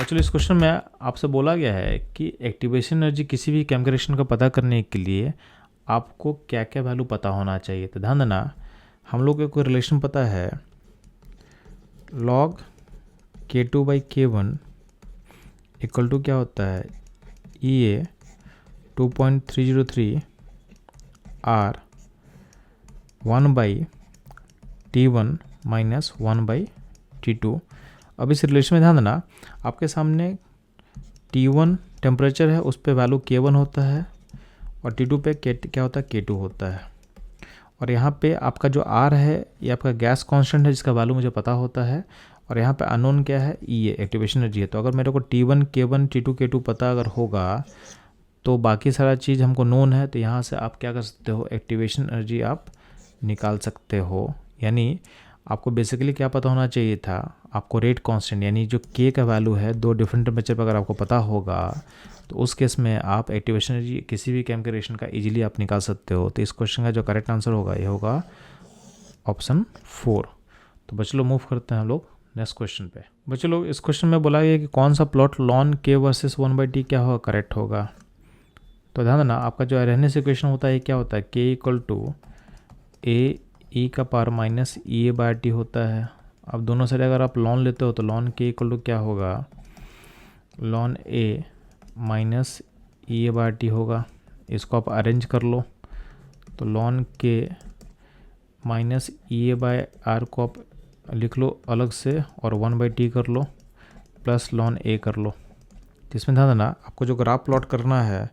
Actually इस question में आपसे बोला गया है कि एक्टिवेशन एनर्जी किसी भी केमिकल रिएक्शन का पता करने के लिए आपको क्या क्या वैल्यू पता होना चाहिए। तो ध्यान देना, हम लोग को कोई रिलेशन पता है, log K2/K1 इक्वल टू क्या होता है, EA 2.303 R 1/T1 minus 1/T2। अब इस रिलेशन में ध्यान देना, आपके सामने T1 टेम्परेचर है, उस पर वैल्यू K1 होता है और T2 पे क्या होता है, K2 होता है। और यहाँ पे आपका जो R है ये आपका गैस कांस्टेंट है जिसका वैल्यू मुझे पता होता है, और यहाँ पे अननोन क्या है, E एक्टिवेशन एनर्जी है। तो अगर मेरे को T1 K1 T2 K2 पता अगर होगा तो बाकी सारा चीज़ हमको नोन है, तो यहाँ से आप क्या कर सकते हो, एक्टिवेशन एनर्जी आप निकाल सकते हो। यानी आपको बेसिकली क्या पता होना चाहिए था, आपको रेट कांस्टेंट यानी जो K का वैल्यू है दो डिफरेंट टेम्परेचर पर अगर आपको पता होगा तो उस केस में आप एक्टिवेशन एनर्जी किसी भी केमिकल रिएक्शन का इजीली आप निकाल सकते हो। तो इस क्वेश्चन का जो करेक्ट आंसर होगा ये होगा ऑप्शन 4। तो बच्चों लोग मूव करते हैं हम लोग नेक्स्ट क्वेश्चन पे। बच्चों लोग इस क्वेश्चन में बोला गया कि कौन सा plot lawn K versus 1/T क्या होगा, करेक्ट होगा। तो ध्यान देना, आपका जो रहने से क्वेश्चन होता है क्या होता है, K इक्वल टू ए ई का पावर माइनस EA/T होता है। अब दोनों साइड अगर आप लॉन लेते हो तो लॉन K इक्वल टू क्या होगा, लॉन A माइनस EA/T होगा। इसको आप अरेंज कर लो तो लॉन K माइनस EA/R को आप लिख लो अलग से और 1/T कर लो प्लस लॉन A कर लो। तो इसमें ध्यान देना, आपको जो ग्राफ प्लॉट करना है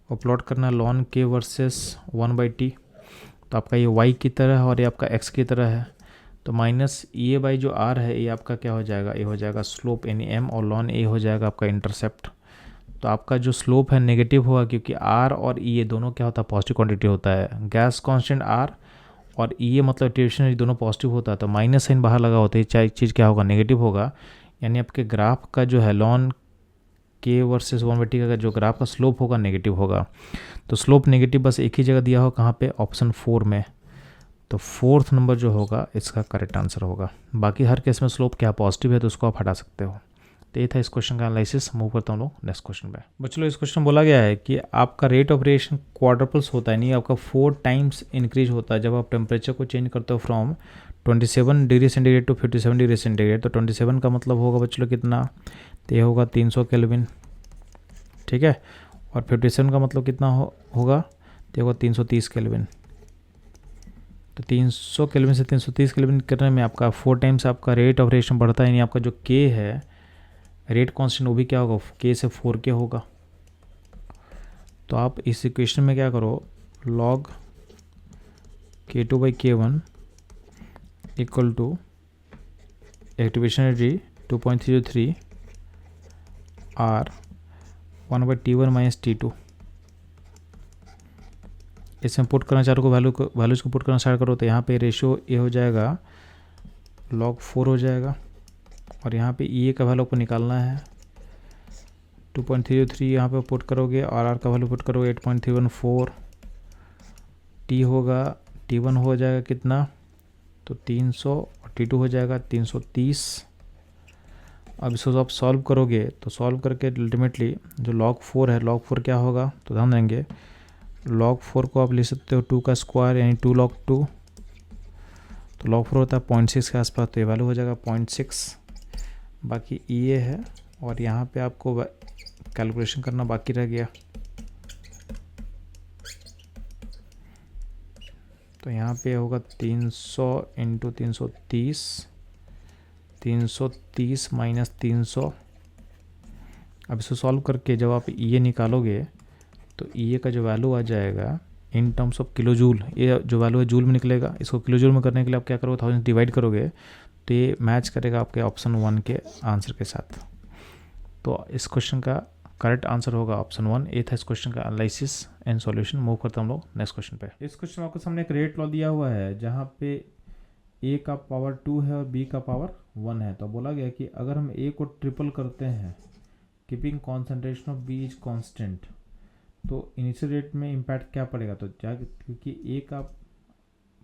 वो प्लॉट करना है लॉन K वर्सेस 1/T। तो आपका ये y की तरह है और ये आपका x की तरह है। तो माइनस EA जो r है ये आपका क्या हो जाएगा, ये हो जाएगा स्लोप यानी m, और लॉन A हो जाएगा आपका इंटरसेप्ट। तो आपका जो स्लोप है नेगेटिव होगा क्योंकि r और EA दोनों क्या होता है, पॉजिटिव क्वांटिटी होता है। गैस कांस्टेंट r और EA मतलब एक्टिवेशन दोनों पॉजिटिव होता है, तो माइनस साइन बाहर लगा होता है, चाहे चीज़ क्या होगा, नेगेटिव होगा। यानी आपके ग्राफ का जो है लॉन K वर्सेस 1/T का जो ग्राफ का स्लोप होगा नेगेटिव होगा। तो स्लोप नेगेटिव बस एक ही जगह दिया हो, कहाँ पे, ऑप्शन 4 में। तो 4th नंबर जो होगा इसका करेक्ट आंसर होगा। बाकी हर केस में स्लोप क्या पॉजिटिव है तो उसको आप हटा सकते हो। तो ये था इस क्वेश्चन का एनालिसिस। मूव करता हूँ लोग नेक्स्ट क्वेश्चन पे। बच्चों लोग इस क्वेश्चन बोला गया है कि आपका रेट ऑफ वेरिएशन क्वाड्रपल्स होता है, नहीं आपका 4 टाइम्स इंक्रीज होता है जब आप टेम्परेचर को चेंज करते हो from 27 degree centigrade to 57 degree centigrade. तो 27 का मतलब होगा बच्चों लोग कितना, तो ये होगा 300 केल्विन, ठीक है। और 57 का मतलब कितना होगा, तो होगा 330 केल्विन। तो 300 केल्विन से 330 केल्विन करने में आपका 4 टाइम्स आपका रेट ऑफ वेरिएशन बढ़ता है, यानी आपका जो K है रेट कांस्टेंट वो भी क्या होगा, K से 4K होगा। तो आप इस इक्वेशन में क्या करो, log K2/K1 equal to activation energy 2.303 R 1/T1 minus T2। इसमें पुट करना चाह रहे को वैल्यूज को पुट करना स्टार्ट करो तो यहाँ पे रेशियो ए हो जाएगा log 4 हो जाएगा, और यहाँ पे EA का वैल्यू आपको निकालना है 2.303 यहाँ पे पुट करोगे, और R का वैल्यू पुट करोगे 8.314। T होगा, T1 हो जाएगा कितना, तो 300, और T2 हो जाएगा 330। अब इसको आप सॉल्व करोगे तो सॉल्व करके अल्टीमेटली जो log 4 है, log 4 क्या होगा, तो ध्यान देंगे log 4 को आप ले सकते हो 2 का स्क्वायर यानी 2 log 2। तो log 4 होता है 0.6 के आसपास, तो ये वैल्यू हो जाएगा 0.6। बाकी EA है और यहाँ पे आपको कैलकुलेशन करना बाकी रह गया। तो यहाँ पे होगा 300 इंटू 330, 330 माइनस 300। अब इसको सॉल्व करके जब आप EA निकालोगे तो EA का जो वैल्यू आ जाएगा in terms of kilo joule, ये जो वैल्यू है जूल में निकलेगा। इसको किलो जूल में करने के लिए आप क्या करोगे, 1000 डिवाइड करोगे तो ये मैच करेगा आपके ऑप्शन 1 के आंसर के साथ। तो इस क्वेश्चन का करेक्ट आंसर होगा ऑप्शन 1। ये था इस क्वेश्चन का एनालिसिस एंड सॉल्यूशन। मूव करता हम लोग नेक्स्ट क्वेश्चन पे। इस क्वेश्चन में आपके सामने एक रेट लॉ दिया हुआ है जहाँ पे A का पावर 2 है और B का पावर 1 है। तो बोला गया कि अगर हम A को ट्रिपल करते हैं keeping concentration of B is constant, तो इनिशियल रेट में इम्पैक्ट क्या पड़ेगा, तो क्योंकि A का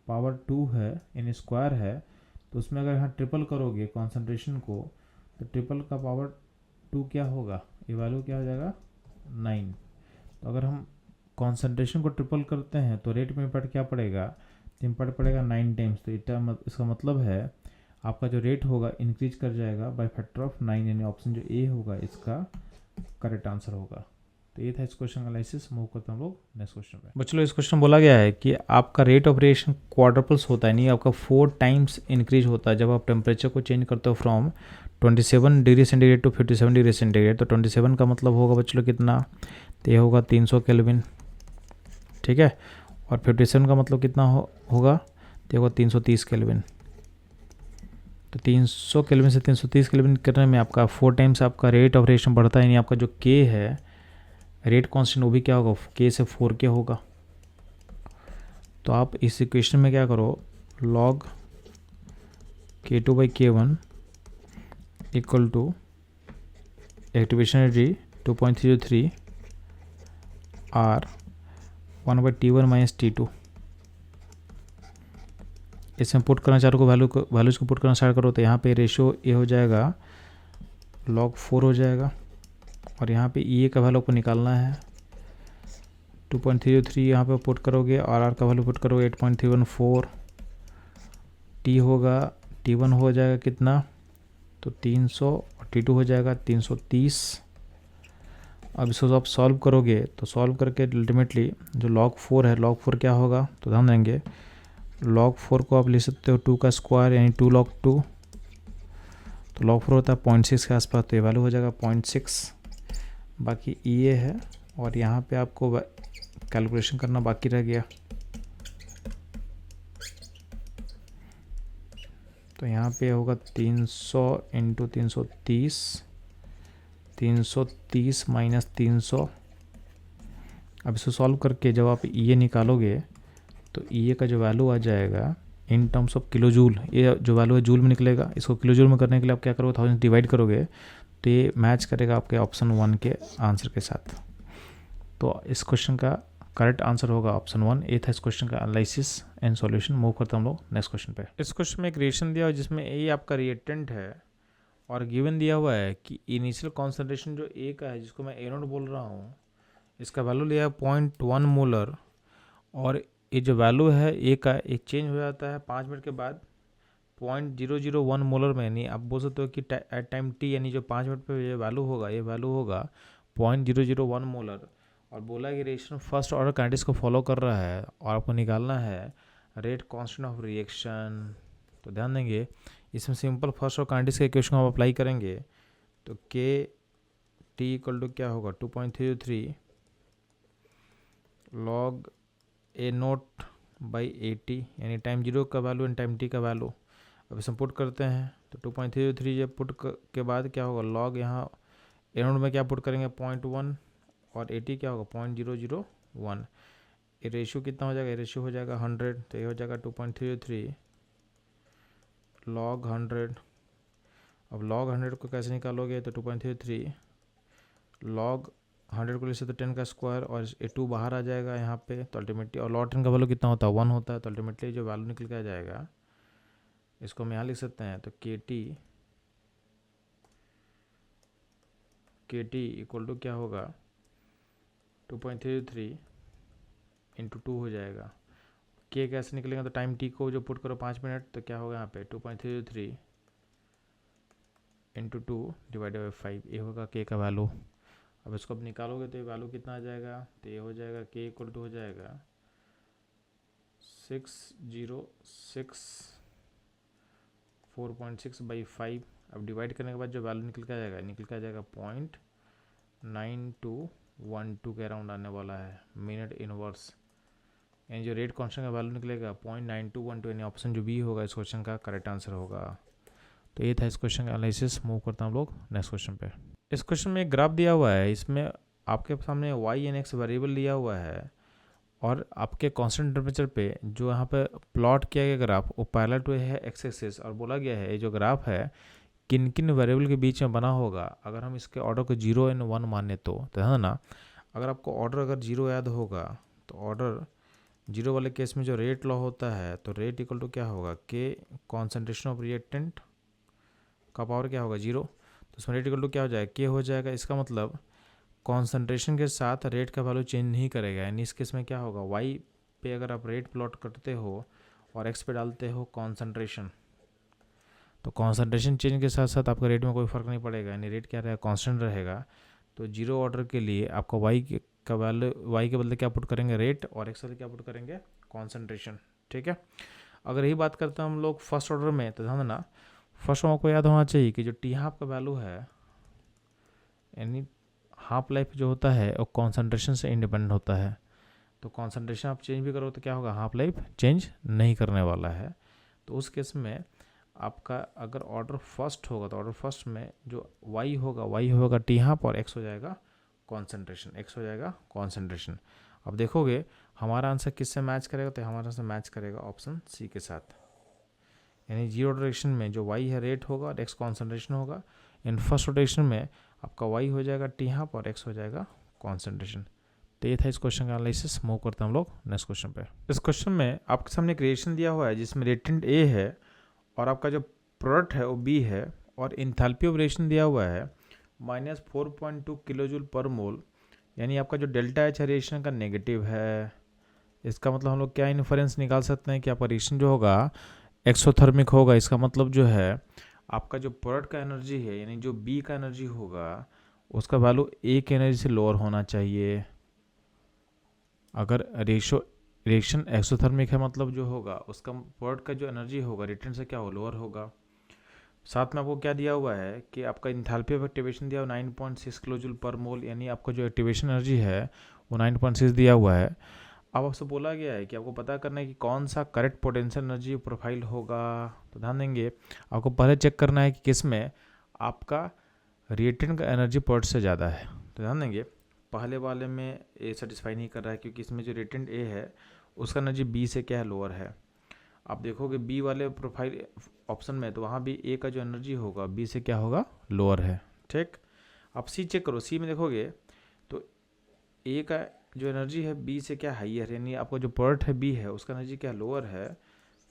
पावर 2 है इन स्क्वायर है, तो उसमें अगर यहाँ ट्रिपल करोगे कॉन्सेंट्रेशन को, तो ट्रिपल का पावर 2 क्या होगा, ये वैल्यू क्या हो जाएगा 9। तो अगर हम कॉन्सेंट्रेशन को ट्रिपल करते हैं तो रेट में इम्पैक्ट क्या पड़ेगा, तो इम्पैक्ट पड़ेगा 9 टाइम्स। तो इसका मतलब है आपका जो रेट होगा इंक्रीज कर जाएगा बाय फैक्टर ऑफ 9, यानी ऑप्शन जो ए होगा इसका करेक्ट आंसर होगा। तो ये था इस क्वेश्चन का एनालिसिस। मूव करते हैं हम लोग नेक्स्ट क्वेश्चन पे। बच्चों इस क्वेश्चन बोला गया है कि आपका रेट ऑफ वेरिएशन क्वाड्रपल्स होता है, नहीं आपका 4 टाइम्स इंक्रीज होता है जब आप टेम्परेचर को चेंज करते हो from 27 degree centigrade to 57 degree centigrade. तो 27 का मतलब होगा बच्चों कितना, तो ये होगा 300 केल्विन, ठीक है। और 57 का मतलब कितना होगा, तो होगा 330 केल्विन। तो 300 केल्विन से 330 केल्विन करने में आपका 4 टाइम्स आपका रेट ऑफ वेरिएशन बढ़ता है, यानी आपका जो के है रेट कांस्टेंट वो भी क्या होगा, के से 4 के होगा। तो आप इस इक्वेशन में क्या करो, log K2 by K1 equal to activation energy 2.303 R 1/T1 minus T2। इसमें पुट करना चाहो को वैल्यूज को पुट करना स्टार्ट करो तो यहाँ पे रेशियो ए हो जाएगा log 4 हो जाएगा, और यहाँ पे ई ए का वैल्यू आपको निकालना है 2.303 यहाँ पे पुट करोगे, और आर का वैल्यू पुट करोगे 8.314। टी होगा T1 हो जाएगा कितना, तो 300, और T2 हो जाएगा 330। अब इसको आप सॉल्व करोगे तो सॉल्व करके अल्टीमेटली जो log 4 है, log 4 क्या होगा, तो ध्यान देंगे log 4 को आप ले सकते हो 2 का स्क्वायर यानी 2 log 2। तो log 4 होता है 0.6 के आसपास, तो ये वैल्यू हो जाएगा 0.6। बाकी ये है, और यहाँ पे आपको कैलकुलेशन करना बाकी रह गया। तो यहाँ पे होगा 300 इंटू 330, 330 माइनस 300। अब इसको सॉल्व करके जब आप ये निकालोगे तो ये का जो वैल्यू आ जाएगा in terms of kilo joule, ये जो वैल्यू है जूल में निकलेगा। इसको किलो जूल में करने के लिए आप क्या करोगे, 1000 डिवाइड करोगे तो ये मैच करेगा आपके ऑप्शन 1 के आंसर के साथ। तो इस क्वेश्चन का करेक्ट आंसर होगा ऑप्शन 1। ये था इस क्वेश्चन का एनालिसिस एंड सॉल्यूशन। मूव करते हैं हम लोग नेक्स्ट क्वेश्चन पे। इस क्वेश्चन में एक रिएक्शन दिया हुआ है जिसमें ए आपका रिएक्टेंट है, और गिवन दिया हुआ है कि इनिशियल कॉन्सेंट्रेशन जो ए का है, जिसको मैं ए नोट बोल रहा हूँ, इसका वैल्यू लिया है 0.1 मोलर, और ये जो वैल्यू है ए का एक चेंज हो जाता है 5 मिनट के बाद 0.001 मोलर में। यानी आप बोल सकते हो कि एट टाइम टी, यानी जो 5 मिनट पे ये वैल्यू होगा 0.001 मोलर। और बोला कि रिएक्शन फर्स्ट ऑर्डर काइनेटिक्स को फॉलो कर रहा है, और आपको निकालना है रेट कांस्टेंट ऑफ रिएक्शन। तो ध्यान देंगे इसमें सिंपल फर्स्ट ऑर्डर काइनेटिक्स के इक्वेशन को आप अप्लाई करेंगे तो के टी इक्वल टू क्या होगा 2.303 log ए नोट बाई 80, यानी टाइम 0 का वैल्यू एंड टाइम टी का वैल्यू। अब इसमें पुट करते हैं तो 2.303 जब पुट के बाद क्या होगा, log यहाँ ए नोट में क्या पुट करेंगे 0.1, और 80 क्या होगा 0.001। ये रेशियो कितना हो जाएगा, ये रेशियो हो जाएगा 100। तो ये हो जाएगा 2.303 log 100। अब log 100 को कैसे निकालोगे, तो 2.33 log 100 को ले सकते तो 10 का स्क्वायर, और ये 2 बाहर आ जाएगा यहाँ पे। तो अल्टीमेटली, और log 10 का वैल्यू कितना होता है 1 होता है। तो अल्टीमेटली जो वैल्यू निकल के आ जाएगा, इसको हम यहाँ लिख सकते हैं। तो के टी इक्वल टू क्या होगा 2.33 इंटू 2 हो जाएगा। के कैसे निकलेगा, तो टाइम टी को जो पुट करो 5 मिनट, तो क्या होगा यहाँ पे 2.33 इंटू 2 डिवाइडेड बाई 5, ये होगा के का वैल्यू। अब इसको अब निकालोगे तो ये वैल्यू कितना आ जाएगा, तो ये हो जाएगा के इक्वल टू हो जाएगा 606 बाई 5। अब डिवाइड करने के बाद जो वैल्यू निकल के आ जाएगा 0.9212 के अराउंड आने वाला है मिनट इनवर्स। यानी जो रेट कांस्टेंट का वैल्यू निकलेगा 0.9212, यानी ऑप्शन जो बी होगा इस क्वेश्चन का करेक्ट आंसर होगा। तो ये था इस क्वेश्चन का एनालिसिस। मूव करता हूँ हम लोग नेक्स्ट क्वेश्चन पे। इस क्वेश्चन में एक ग्राफ दिया हुआ है, इसमें आपके सामने वाई एंड एक्स वेरिएबल दिया हुआ है, और आपके कांस्टेंट टेम्परेचर पे जो यहाँ पे प्लॉट किया गया ग्राफ वो पैरेलल टू है एक्स एक्सिस, और बोला गया है ये जो ग्राफ है किन किन वेरिएबल के बीच में बना होगा अगर हम इसके ऑर्डर को 0 एंड 1 माने तो है ना। अगर आपको ऑर्डर अगर 0 याद होगा तो ऑर्डर 0 वाले केस में जो रेट लॉ होता है, तो रेट इक्वल टू क्या होगा के कॉन्सेंट्रेशन ऑफ रिएक्टेंट का पावर क्या होगा 0। तो उसमें रेट इक्वल टू क्या हो जाएगा, के हो जाएगा। इसका मतलब कॉन्सेंट्रेशन के साथ रेट का वैल्यू चेंज नहीं करेगा, यानी इस केस में क्या होगा, वाई पे अगर आप रेट प्लॉट करते हो और एक्स पे डालते हो कॉन्सेंट्रेशन, तो कॉन्सेंट्रेशन चेंज के साथ साथ आपका रेट में कोई फ़र्क नहीं पड़ेगा, यानी रेट क्या रहेगा, कांस्टेंट रहेगा। तो जीरो ऑर्डर के लिए आपका वाई का वैल्यू, वाई के बदले क्या पुट करेंगे, रेट, और एक्स वाले क्या पुट करेंगे, कॉन्सेंट्रेशन। ठीक है। अगर यही बात करते हैं हम लोग फर्स्ट ऑर्डर में, तो ध्यान देना फर्स्ट में आपको याद होना चाहिए कि जो टी हाफ का वैल्यू है, यानी हाफ लाइफ जो होता है वो कॉन्सेंट्रेशन से इंडिपेंडेंट होता है। तो कॉन्सेंट्रेशन आप चेंज भी करो तो क्या होगा, हाफ लाइफ चेंज नहीं करने वाला है। तो उस केस में आपका अगर ऑर्डर फर्स्ट होगा तो ऑर्डर फर्स्ट में जो वाई होगा टी हाफ और एक्स हो जाएगा कॉन्सेंट्रेशन, एक्स हो जाएगा कॉन्सेंट्रेशन। अब देखोगे हमारा आंसर किससे मैच करेगा, तो हमारा आंसर मैच करेगा ऑप्शन सी के साथ, यानी जीरो डायरेक्शन में जो वाई है रेट होगा और एक्स कॉन्सेंट्रेशन होगा। इन फर्स्ट रोटेशन में आपका वाई हो जाएगा टी हाफ और एक्स हो जाएगा कॉन्सेंट्रेशन। तो ये था इस क्वेश्चन का एनालिसिस। मूव करते हैं हम लोग नेक्स्ट क्वेश्चन पे। इस क्वेश्चन में आपके सामने एक रिएक्शन दिया हुआ है जिसमें रिएक्टेंट ए है और आपका जो प्रोडक्ट है वो बी है, और इंथैल्पी ऑफ रिएक्शन दिया हुआ है -4.2 किलोजूल पर मोल, यानी आपका जो डेल्टा एच रिएक्शन का नेगेटिव है। इसका मतलब हम लोग क्या इन्फरेंस निकाल सकते हैं कि आपका रिएक्शन जो होगा एक्सोथर्मिक होगा। इसका मतलब जो है आपका जो प्रोडक्ट का एनर्जी है, यानी जो बी का एनर्जी होगा उसका वैल्यू ए की एनर्जी से लोअर होना चाहिए। अगर रिएक्शन एक्सोथर्मिक है मतलब जो होगा उसका प्रोडक्ट का जो एनर्जी होगा रिएक्टेंट से क्या हो, लोअर होगा। साथ में आपको क्या दिया हुआ है कि आपका इंथैल्पी ऑफ एक्टिवेशन दिया हुआ 9.6 किलोजूल पर मोल, यानी आपका जो एक्टिवेशन एनर्जी है वो 9.6 दिया हुआ है। अब आपसे बोला गया है कि आपको पता करना है कि कौन सा करेक्ट पोटेंशियल एनर्जी प्रोफाइल होगा। तो ध्यान देंगे आपको पहले चेक करना है कि किस में आपका रिएक्टेंट का एनर्जी प्रोडक्ट से ज़्यादा है। तो ध्यान देंगे पहले वाले में ए सेटिस्फाई नहीं कर रहा है क्योंकि इसमें जो रिएक्टेंट ए है उसका एनर्जी बी से क्या है, लोअर है। आप देखोगे बी वाले प्रोफाइल ऑप्शन में तो वहाँ भी ए का जो एनर्जी होगा बी से क्या होगा, लोअर है। ठीक। आप सी चेक करो, सी में देखोगे तो ए का जो एनर्जी है बी से क्या हाइयर, यानी आपका जो प्रोडक्ट है बी है उसका एनर्जी क्या लोअर है।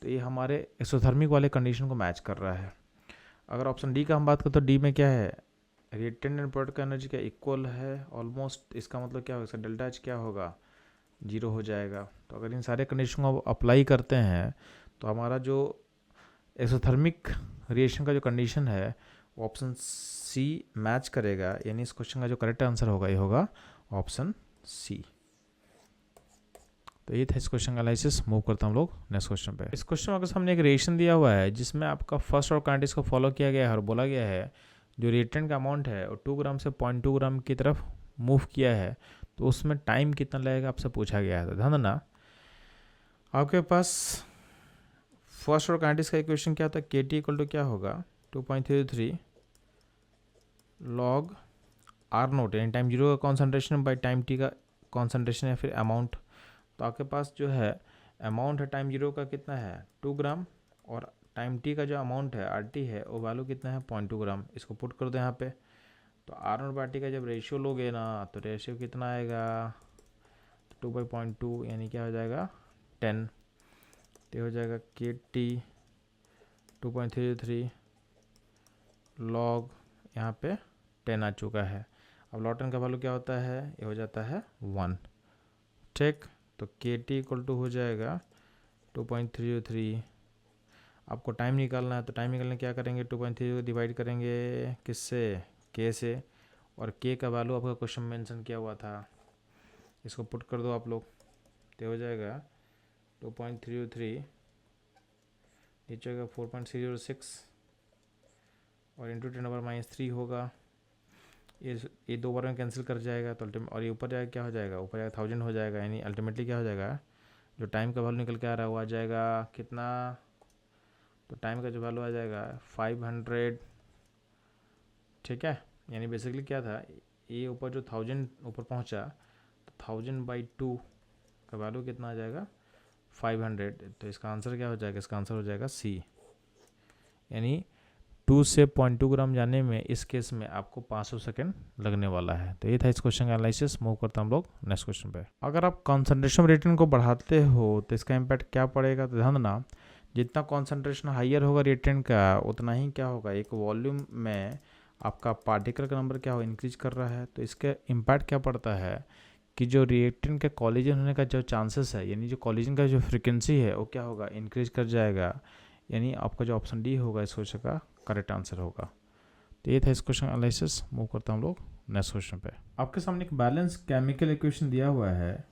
तो ये हमारे एक्सोथर्मिक वाले कंडीशन को मैच कर रहा है। अगर ऑप्शन डी का हम बात करें तो डी में क्या है, रिएक्टेंट एंड प्रोडक्ट का एनर्जी क्या इक्वल है ऑलमोस्ट। इसका मतलब क्या होगा, इसका डेल्टा एच क्या होगा, जीरो हो जाएगा। तो अगर इन सारे कंडीशन को अप्लाई करते हैं तो हमारा जो एक्सोथर्मिक रिएक्शन का जो कंडीशन है वो ऑप्शन सी मैच करेगा, यानी इस क्वेश्चन का जो करेक्ट आंसर होगा ये होगा ऑप्शन सी। तो ये था इस क्वेश्चन का एनालिसिस। मूव करता हम लोग नेक्स्ट क्वेश्चन पे। इस क्वेश्चन में आपके सामने एक रिएक्शन दिया हुआ है जिसमें आपका फर्स्ट और काइनेटिक्स को फॉलो किया गया है और बोला गया है जो रिएक्टेंट का अमाउंट है वो 2 ग्राम से 0.2 ग्राम की तरफ मूव किया है, तो उसमें टाइम कितना लगेगा आपसे पूछा गया है। तो ध्यान देना आपके पास फर्स्ट और काइनेटिक्स का इक्वेशन क्या होता है, के टी इक्वल टू क्या होगा 2.33 लॉग आर नोट, यानी टाइम जीरो का कॉन्सेंट्रेशन बाई टाइम टी का कॉन्सेंट्रेशन या फिर अमाउंट। तो आपके पास जो है अमाउंट है टाइम जीरो का कितना है 2 ग्राम, और टाइम टी का जो अमाउंट है आर टी है वो वैल्यू कितना है 0.2 ग्राम। इसको पुट कर दो यहाँ पे। तो आर नोट बाई टी का जब रेशियो लोगे ना तो रेशियो कितना आएगा 2/0.2, यानी क्या हो जाएगा 10। तो हो जाएगा के टी 2.33 लॉग यहाँ पे 10 आ चुका है। अब लॉग 10 का वैल्यू क्या होता है, ये हो जाता है 1। ठीक। तो के टी इक्वल टू हो जाएगा 2.33। आपको टाइम निकालना है तो टाइम निकालने क्या करेंगे, 2.3 डिवाइड करेंगे किससे, के से, और के का वैल्यू आपका क्वेश्चन में मेंशन किया हुआ था, इसको पुट कर दो आप लोग। तो हो जाएगा 2.33 नीचे होगा 4.306 और इंटू 10⁻³ होगा। ये 2 बार में कैंसिल कर जाएगा तो और ये ऊपर जाएगा क्या हो जाएगा, ऊपर जाएगा 1000 हो जाएगा, यानी अल्टीमेटली क्या हो जाएगा जो टाइम का वैल्यू निकल के आ रहा है वो आ जाएगा कितना, तो टाइम का जो वैल्यू आ जाएगा 500। ठीक है। यानी बेसिकली क्या था, ये ऊपर जो 1000 ऊपर पहुंचा तो 1000/2 का वैल्यू कितना आ जाएगा 500। तो इसका आंसर क्या हो जाएगा, इसका आंसर हो जाएगा सी, यानी 2 से 0.2 ग्राम जाने में इस केस में आपको 500 सेकेंड लगने वाला है। तो ये था इस क्वेश्चन का एनालिसिस। मूव करता हम लोग नेक्स्ट क्वेश्चन पे। अगर आप कॉन्सेंट्रेशन रिएक्टेंट को बढ़ाते हो तो इसका इम्पैक्ट क्या पड़ेगा, तो ध्यान देना जितना कॉन्सेंट्रेशन हाइयर होगा रिएक्टेंट का उतना ही क्या होगा, एक वॉल्यूम में आपका पार्टिकल का नंबर क्या हो इंक्रीज कर रहा है, तो इसके इम्पैक्ट क्या पड़ता है कि जो रिएक्टेंट के कॉलिजन होने का जो चांसेस है, यानी जो कॉलिजन का जो फ्रिक्वेंसी है वो क्या होगा, इंक्रीज कर जाएगा। यानी आपका जो ऑप्शन डी होगा इस क्वेश्चन का करेक्ट आंसर होगा। तो ये था इस क्वेश्चन एनालिसिस। मूव करता हम लोग नेक्स्ट क्वेश्चन पे। आपके सामने एक बैलेंस केमिकल इक्वेशन दिया हुआ है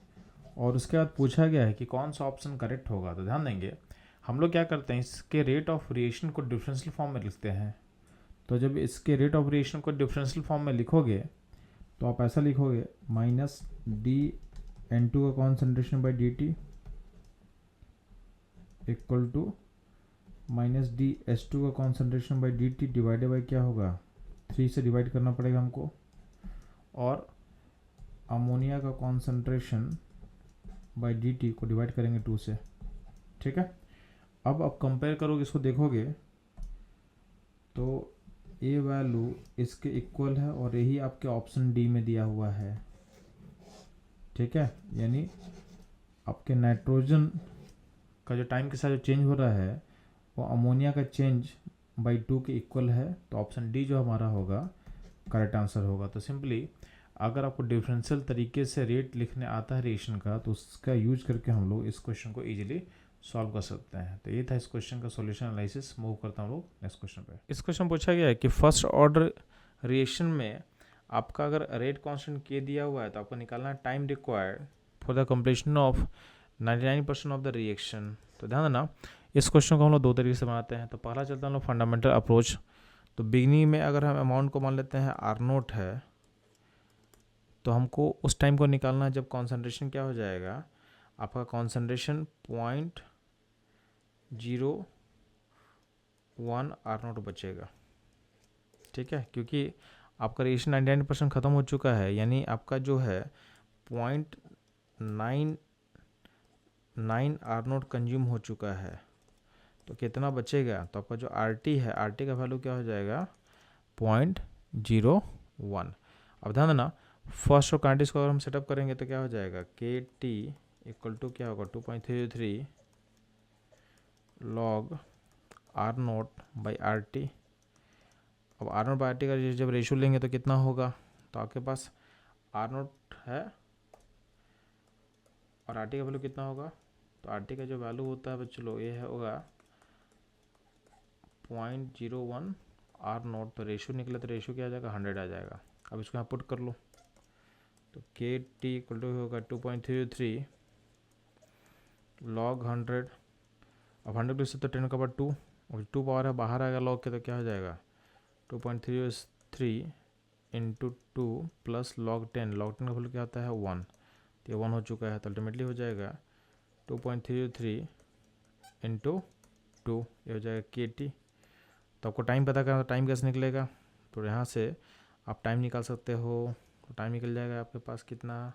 और उसके बाद पूछा गया है कि कौन सा ऑप्शन करेक्ट होगा। तो ध्यान देंगे, हम लोग क्या करते हैं, इसके रेट ऑफ रिएक्शन को डिफरेंशियल फॉर्म में लिखते हैं। तो जब इसके रेट ऑफ रिएक्शन को डिफरेंशियल फॉर्म में लिखोगे तो आप ऐसा लिखोगे माइनस डी N2 का concentration by d t equal to minus d H2 का concentration by d t divided by क्या होगा, 3 से डिवाइड करना पड़ेगा हमको, और अमोनिया का कॉन्सेंट्रेशन बाई डी टी को डिवाइड करेंगे 2 से। ठीक है, अब आप कंपेयर करोगे, इसको देखोगे तो ए वैल्यू इसके इक्वल है और यही आपके ऑप्शन डी में दिया हुआ है। ठीक है, यानी आपके नाइट्रोजन का जो टाइम के साथ जो चेंज हो रहा है वो अमोनिया का चेंज बाई 2 के इक्वल है। तो ऑप्शन डी जो हमारा होगा करेक्ट आंसर होगा। तो सिंपली अगर आपको डिफरेंशियल तरीके से रेट लिखने आता है रिएक्शन का, तो उसका यूज करके हम लोग इस क्वेश्चन को इजीली सॉल्व कर सकते हैं। तो ये था इस क्वेश्चन का सॉल्यूशन एनालिसिस। मूव करता हूँ लोग नेक्स्ट क्वेश्चन पे। इस क्वेश्चन पूछा गया है कि फर्स्ट ऑर्डर रिएक्शन में आपका अगर रेट कांस्टेंट के दिया हुआ है तो आपको निकालना है time required for the completion of 99% of the reaction. तो ध्यान देना, इस क्वेश्चन को हम लोग 2 तरीके से बनाते हैं। तो पहला चलता है हम लोग फंडामेंटल अप्रोच। तो बिगनिंग में अगर हम अमाउंट को मान लेते हैं R0 है, तो हमको उस टाइम को निकालना है जब कॉन्सेंट्रेशन क्या हो जाएगा, आपका कॉन्सेंट्रेशन 0.01 R0 बचेगा। ठीक है, क्योंकि आपका रिएक्शन 99% ख़त्म हो चुका है, यानी आपका जो है 0.99 R0 कंज्यूम हो चुका है। तो कितना बचेगा, तो आपका जो RT है, RT का वैल्यू क्या हो जाएगा 0.01। अब ध्यान देना, फर्स्ट और काइनेटिक्स को अगर हम सेटअप करेंगे तो क्या हो जाएगा, KT इक्वल टू क्या होगा 2.33 log R0 बाई RT। अब R0 बाई RT का जब रेशियो लेंगे तो कितना होगा, तो आपके पास R0 है और RT का वैल्यू कितना होगा, तो RT का जो वैल्यू होता है बच्चों ये होगा 0.01 R0। तो रेशियो निकले तो रेशियो क्या आ जाएगा 100 आ जाएगा। अब इसको यहाँ पुट कर लो, तो KT इक्वल टू होगा 2.33 log 100। अब 100 को इससे तो 10 का पावर 2 और 2 पावर है बाहर आएगा लॉग के, तो क्या हो जाएगा 2.33 इंटू 2 प्लस log 10। log 10 का वैल्यू क्या होता है 1, तो ये 1 हो चुका है। तो अल्टीमेटली हो जाएगा 2.33 इंटू 2, ये हो जाएगा KT। तो आपको टाइम पता करना, तो टाइम कैसे निकलेगा, तो यहाँ से आप टाइम निकाल सकते हो। तो टाइम निकल जाएगा आपके पास कितना,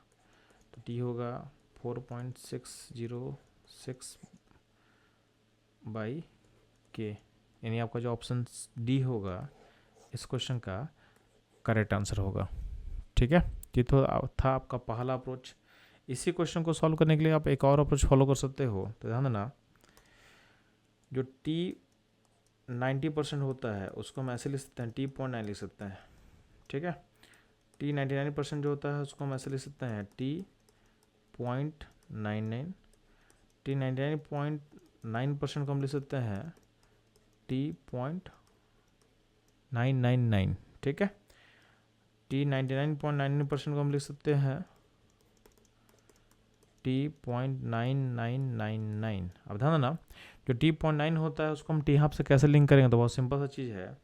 तो T होगा 4.606 बाई K। यानी आपका जो ऑप्शन डी होगा इस क्वेश्चन का करेक्ट आंसर होगा। ठीक है, ये तो था आपका पहला अप्रोच। इसी क्वेश्चन को सॉल्व करने के लिए आप एक और अप्रोच फॉलो कर सकते हो। तो ध्यान देना, जो T 90% होता है उसको हम ऐसे लिख सकते हैं, T.9 लिख सकते हैं। ठीक है, T 99% जो होता है उसको हम ऐसे लिख सकते हैं T.99। T 99.9% को हम लिख सकते हैं T.999। ठीक है, T 99.99% को हम लिख सकते हैं T.9999। अब ध्यान देना, जो T.9 होता है उसको हम T हाफ से कैसे लिंक करेंगे, तो बहुत सिंपल सा चीज़ है।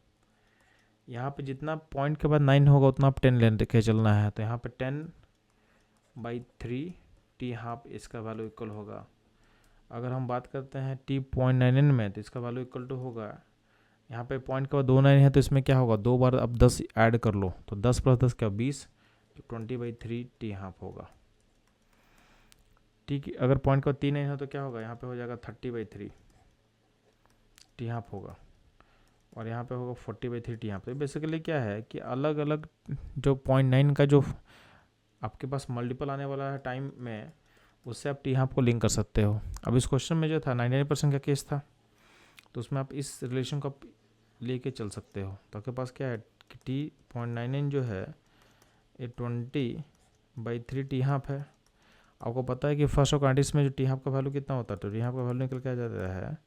यहाँ पे जितना पॉइंट के बाद 9 होगा उतना आप 10 लेके चलना है। तो यहाँ पे 10/3 T हाफ इसका वैल्यू इक्वल होगा। अगर हम बात करते हैं T.99 में, तो इसका वैल्यू इक्वल टू होगा, यहाँ पे पॉइंट के बाद 2 9 है तो इसमें क्या होगा 2 बार अब 10 ऐड कर लो, तो 10 + 10 क्या 20, तो 20/3 T हाफ होगा। ठीक है, अगर पॉइंट का 3 9 है तो क्या होगा, यहाँ पे हो जाएगा 30/3 T हाफ होगा, और यहाँ पे होगा 40/3 T हाफ। तो बेसिकली क्या है कि अलग अलग जो 0.9 का जो आपके पास मल्टीपल आने वाला है टाइम में, उससे आप T हाफ को लिंक कर सकते हो। अब इस क्वेश्चन में जो था 99% का केस था, तो उसमें आप इस रिलेशन को लेके चल सकते हो। तो आपके पास क्या है कि T.99 जो है ये 20/3 टी हाफ है। आपको पता है कि फर्स्ट ऑफ काइनेटिक्स में जो टी हाफ का वैल्यू कितना होता है, तो टी हाफ का वैल्यू निकल के आ जाता है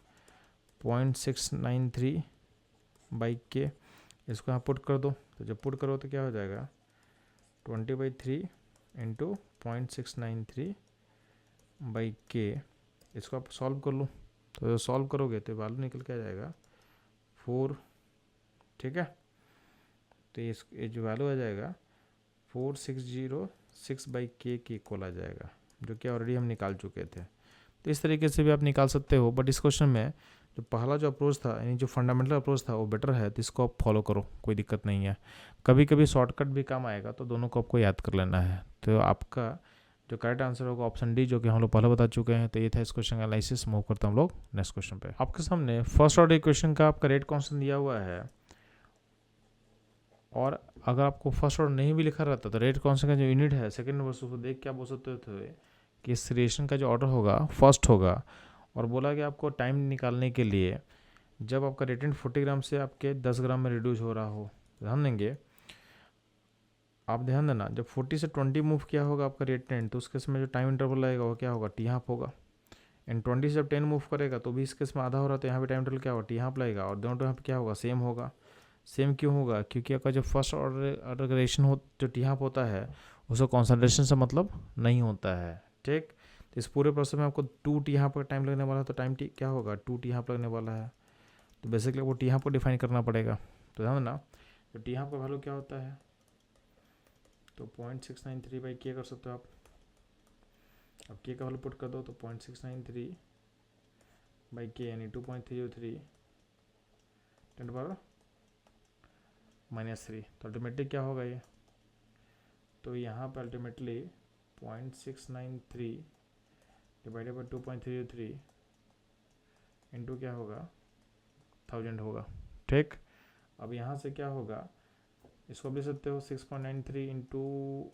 0.693/k। इसको यहाँ पुट कर दो, तो जब पुट करो तो क्या हो जाएगा 20/3 इंटू 0.693/k। इसको आप सॉल्व कर लो, तो सॉल्व करोगे तो वैल्यू निकल के आ जाएगा 4। ठीक है, तो ये जो वैल्यू आ जाएगा 4606/k के इक्वल आ जाएगा, जो कि ऑलरेडी हम निकाल चुके थे। तो इस तरीके से भी आप निकाल सकते हो, बट इस क्वेश्चन में जो पहला जो अप्रोच था, यानी जो फंडामेंटल अप्रोच था वो बेटर है, तो इसको आप फॉलो करो, कोई दिक्कत नहीं है। कभी कभी शॉर्टकट भी काम आएगा, तो दोनों को आपको याद कर लेना है। तो आपका जो करेक्ट आंसर होगा ऑप्शन डी, जो कि हम लोग पहले बता चुके हैं। तो ये था इस क्वेश्चन का एनालिसिस। मूव करते हम लोग नेक्स्ट क्वेश्चन पे। आपके सामने फर्स्ट ऑर्डर इक्वेशन का आपका रेट कांस्टेंट दिया हुआ है, और अगर आपको फर्स्ट ऑर्डर नहीं भी लिखा रहता तो रेट कांस्टेंट का जो यूनिट है सेकंड नंबर से उसको देख क्या बोल सकते थे कि इस रिएक्शन का जो ऑर्डर होगा फर्स्ट होगा। और बोला कि आपको टाइम निकालने के लिए जब आपका रिएक्टेंट 40 ग्राम से आपके 10 ग्राम में रिड्यूस हो रहा हो, ध्यान देंगे आप, ध्यान देना, जब 40 से 20 मूव किया होगा आपका रिएक्टेंट, तो उस केस में जो टाइम इंटरवल लगेगा वो क्या होगा, टी हाफ होगा। एंड 20 से जब 10 मूव करेगा तो भी इस केस में आधा हो रहा है, तो यहाँ पे टाइम इंटरवल क्या होगा, टी हाफ लगेगा। और दोनों यहाँ पे क्या होगा, सेम होगा। सेम क्यों होगा, क्योंकि आपका जो फर्स्ट ऑर्डर का रिएक्शन हो जो टी हाफ होता है उसका कॉन्सेंट्रेशन से मतलब नहीं होता है। ठीक, तो इस पूरे प्रोसेस में आपको 2 टी हाफ का टाइम लगने वाला है, तो टाइम टी क्या होगा 2 टी हाफ लगने वाला है। तो बेसिकली वो टी हाफ को डिफाइन करना पड़ेगा। तो ध्यान देना जो टी हाफ का वैल्यू क्या होता है, तो 0.693/k कर सकते हो आप। अब k का वैल्यू पुट कर दो तो 0.693/k यानी 2.303 -3। तो अल्टीमेटली क्या होगा ये, तो यहाँ पर अल्टीमेटली 0.693 डिवाइडेड बाई 2.303 इंटू क्या होगा 1000 होगा। ठीक, अब यहाँ से क्या होगा, इसको भी सकते हो 6.93 इंटू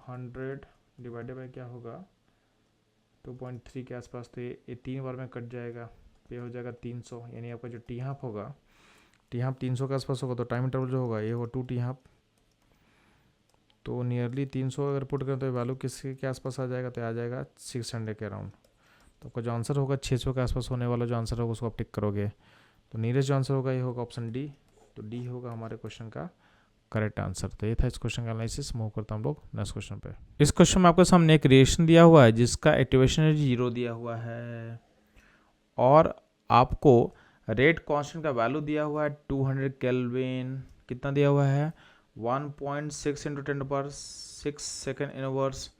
100 डिवाइडेड बाई क्या होगा 2.3 के आसपास। तो ये 3 बार में कट जाएगा, पे हो जाएगा 300। यानी आपका जो टी हाफ होगा, टी हाफ 300 के आसपास होगा। तो टाइम इंटरवल जो होगा ये होगा 2 टी हाफ, तो नियरली 300 अगर पुट करें तो वैल्यू किसके के आसपास आ जाएगा, तो आ जाएगा 600 के अराउंड। तो आपका जो आंसर होगा 600 के आसपास होने वाला जो आंसर होगा उसको आप टिक करोगे। तो नियरेस्ट जो आंसर होगा ये होगा ऑप्शन डी। तो डी होगा हमारे क्वेश्चन का करेक्ट आंसर। तो ये था इस क्वेश्चन का एनालिसिस। मूव करता हम लोग नेक्स्ट क्वेश्चन पे। इस क्वेश्चन में आपके सामने एक रिएक्शन दिया हुआ है जिसका एक्टिवेशन एनर्जी 0 दिया हुआ है, और आपको रेट कांस्टेंट का वैल्यू दिया हुआ है 200 केल्विन। कितना दिया हुआ है 1.6 × 10⁶ सेकेंड इनवर्स।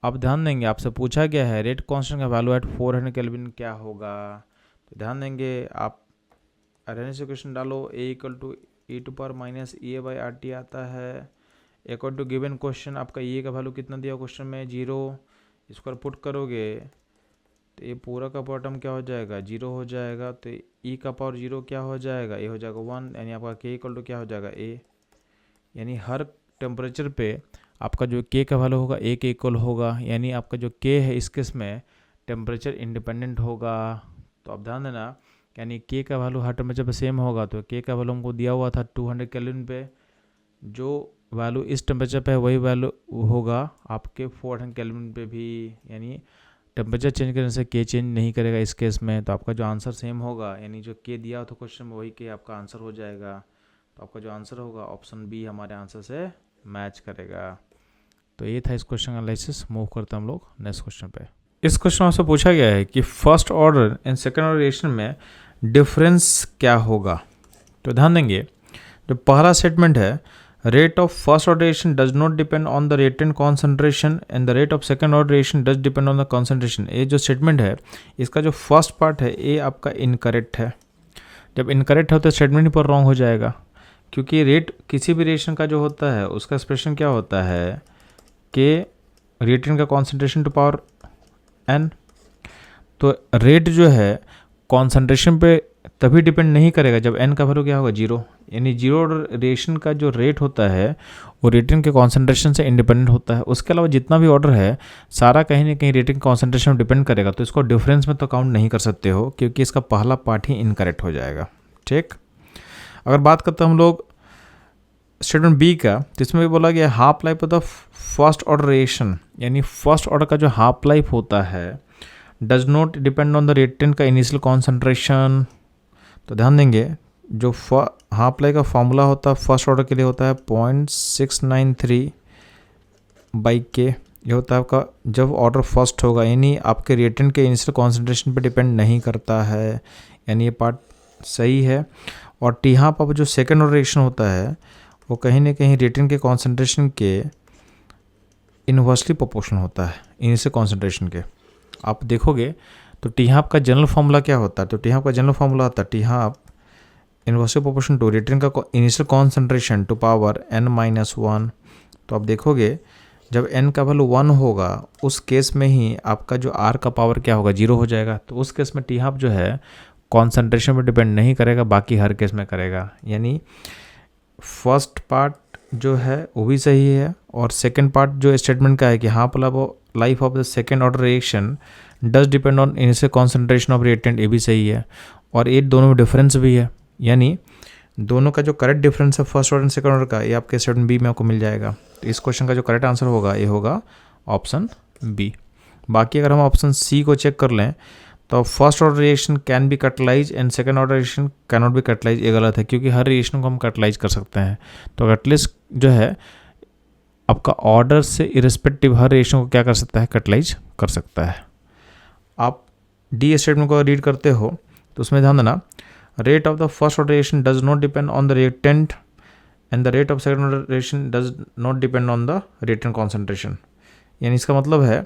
अब ध्यान देंगे आपसे पूछा गया है रेट कांस्टेंट का वैल्यू एट 400 केल्विन क्या होगा। तो ध्यान देंगे आप अरेंज इक्वेशन डालो, a = e⁻−EA/RT आता है। अकॉर्डिंग टू गिवन क्वेश्चन आपका ये का वैल्यू कितना दिया क्वेश्चन में 0। इसको पुट करोगे तो ये पूरा का बॉटम क्या हो जाएगा 0 हो जाएगा। तो e का पावर 0 क्या हो जाएगा, a हो जाएगा 1। यानी आपका k = क्या हो जाएगा a। यानी हर टेम्परेचर पे आपका जो k का वैल्यू होगा a के इक्वल होगा। यानी आपका जो k है इस केस में टेम्परेचर इंडिपेंडेंट होगा। तो आप ध्यान देना, यानी k का वैल्यू हर टेम्परेचर पे सेम होगा। तो k का वैल्यू हमको दिया हुआ था 200 केल्विन पे, जो वैल्यू इस टेम्परेचर पे है वही वैल्यू होगा आपके 400 केल्विन पे भी। यानी टेम्परेचर चेंज करने से k चेंज नहीं करेगा इस केस में। तो आपका जो आंसर सेम होगा, यानी जो k दिया था क्वेश्चन में वही k आपका आंसर हो जाएगा। तो आपका जो आंसर होगा ऑप्शन बी हमारे आंसर से मैच करेगा। तो ये था इस क्वेश्चन का एनालिसिस। मूव करते हैं हम लोग नेक्स्ट क्वेश्चन पे। इस क्वेश्चन में आपसे पूछा गया है कि first order and second order reaction में डिफरेंस क्या होगा। तो ध्यान देंगे जो पहला स्टेटमेंट है, rate of first order reaction does not depend on the reactant concentration and the rate of second order reaction does depend on the concentration. ये जो स्टेटमेंट है इसका जो फर्स्ट पार्ट है ये आपका इनकरेक्ट है। जब इनकरेक्ट हो तो स्टेटमेंट ही पर रॉन्ग हो जाएगा, क्योंकि रेट किसी भी रिएक्शन का जो होता है उसका एक्सप्रेशन क्या होता है कि रिएक्टेंट का कॉन्सेंट्रेशन टू पावर n। तो रेट जो है कॉन्सेंट्रेशन पे तभी डिपेंड नहीं करेगा जब n का वैल्यू क्या होगा 0। यानी 0 रिएक्शन का जो रेट होता है वो रिएक्टेंट के कॉन्सेंट्रेशन से इंडिपेंडेंट होता है। उसके अलावा जितना भी ऑर्डर है सारा कहीं ना कहीं रिएक्टेंट कॉन्सेंट्रेशन में डिपेंड करेगा। तो इसको डिफरेंस में तो काउंट नहीं कर सकते हो, क्योंकि इसका पहला पार्ट ही इनकरेक्ट हो जाएगा। ठीक, अगर बात करते हैं हम लोग स्टेटमेंट बी का, तो इसमें भी बोला गया half life of the first order reaction, यानी फर्स्ट ऑर्डर का जो हाफ लाइफ होता है does not depend on the reactant का इनिशियल कॉन्सेंट्रेशन। तो ध्यान देंगे जो हाफ लाइफ का फॉर्मूला होता है फर्स्ट ऑर्डर के लिए होता है 0.693/K। ये होता है आपका जब ऑर्डर फर्स्ट होगा, यानी आपके रिएक्टेंट के इनिशियल कॉन्सेंट्रेशन पे डिपेंड नहीं करता है, यानी ये पार्ट सही है। और टी हाफ अब जो सेकेंड ऑर्डर रिएक्शन होता है वो कहीं ना कहीं रिएक्टेंट के कॉन्सेंट्रेशन के इन्वर्सली प्रोपोर्शनल होता है इनिशियल कॉन्सेंट्रेशन के। आप देखोगे तो टी हाफ का जनरल फार्मूला क्या होता है, तो टी हाफ का जनरल फार्मूला होता है t half inversely proportion to reactant का initial concentration to power n-1। तो आप देखोगे जब n का वैल्यू 1 होगा उस केस में ही आपका जो r का पावर क्या होगा 0 हो जाएगा। तो उस केस में टी हाफ जो है कॉन्सेंट्रेशन पर डिपेंड नहीं करेगा, बाकी हर केस में करेगा। यानी फर्स्ट पार्ट जो है वो भी सही है, और सेकंड पार्ट जो स्टेटमेंट का है कि half life of the second order reaction does depend on initial concentration of reactant, ये भी सही है। और ये दोनों में डिफरेंस भी है, यानी दोनों का जो करेक्ट डिफरेंस है first order and second order का, ये आपके स्टेटमेंट बी में आपको मिल जाएगा। तो इस क्वेश्चन का जो करेक्ट आंसर होगा ये होगा ऑप्शन बी। बाकी अगर हम ऑप्शन सी को चेक कर लें तो first order reaction can be catalyse and second order reaction can not be catalyse, ये गलत है क्योंकि हर रिएक्शन को हम कैटलाइज कर सकते हैं। तो कैटलिस्ट जो है आपका ऑर्डर से इरेस्पेक्टिव हर रिएक्शन को क्या कर सकता है, कैटलाइज कर सकता है। आप डी स्टेटमेंट को रीड करते हो तो उसमें ध्यान देना rate of the first order reaction does not depend on the reactant and the rate of second order reaction does not depend on the reactant concentration. यानी इसका मतलब है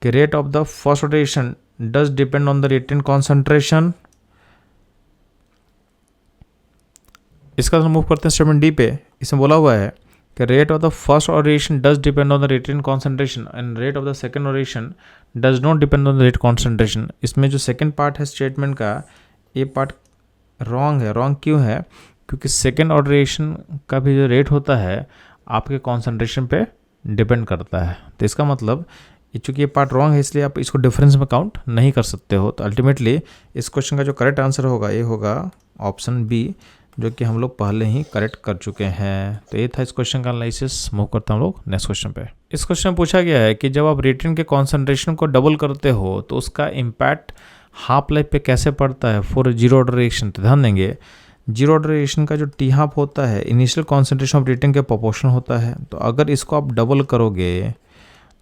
कि rate of the first order reaction does depend on the reactant concentration. इसका move करते हैं statement D पे। इसमें बोला हुआ है कि rate of the first order reaction does depend on the reactant concentration and rate of the second order reaction does not depend on the rate concentration. इसमें जो सेकंड पार्ट है स्टेटमेंट का ये पार्ट रॉन्ग है। Wrong क्यों है, क्योंकि second order reaction का भी जो रेट होता है आपके कॉन्सेंट्रेशन पे डिपेंड करता है। तो इसका मतलब चूँकि ये पार्ट रॉन्ग है इसलिए आप इसको डिफरेंस में काउंट नहीं कर सकते हो। तो अल्टीमेटली इस क्वेश्चन का जो करेक्ट आंसर होगा ये होगा ऑप्शन बी, जो कि हम लोग पहले ही करेक्ट कर चुके हैं। तो ये था इस क्वेश्चन का एनालिसिस। मूव करते हैं हम लोग नेक्स्ट क्वेश्चन पे। इस क्वेश्चन में पूछा गया है कि जब आप रिएक्टेंट के कॉन्सेंट्रेशन को डबल करते हो तो उसका इम्पैक्ट हाफ लाइफ पे कैसे पड़ता है फॉर जीरो ऑर्डर रिएक्शन। तो ध्यान देंगे जीरो ऑर्डर रिएक्शन का जो टी हाफ होता है इनिशियल कॉन्सेंट्रेशन ऑफ रिएक्टेंट के प्रोपोर्शनल होता है। तो अगर इसको आप डबल करोगे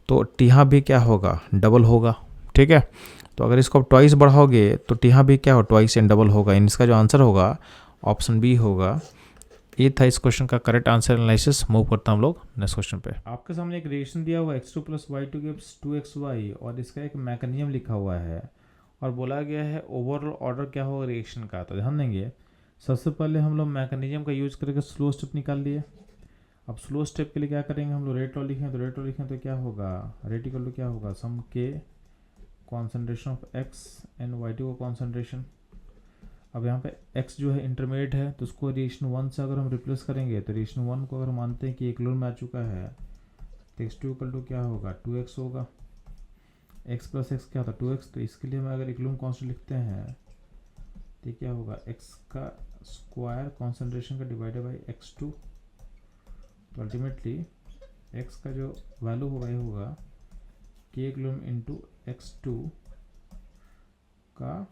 तो टी हाफ भी क्या होगा, डबल होगा। ठीक है, तो अगर इसको आप ट्वाइस बढ़ाओगे तो टी हाफ भी क्या हो, ट्वाइस एंड डबल होगा। इसका जो आंसर होगा ऑप्शन बी होगा। ये था इस क्वेश्चन का करेक्ट आंसर एनालिसिस। मूव करता हम लोग नेक्स्ट क्वेश्चन पे। आपके सामने एक रिएक्शन दिया हुआ है x2 + y2 गिव्स 2xy और इसका एक मैकेनिज्म लिखा हुआ है और बोला गया है ओवरऑल ऑर्डर क्या होगा रिएक्शन का। तो ध्यान देंगे सबसे पहले हम लोग मैकेनिज्म का यूज करके स्लो स्टेप निकाल लिए। अब स्लो स्टेप के लिए क्या करेंगे, हम लोग रेट लॉ लिखें तो रेट लॉ लिखें तो क्या होगा, रेट इक्वल टू क्या होगा सम के concentration of x and y2 का कॉन्सेंट्रेशन। अब यहाँ पे x जो है इंटरमीडिएट है तो उसको रिएक्शन 1 से अगर हम रिप्लेस करेंगे तो रिएक्शन 1 को अगर मानते हैं कि इक्वलिब्रियम में आ चुका है तो x2 इक्वल टू क्या होगा 2x होगा। x + x क्या होता है 2x। तो इसके लिए हम अगर इक्वलिब्रियम कांस्टेंट लिखते हैं तो क्या होगा x का स्क्वायर कॉन्सेंट्रेशन का डिवाइडेड बाई x2। तो अल्टीमेटली x का जो वैल्यू होगा ये होगा k इक्वलिब्रियम इंटू x2 का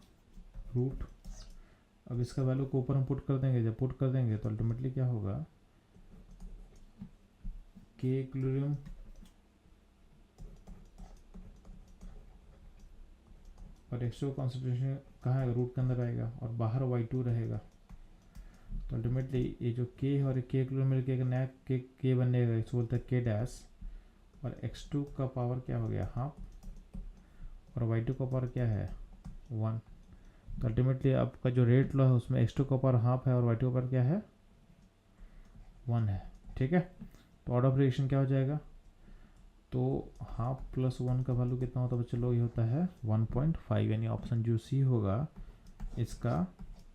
रूट। अब इसका वैल्यू को ऊपर हम पुट कर देंगे, जब पुट कर देंगे तो अल्टीमेटली क्या होगा k इक्वलिब्रियम और x2 कॉन्सेंट्रेशन कहाँ है, रूट के अंदर आएगा और बाहर y2 रहेगा। तो अल्टीमेटली ये जो k है और k इक्वलिब्रियम मिलकर एक नया k बनेगा, इसको बोलते हैं k डैश। और x2 का पावर क्या हो गया हाफ और y2 का पावर क्या है 1। तो अल्टीमेटली आपका जो रेट लॉ है उसमें x2 का पावर हाफ है और y2 का पावर क्या है 1 है। ठीक है, तो ऑर्डर ऑफ रिएक्शन क्या हो जाएगा, तो हाफ प्लस 1 का वैल्यू कितना होता है बच्चे लोग, ये होता है 1.5, यानी ऑप्शन जो सी होगा इसका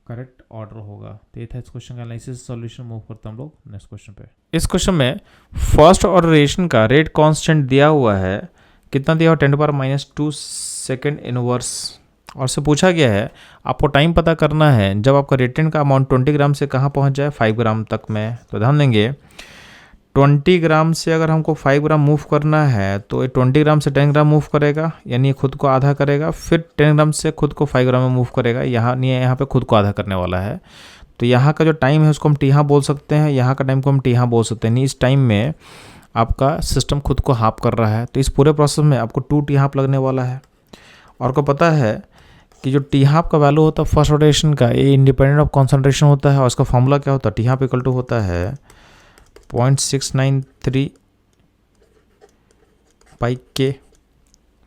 करेक्ट ऑर्डर होगा। तो ये था इस क्वेश्चन का एनालिसिस सॉल्यूशन। मूव करते हैं हम लोग नेक्स्ट क्वेश्चन पे। इस क्वेश्चन में फर्स्ट ऑर्डर रिएक्शन का रेट कांस्टेंट दिया हुआ है, कितना दिया हुआ 10⁻⁻² सेकेंड इनवर्स। और से पूछा गया है आपको टाइम पता करना है जब आपका रिएक्टेंट का अमाउंट 20 ग्राम से कहाँ पहुँच जाए 5 ग्राम तक में। तो ध्यान देंगे 20 ग्राम से अगर हमको 5 ग्राम मूव करना है तो ये 20 ग्राम से 10 ग्राम मूव करेगा, यानी खुद को आधा करेगा, फिर 10 ग्राम से खुद को 5 ग्राम में मूव करेगा, यहाँ पे खुद को आधा करने वाला है। तो यहाँ का जो टाइम है उसको हम टी हाफ बोल सकते हैं, यहाँ का टाइम को हम टी हाफ बोल सकते हैं। नहीं, इस टाइम में आपका सिस्टम खुद को हाफ कर रहा है, तो इस पूरे प्रोसेस में आपको 2 टी हाफ लगने वाला है। और को पता है कि जो टी हाफ का वैल्यू होता है फर्स्ट रोटेशन का, ये इंडिपेंडेंट ऑफ कॉन्सेंट्रेशन होता है, और उसका फॉर्मूला क्या होता है, टी हाफ इक्वल टू होता है 0.693 पाई के।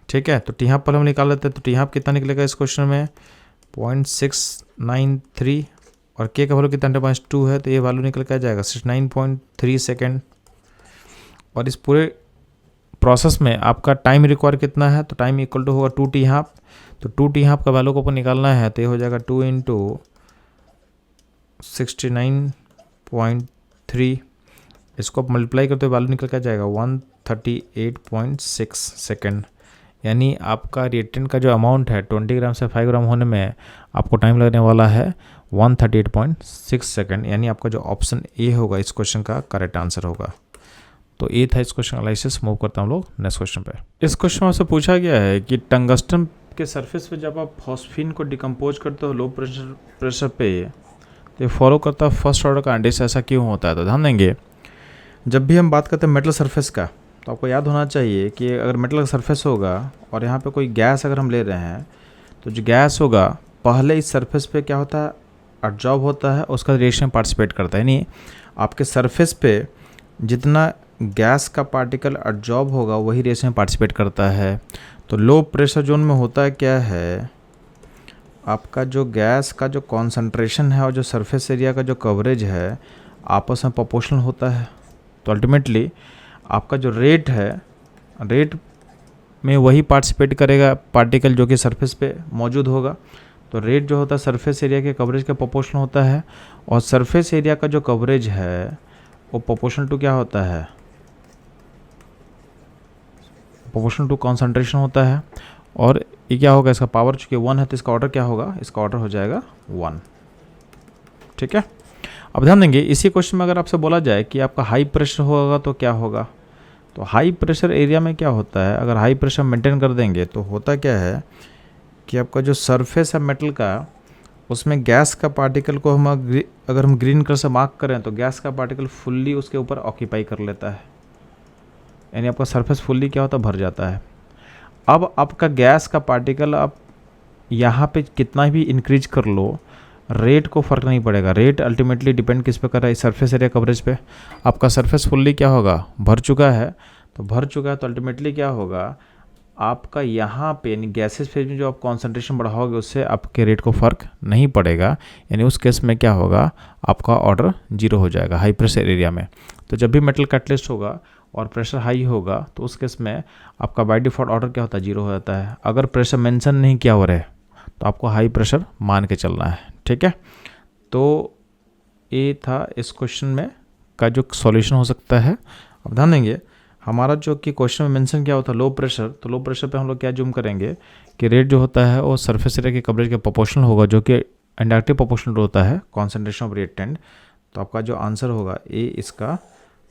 ठीक है, तो टी हाफ पहले हम निकाल लेते हैं, तो टी हाफ कितना निकलेगा इस क्वेश्चन में 0.693, और के का वैल्यू कितना 10.2 है, तो ये वैल्यू निकल के आ जाएगा 69.3 सेकेंड। और इस पूरे प्रोसेस में आपका टाइम रिक्वायर कितना है, तो टाइम इक्वल टू होगा 2 टी हाफ। तो 2 टी हाफ का वैल्यू को अपन निकालना है, तो ये हो जाएगा 2 × 69.3, इसको आप मल्टीप्लाई करते हुए वैल्यू निकल के आ जाएगा 138.6 सेकेंड। यानी आपका रिएक्टेंट का जो अमाउंट है 20 ग्राम से 5 ग्राम होने में आपको टाइम लगने वाला है 138.6 सेकेंड, यानी आपका जो ऑप्शन ए होगा इस क्वेश्चन का करेक्ट आंसर होगा। तो ये था इस क्वेश्चन एनालिसिस। मूव करता हूँ हम लोग नेक्स्ट क्वेश्चन पे। इस क्वेश्चन में आपसे पूछा गया है कि टंगस्टन के सरफेस पे जब आप फॉस्फीन को डिकम्पोज करते हो लो प्रेशर पे, तो ये फॉलो करता है फर्स्ट ऑर्डर कंडीशन, ऐसा क्यों होता है। तो ध्यान देंगे जब भी हम बात करते हैं मेटल सरफेस का, तो आपको याद होना चाहिए कि अगर मेटल का सरफेस होगा और यहाँ पे कोई गैस अगर हम ले रहे हैं, तो जो गैस होगा पहले इस सरफेस पे क्या होता है, एब्जॉर्ब होता है, उसका रिएक्शन पार्टिसिपेट करता है। यानी आपके सरफेस पे जितना गैस का पार्टिकल एब्जॉर्ब होगा वही रिएक्शन में पार्टिसिपेट करता है। तो लो प्रेशर जोन में होता क्या है, आपका जो गैस का जो कॉन्सेंट्रेशन है और जो सरफेस एरिया का जो कवरेज है आपस में प्रोपोर्शनल होता है। तो अल्टीमेटली आपका जो रेट है, रेट में वही पार्टिसिपेट करेगा पार्टिकल जो कि सरफेस पे मौजूद होगा। तो रेट जो होता है सरफेस एरिया के कवरेज के प्रोपोर्शनल होता है, और सरफेस एरिया का जो कवरेज है वो प्रोपोर्शनल टू क्या होता है, प्रोपोर्शनल टू कॉन्सेंट्रेशन होता है। और ये क्या होगा, इसका पावर चूँकि 1 है तो इसका ऑर्डर क्या होगा, इसका ऑर्डर हो जाएगा 1। ठीक है, अब ध्यान देंगे इसी क्वेश्चन में अगर आपसे बोला जाए कि आपका हाई प्रेशर होगा तो क्या होगा। तो हाई प्रेशर एरिया में क्या होता है, अगर हाई प्रेशर मेंटेन कर देंगे तो होता क्या है कि आपका जो सरफेस है मेटल का, उसमें गैस का पार्टिकल को हम अगर हम ग्रीन कलर से मार्क करें तो गैस का पार्टिकल फुल्ली उसके ऊपर ऑक्यूपाई कर लेता है, यानी आपका सरफेस फुल्ली क्या होता है, भर जाता है। अब आपका गैस का पार्टिकल आप यहाँ पे कितना भी इंक्रीज कर लो, रेट को फ़र्क नहीं पड़ेगा। रेट अल्टीमेटली डिपेंड किस पे कर रहा है, सरफेस एरिया कवरेज पे। आपका सरफेस फुल्ली क्या होगा, भर चुका है। तो भर चुका है तो अल्टीमेटली क्या होगा, आपका यहाँ पे यानी गैसेस फेज में जो आप कॉन्सेंट्रेशन बढ़ाओगे उससे आपके रेट को फ़र्क नहीं पड़ेगा। यानी उस केस में क्या होगा, आपका ऑर्डर 0 हो जाएगा हाई प्रेशर एरिया में। तो जब भी मेटल कैटलिस्ट होगा और प्रेशर हाई होगा तो उस केस में आपका बाय डिफ़ॉल्ट ऑर्डर क्या होता है, 0 हो जाता है। अगर प्रेशर मेंशन नहीं किया हो रहा है तो आपको हाई प्रेशर मान के चलना है। ठीक है, तो ये था इस क्वेश्चन में का जो सॉल्यूशन हो सकता है। अब ध्यान देंगे हमारा जो कि क्वेश्चन में मेंशन क्या होता है लो प्रेशर, तो लो प्रेशर पे हम लोग क्या जूम करेंगे कि रेट जो होता है वो सरफेस एरिया के कवरेज के प्रोपोर्शनल होगा, जो कि इंडक्टिव प्रोपोर्शनल होता है कॉन्सेंट्रेशन ऑफ रिएक्टेंट। तो आपका जो आंसर होगा ए इसका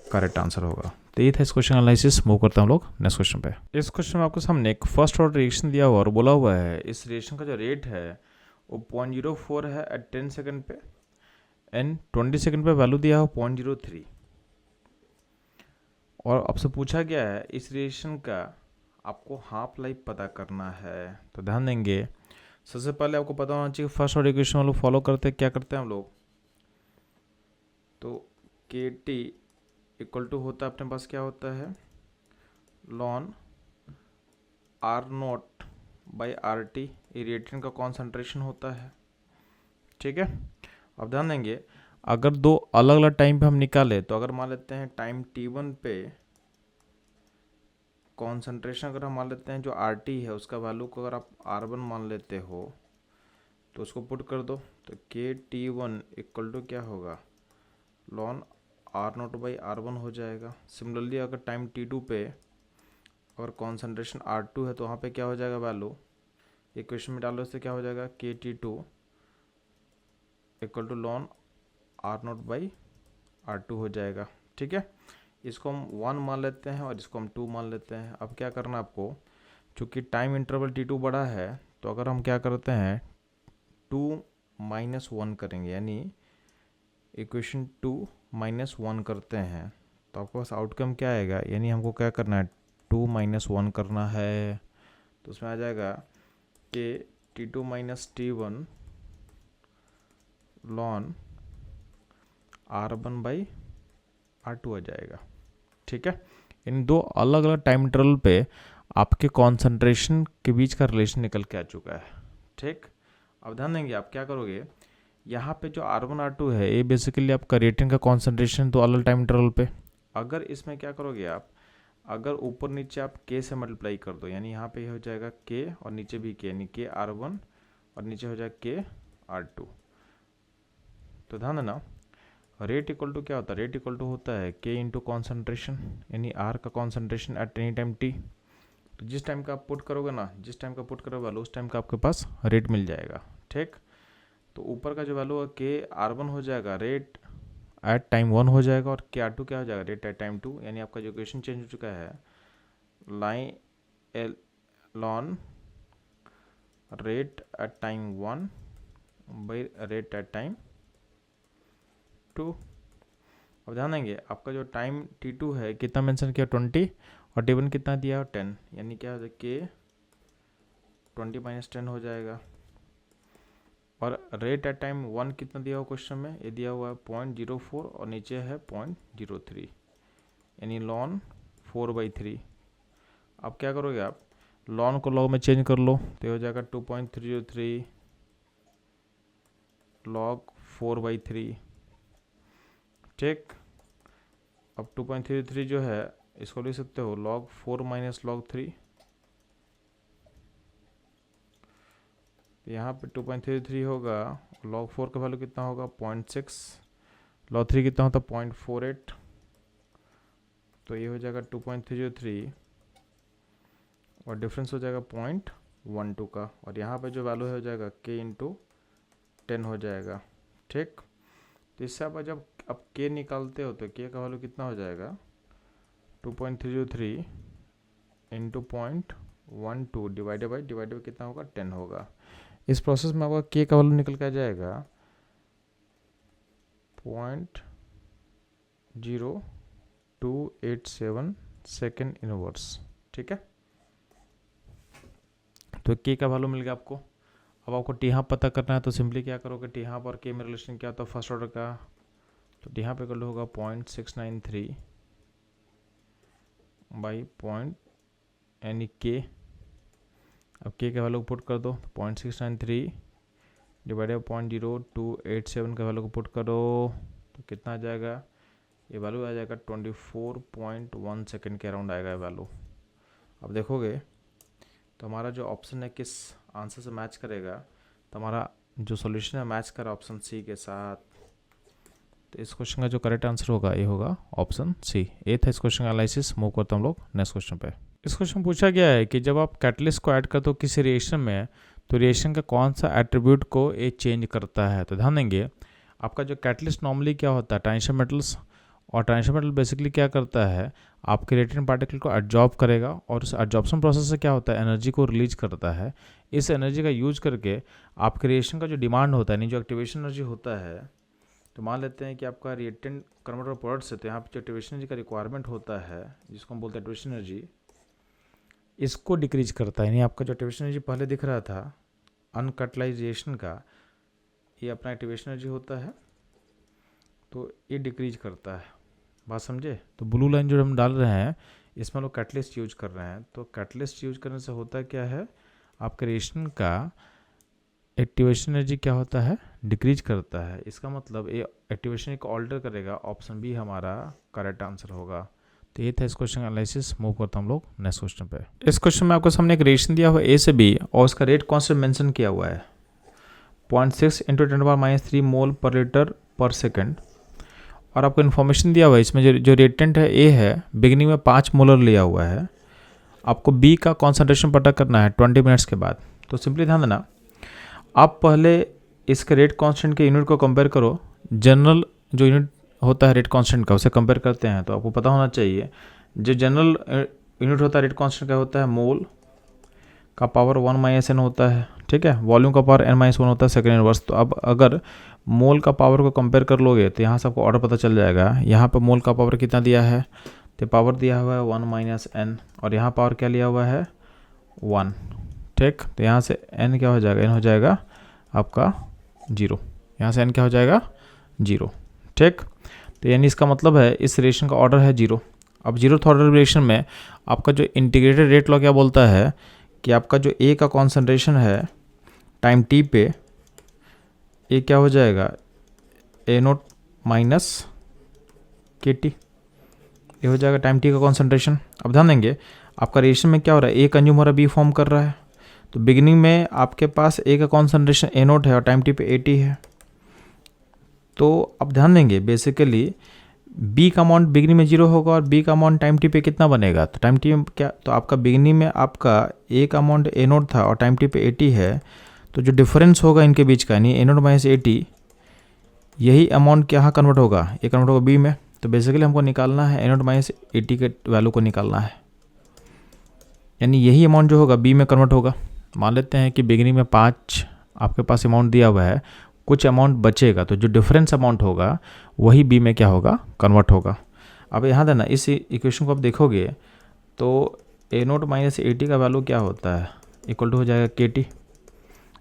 करेक्ट आंसर होगा। तो ये था इस क्वेश्चन एनालिसिस। मूव करता हम लोग नेक्स्ट क्वेश्चन पे। इस क्वेश्चन में आपको सामने एक फर्स्ट ऑर्डर रिएक्शन दिया हुआ और बोला हुआ है इस रिएक्शन का जो रेट है वो 0.04 है एट 10 सेकेंड पे, एंड 20 सेकेंड पे वैल्यू दिया हो 0.03। और आपसे पूछा गया है इस रिएक्शन का आपको हाफ लाइफ पता करना है। तो ध्यान देंगे सबसे पहले आपको पता होना चाहिए फर्स्ट ऑर्डर इक्वेशन हम लोग फॉलो करते हैं, क्या करते हैं हम लोग, तो के टी इक्वल टू होता है अपने पास क्या होता है, लॉन R naught by R T, reactant का कॉन्सेंट्रेशन होता है। ठीक है, अब ध्यान देंगे अगर दो अलग अलग टाइम पे हम निकाले, तो अगर मान लेते हैं टाइम t1 पे कॉन्सेंट्रेशन अगर हम मान लेते हैं जो RT है उसका वैल्यू को अगर आप R1 मान लेते हो तो उसको पुट कर दो, तो KT1 इक्वल टू क्या होगा, लॉन R0 बाई R1 हो जाएगा। सिमिलरली अगर टाइम T2 पे अगर कॉन्सेंट्रेशन R2 है तो वहाँ पे क्या हो जाएगा वैल्यू, इक्वेशन में डालो से क्या हो जाएगा, KT2 equal to lawn R0/R2 हो जाएगा। ठीक है, इसको हम 1 मान लेते हैं और इसको हम 2 मान लेते हैं। अब क्या करना है आपको, चूँकि टाइम इंटरवल T2 बड़ा है तो अगर हम क्या करते हैं 2 - 1 करेंगे, यानी इक्वेशन 2 - 1 करते हैं तो आपके पास आउटकम क्या आएगा, यानी हमको क्या करना है 2 - 1 करना है। तो उसमें आ जाएगा कि T2 - T1 ln R1/R2 आ जाएगा। ठीक है, इन दो अलग अलग टाइम इंटरवल पे आपके कॉन्सेंट्रेशन के बीच का रिलेशन निकल के आ चुका है। ठीक, अब ध्यान देंगे आप क्या करोगे, यहाँ पे जो R1 R2 है ये बेसिकली आपका रिएक्टेंट का कॉन्सेंट्रेशन तो अलग टाइम इंटरवल पे। अगर इसमें क्या करोगे आप, अगर ऊपर नीचे आप K से मल्टीप्लाई कर दो, यानी यहाँ पे हो जाएगा K और नीचे भी K, यानी K R1 और नीचे हो जाएगा K R2। तो ध्यान देना रेट इक्वल टू क्या होता है, रेट इक्वल टू होता है K इंटू कॉन्सेंट्रेशन, यानी R का concentration at any time T। तो जिस टाइम का आप पुट करोगे ना, जिस टाइम का पुट करोगे वैल्यू उस टाइम का आपके पास रेट मिल जाएगा। ठीक, तो ऊपर का जो वैल्यू है K R1 हो जाएगा रेट एट टाइम 1 हो जाएगा, और K R2 क्या हो जाएगा, रेट एट टाइम 2। यानी आपका जो इक्वेशन चेंज हो चुका है, लाइन लॉन rate at time 1 by rate at time 2। अब ध्यान देंगे आपका जो टाइम T2 है कितना मेंशन किया 20, और T1 कितना दिया 10, यानी क्या हो जाएगा K 20 - 10 हो जाएगा। और रेट एट टाइम 1 कितना दिया हुआ क्वेश्चन में, ये दिया हुआ है 0.04 और नीचे है 0.03, यानी लॉन 4/3। अब क्या करोगे आप, लॉन को लॉग में चेंज कर लो तो हो जाएगा 2.303 लॉग 4/3। ठीक, अब 2.33 जो है इसको लिख सकते हो log 4 - log 3। यहाँ पे 2.33 होगा, log 4 का वैल्यू कितना होगा 0.6, log 3 कितना होता 0.48, तो ये हो जाएगा 2.303 और डिफरेंस हो जाएगा 0.12 का, और यहाँ पे जो वैल्यू है हो जाएगा K इंटू 10 हो जाएगा। ठीक, तो इससे आप जब आप K निकालते हो तो K का वैल्यू कितना हो जाएगा 2.303 इंटू 0.12 डिवाइडेड बाई कितना होगा 10 होगा। इस प्रोसेस में आपका K का वैल्यू निकल के आ जाएगा 0.0287 सेकेंड इनवर्स। ठीक है, तो K का वैल्यू मिल गया आपको। अब आपको टी हाफ पता करना है तो सिंपली क्या करोगे, टी हाफ और K में रिलेशन क्या होता है फर्स्ट ऑर्डर का, तो टी हाफ इक्वल होगा 0.693 बाई पॉइंट यानी K। अब K का वैल्यू को पुट कर दो 0.693 डिवाइडेड 0.0287 का वैल्यू को पुट करो तो कितना आ जाएगा, ये वैल्यू आ जाएगा 24.1 सेकेंड के अराउंड आएगा ये वैल्यू। अब देखोगे तो हमारा जो ऑप्शन है किस आंसर से मैच करेगा, तो हमारा जो सॉल्यूशन है मैच कर ऑप्शन सी के साथ। तो इस क्वेश्चन का जो करेक्ट आंसर होगा ये होगा ऑप्शन सी। ये था इस क्वेश्चन का एनालिसिस। मूव करते हम लोग नेक्स्ट क्वेश्चन पे। इस क्वेश्चन में पूछा गया है कि जब आप कैटलिस्ट को ऐड करते हो किसी रिएक्शन में तो रिएक्शन का कौन सा एट्रीब्यूट को ये चेंज करता है। तो ध्यान देंगे आपका जो कैटलिस्ट नॉर्मली क्या होता है ट्रांजिशन मेटल्स, और ट्रांजिशन मेटल बेसिकली क्या करता है आपके रिएक्टेंट पार्टिकल को एब्जॉर्ब करेगा और उस एब्जॉर्प्शन प्रोसेस से क्या होता है एनर्जी को रिलीज करता है। इस एनर्जी का यूज करके आपके रिएक्शन का जो डिमांड होता है यानी जो एक्टिवेशन एनर्जी होता है, तो मान लेते हैं कि आपका रिएक्टेंट कन्वर्टर प्रोडक्ट से, तो यहाँ पे जो एक्टिवेशन एनर्जी का रिक्वायरमेंट होता है जिसको हम बोलते हैं एक्टिवेशन एनर्जी, इसको डिक्रीज करता है। यानी आपका जो एक्टिवेशन एनर्जी पहले दिख रहा था अनकटलाइजेशन का, ये अपना एक्टिवेशन एनर्जी होता है तो ये डिक्रीज करता है। बात समझे। तो ब्लू लाइन जो हम डाल रहे हैं इसमें लोग कैटलिस्ट यूज कर रहे हैं, तो कैटलिस्ट यूज करने से होता क्या है आपके रिएक्शन का एक्टिवेशन एनर्जी क्या होता है डिक्रीज करता है। इसका मतलब ये एक्टिवेशन को ऑल्टर करेगा। ऑप्शन बी हमारा करेक्ट आंसर होगा। तो ये था इस क्वेश्चन का एनालिसिस। मूव करता हम लोग नेक्स्ट क्वेश्चन पे। इस क्वेश्चन में आपको सामने एक रिएक्शन दिया हुआ है ए से बी और उसका रेट कांस्टेंट मेंशन किया हुआ है 0.6 × 10⁻³ मोल पर लीटर पर सेकेंड, और आपको इन्फॉर्मेशन दिया हुआ है इसमें जो रिएक्टेंट है ए है बिगिनिंग में 5 मोलर लिया हुआ है। आपको बी का कॉन्सेंट्रेशन पता करना है 20 मिनट्स के बाद। तो सिंपली ध्यान देना, आप पहले इसके रेट कांस्टेंट के यूनिट को कंपेयर करो। जनरल जो यूनिट होता है रेट कांस्टेंट का, उसे कंपेयर करते हैं तो आपको पता होना चाहिए जो जनरल यूनिट होता है रेट कांस्टेंट का होता है मोल का पावर 1 माइनस एन होता है, ठीक है। वॉल्यूम का पावर n माइनस 1 होता है सेकेंड इनवर्स। तो अब अगर मोल का पावर को कंपेयर कर लोगे तो यहाँ से आपको ऑर्डर पता चल जाएगा। यहाँ पर मोल का पावर कितना दिया है, तो पावर दिया हुआ है 1 माइनस एन, और यहाँ पावर क्या लिया हुआ है 1, ठीक। तो यहाँ से n क्या हो जाएगा, n हो जाएगा आपका 0, यहाँ से n क्या हो जाएगा 0, ठीक। तो यानी इसका मतलब है इस रिलेशन का ऑर्डर है 0। अब 0th ऑर्डर रिलेशन में आपका जो इंटीग्रेटेड रेट लॉ क्या बोलता है कि आपका जो ए का कॉन्सेंट्रेशन है टाइम टी पे, ए क्या हो जाएगा ए नोट माइनस के टी, ये हो जाएगा टाइम टी का कॉन्सेंट्रेशन। अब ध्यान देंगे आपका रिएक्शन में क्या हो रहा है, ए कंज्यूम हो रहा है, बी फॉर्म कर रहा है। तो बिगिनिंग में आपके पास ए का कॉन्सेंट्रेशन ए नोट है और टाइम टी पे ए टी है। तो अब ध्यान देंगे बेसिकली बी का अमाउंट बिगिनिंग में 0 होगा और बी का अमाउंट टाइम टी पे कितना बनेगा, तो टाइम टी में क्या, तो आपका बिगिनिंग में आपका ए का अमाउंट ए नोट था और टाइम टी पे 80 है। तो जो डिफरेंस होगा इनके बीच का, यानी ए नोट माइनस 80, यही अमाउंट क्या कन्वर्ट होगा, ए कन्वर्ट होगा बी में। तो बेसिकली हमको निकालना है ए नोट माइनस 80 के वैल्यू को निकालना है, यानी यही अमाउंट जो होगा बी में कन्वर्ट होगा। मान लेते हैं कि बिगिनिंग में 5 आपके पास अमाउंट दिया हुआ है, कुछ अमाउंट बचेगा, तो जो डिफरेंस अमाउंट होगा वही बी में क्या होगा, कन्वर्ट होगा। अब यहाँ देना इस इक्वेशन को आप देखोगे तो ए नोट माइनस 80 का वैल्यू क्या होता है, इक्वल टू हो जाएगा के टी,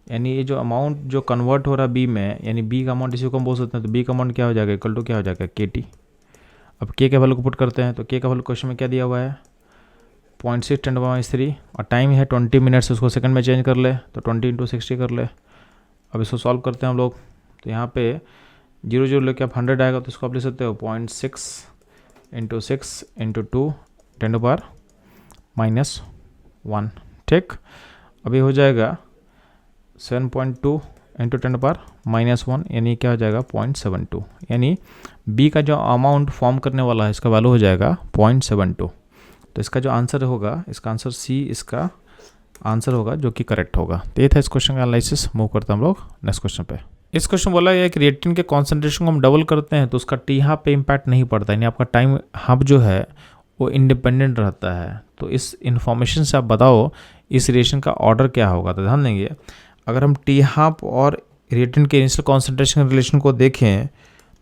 यानी ये जो अमाउंट जो कन्वर्ट हो रहा है बी में, यानी बी का अमाउंट इसी को हम बोल सकते हैं। तो बी का अमाउंट क्या हो जाएगा, इक्वल टू क्या हो जाएगा के टी। अब के का वैल्यू को पुट करते हैं, तो के का वैल्यू क्वेश्चन में क्या दिया हुआ है 0.6 × 10⁻³ और टाइम है 20 मिनट्स, उसको सेकंड में चेंज कर ले तो 20 × 60 कर ले। अब इसको सॉल्व करते हैं हम लोग, तो यहाँ पे 0 0 लेके आप 100 आएगा, तो इसको आप ले सकते हो 0.6 × 6 × 2 10⁻⁻1, ठीक। अभी हो जाएगा 7.2 × 10⁻⁻1, यानी क्या हो जाएगा 0.72, यानी बी का जो अमाउंट फॉर्म करने वाला है इसका वैल्यू हो जाएगा 0.72। तो इसका जो आंसर होगा, इसका आंसर सी इसका आंसर होगा जो कि करेक्ट होगा। तो ये था इस क्वेश्चन का एनालिसिस। मूव करते हैं हम लोग नेक्स्ट क्वेश्चन पे। इस क्वेश्चन बोला गया है कि रिएक्टेंट के कॉन्सेंट्रेशन को हम डबल करते हैं तो उसका टी हाफ पे इम्पैक्ट नहीं पड़ता, यानी आपका टाइम हाफ जो है वो इंडिपेंडेंट रहता है। तो इस इन्फॉर्मेशन से आप बताओ इस रिएक्शन का ऑर्डर क्या होगा। तो ध्यान देंगे अगर हम टी हाफ और रिएक्टेंट के इनिशियल कॉन्सेंट्रेशन रिलेशन को देखें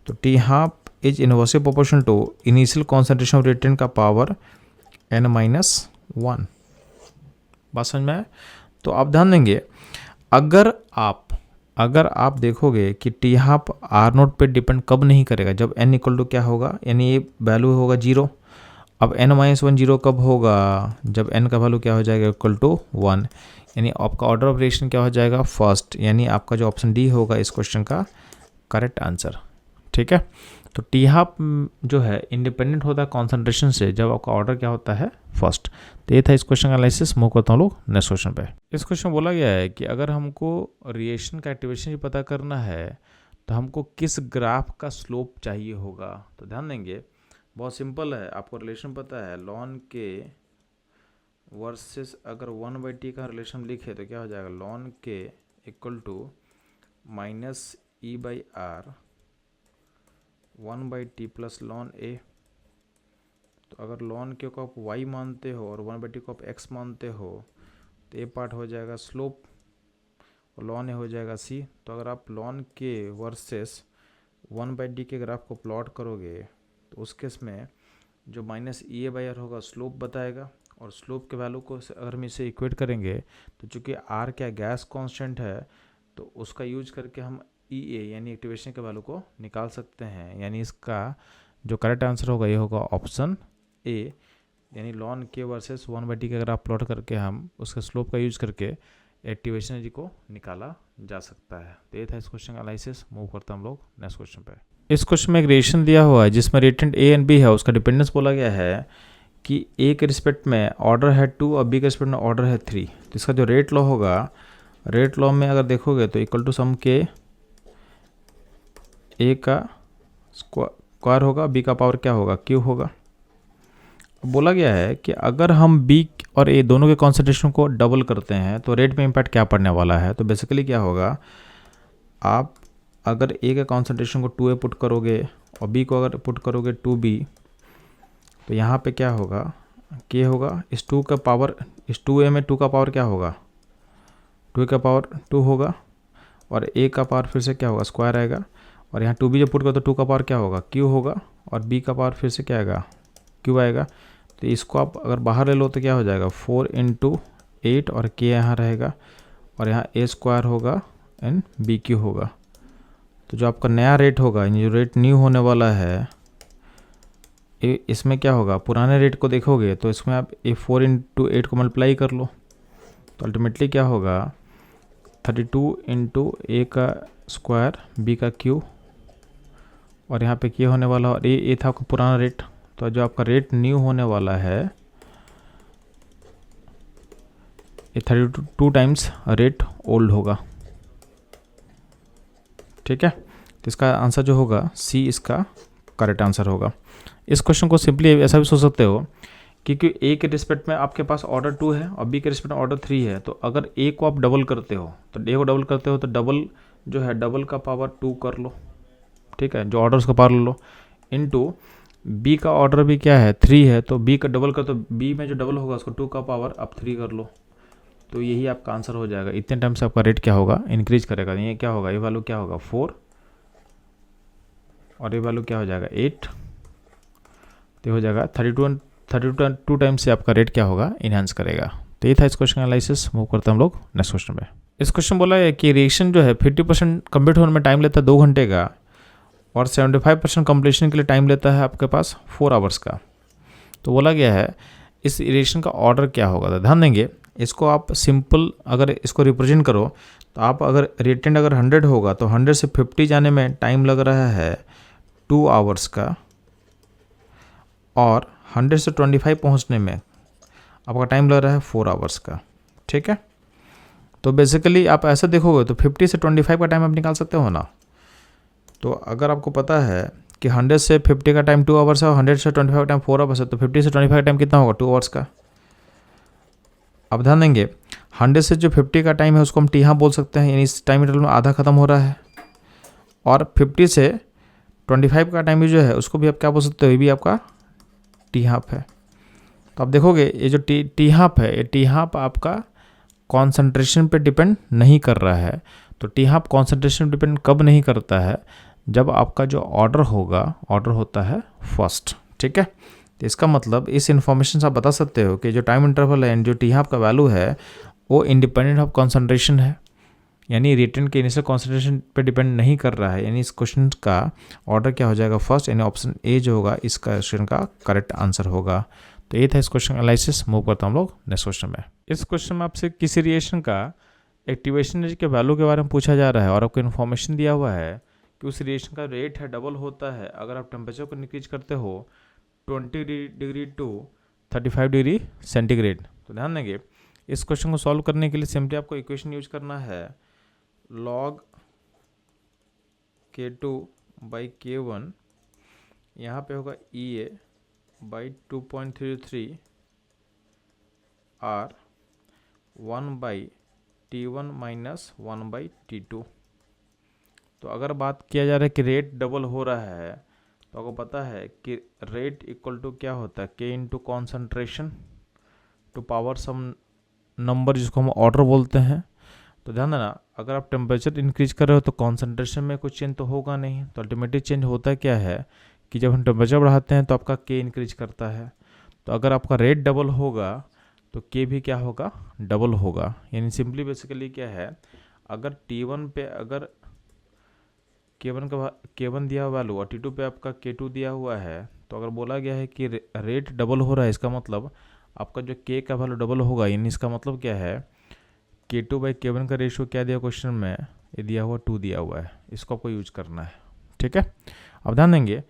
तो t half is inversely proportional to initial concentration of reactant का पावर n-1। बात समझ में आए? तो आप ध्यान देंगे अगर आप देखोगे कि टी हाफ आर नोट पे डिपेंड कब नहीं करेगा, जब n इक्वल टू क्या होगा, यानी ये वैल्यू होगा 0। अब n-1 0 कब होगा, जब n का वैल्यू क्या हो जाएगा इक्वल टू 1, यानी आपका ऑर्डर ऑफ रिएक्शन क्या हो जाएगा फर्स्ट, यानी आपका जो ऑप्शन डी होगा इस क्वेश्चन का करेक्ट आंसर, ठीक है। तो टी हाफ जो है इंडिपेंडेंट होता है कॉन्सेंट्रेशन से जब आपका ऑर्डर क्या होता है फर्स्ट। तो ये था इस क्वेश्चन का एनालिसिस। मूव करता हूँ लोग नेक्स्ट क्वेश्चन पे। इस क्वेश्चन में बोला गया है कि अगर हमको रिएक्शन का एक्टिवेशन पता करना है तो हमको किस ग्राफ का स्लोप चाहिए होगा। तो ध्यान देंगे बहुत सिंपल है, आपको रिलेशन पता है लॉन के वर्सेस अगर 1/t का रिलेशन लिखे तो क्या हो जाएगा लॉन के equal to -e/r 1/t plus ln A. तो अगर लॉन के को आप y मानते हो और 1/t को आप x मानते हो तो ये पार्ट हो जाएगा स्लोप और लॉन ए हो जाएगा c। तो अगर आप लॉन के वर्सेस 1/t के ग्राफ को प्लॉट करोगे तो उस केस में जो -e/r होगा स्लोप बताएगा, और स्लोप के वैल्यू को अगर हम इसे इक्वेट करेंगे तो चूँकि r क्या गैस कांस्टेंट है तो उसका यूज करके हम EA यानी एक्टिवेशन के वैल्यू को निकाल सकते हैं। यानी इसका जो करेक्ट आंसर होगा ये होगा ऑप्शन ए, यानी लॉन के वर्सेस 1/t के अगर आप प्लॉट करके हम उसके स्लोप का यूज करके एक्टिवेशन एनर्जी को निकाला जा सकता है। तो ये था इस क्वेश्चन का एनालिसिस। मूव करते हैं हम लोग नेक्स्ट क्वेश्चन पे। इस क्वेश्चन में एक रिएक्शन दिया हुआ है जिसमें रिएक्टेंट ए एंड बी है, उसका डिपेंडेंस बोला गया है कि ए के रिस्पेक्ट में ऑर्डर है 2 और बी के रिस्पेक्ट में ऑर्डर है 3। तो इसका जो रेट लॉ होगा, रेट लॉ में अगर देखोगे तो इक्वल टू सम के ए का स्क्वायर होगा, बी का पावर क्या होगा क्यू होगा। बोला गया है कि अगर हम बी और ए दोनों के कॉन्सेंट्रेशन को डबल करते हैं तो रेट में इम्पैक्ट क्या पड़ने वाला है। तो बेसिकली क्या होगा, आप अगर ए के कॉन्सेंट्रेशन को 2A पुट करोगे और बी को अगर पुट करोगे 2B, तो यहाँ पे क्या होगा, के होगा इस 2 का पावर, इस 2A में 2 का पावर क्या होगा, 2 का पावर 2 होगा, और ए का पावर फिर से क्या होगा, स्क्वायर आएगा, और यहाँ 2B जब पुट करो तो 2 का पावर क्या होगा, क्यू होगा, और बी का पावर फिर से क्या आएगा, क्यू आएगा। तो इसको आप अगर बाहर ले लो तो क्या हो जाएगा, 4 × 8, और के यहाँ रहेगा, और यहाँ ए स्क्वायर होगा एंड बी क्यू होगा। तो जो आपका नया रेट होगा, जो रेट न्यू होने वाला है, इसमें क्या होगा, पुराने रेट को देखोगे तो इसमें आप 4 × 8 को मल्टीप्लाई कर लो, तो अल्टीमेटली क्या होगा, 32 × ए का स्क्वायर बी का क्यू, और यहाँ पे क्या होने वाला, और ये था आपका पुराना रेट। तो जो आपका रेट न्यू होने वाला है ये 32 टाइम्स रेट ओल्ड होगा। ठीक है, तो इसका आंसर जो होगा सी इसका करेक्ट आंसर होगा। इस क्वेश्चन को सिंपली ऐसा भी सोच सकते हो क्योंकि ए के रिस्पेक्ट में आपके पास ऑर्डर 2 है और बी के रिस्पेक्ट में ऑर्डर 3 है, तो अगर ए को आप डबल करते हो तो ए को डबल करते हो तो डबल जो है डबल का पावर 2 कर लो, ठीक है, जो ऑर्डर उसका पावर लो, इनटू बी का ऑर्डर भी क्या है 3 है, तो बी का डबल कर, तो बी में जो डबल होगा उसको 2 का पावर आप 3 कर लो, तो यही आपका आंसर हो जाएगा। इतने टाइम से आपका रेट क्या होगा, इंक्रीज करेगा। ये क्या होगा, ये वैल्यू क्या होगा 4, और ये वैल्यू क्या हो जाएगा 8, तो हो जाएगा 32 टाइम्स से आपका रेट क्या होगा, इनहेंस करेगा। तो ये था इस क्वेश्चन का एनालिसिस। मूव करते हैं हम लोग नेक्स्ट क्वेश्चन पे। इस क्वेश्चन बोला है कि रिएक्शन जो है 50% कंप्लीट होने में टाइम लेता है 2 घंटे का, और 75% कंप्लीशन के लिए टाइम लेता है आपके पास 4 आवर्स का। तो बोला गया है इस रिएक्शन का ऑर्डर क्या होगा। तो ध्यान देंगे, इसको आप सिंपल अगर इसको रिप्रेजेंट करो तो आप अगर रिएक्टेंट अगर 100 होगा तो 100 से 50 जाने में टाइम लग रहा है 2 आवर्स का, और 100 से 25 पहुंचने में आपका टाइम लग रहा है 4 आवर्स का। ठीक है, तो बेसिकली आप ऐसा देखोगे तो 50 से 25 का टाइम आप निकाल सकते हो ना। तो अगर आपको पता है कि 100 से 50 का टाइम 2 आवर्स है और 100 से 25 का टाइम 4 आवर्स है, तो 50 से 25 का टाइम कितना होगा 2 आवर्स का। अब ध्यान देंगे 100 से जो 50 का टाइम है उसको हम टी हाफ बोल सकते हैं, यानी इस टाइम इंटरवल में आधा खत्म हो रहा है, और 50 से 25 का टाइम भी जो है उसको भी आप क्या बोल सकते हो, ये भी आपका टी हाफ है। तो आप देखोगे ये जो टी हाफ है, ये टी हाफ आपका कॉन्सेंट्रेशन पे डिपेंड नहीं कर रहा है। तो टी हाफ कॉन्सेंट्रेशन डिपेंड कब नहीं करता है, जब आपका जो ऑर्डर होगा, ऑर्डर होता है फर्स्ट। ठीक है, तो इसका मतलब इस इन्फॉर्मेशन से आप बता सकते हो कि जो टाइम इंटरवल है, जो टी हाफ का वैल्यू है वो इंडिपेंडेंट ऑफ कॉन्सेंट्रेशन है, यानी रिएक्टेंट के इनिशियल कॉन्सेंट्रेशन पे डिपेंड नहीं कर रहा है। यानी इस क्वेश्चन का ऑर्डर क्या हो जाएगा फर्स्ट, यानी ऑप्शन ए जो होगा इस क्वेश्चन का करेक्ट आंसर होगा। तो ये था इस क्वेश्चन एनालिसिस। मूव करता हम लोग नेक्स्ट क्वेश्चन में। इस क्वेश्चन में आपसे किसी रिएक्शन का एक्टिवेशन एनर्जी के वैल्यू के बारे में पूछा जा रहा है, और आपको इन्फॉर्मेशन दिया हुआ है कि उस रिएक्शन का रेट है डबल होता है अगर आप टेम्परेचर को इंक्रीज करते हो 20 डिग्री टू 35 डिग्री सेंटीग्रेड। तो ध्यान देंगे इस क्वेश्चन को सॉल्व करने के लिए सिंपली आपको इक्वेशन यूज करना है log K2 बाई K1, यहाँ पे होगा EA by 2.33 R 1 by T1 minus 1 by T2। तो अगर बात किया जा रहा है कि रेट डबल हो रहा है, तो आपको पता है कि रेट इक्वल टू क्या होता है, K into concentration to power some number जिसको हम ऑर्डर बोलते हैं। तो ध्यान देना, अगर आप टेम्परेचर इंक्रीज कर रहे हो तो कॉन्सेंट्रेशन में कुछ चेंज तो होगा नहीं। तो अल्टीमेटली चेंज होता क्या है कि जब हम टेम्परेचर बढ़ाते हैं तो आपका के इंक्रीज करता है। तो अगर आपका रेट डबल होगा तो के भी क्या होगा, डबल होगा। यानी सिंपली बेसिकली क्या है, अगर T1 पे अगर K1 दिया हुआ वैल्यू और T2 पे आपका K2 दिया हुआ है, तो अगर बोला गया है कि रेट डबल हो रहा है, इसका मतलब आपका जो K का वैल्यू डबल होगा। यानी इसका मतलब क्या है, K2 बाई K1 का रेशियो क्या दिया क्वेश्चन में, ये दिया हुआ 2 दिया हुआ है, इसको आपको यूज करना है। ठीक है, अब ध्यान देंगे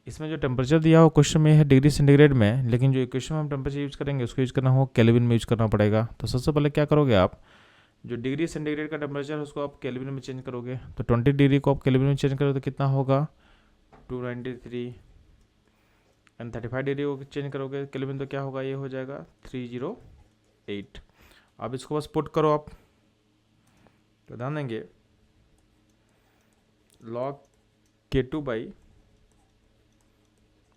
इसमें जो टेम्परेचर दिया हुआ क्वेश्चन में है डिग्री सेंटीग्रेड में, लेकिन जो इक्वेशन में हम टेम्परेचर यूज करेंगे उसको यूज करना होगा केल्विन में यूज करना पड़ेगा। तो सबसे पहले क्या करोगे आप, जो डिग्री सेंटीग्रेड का टेम्परेचर है उसको आप केल्विन में चेंज करोगे। तो 20 डिग्री को आप केल्विन में चेंज करोगे तो कितना होगा 293, एंड 35 डिग्री को चेंज करोगे केल्विन तो क्या होगा, ये हो जाएगा 308। अब इसको बस पुट करो आप, तो ध्यान देंगे लॉग K2 बाई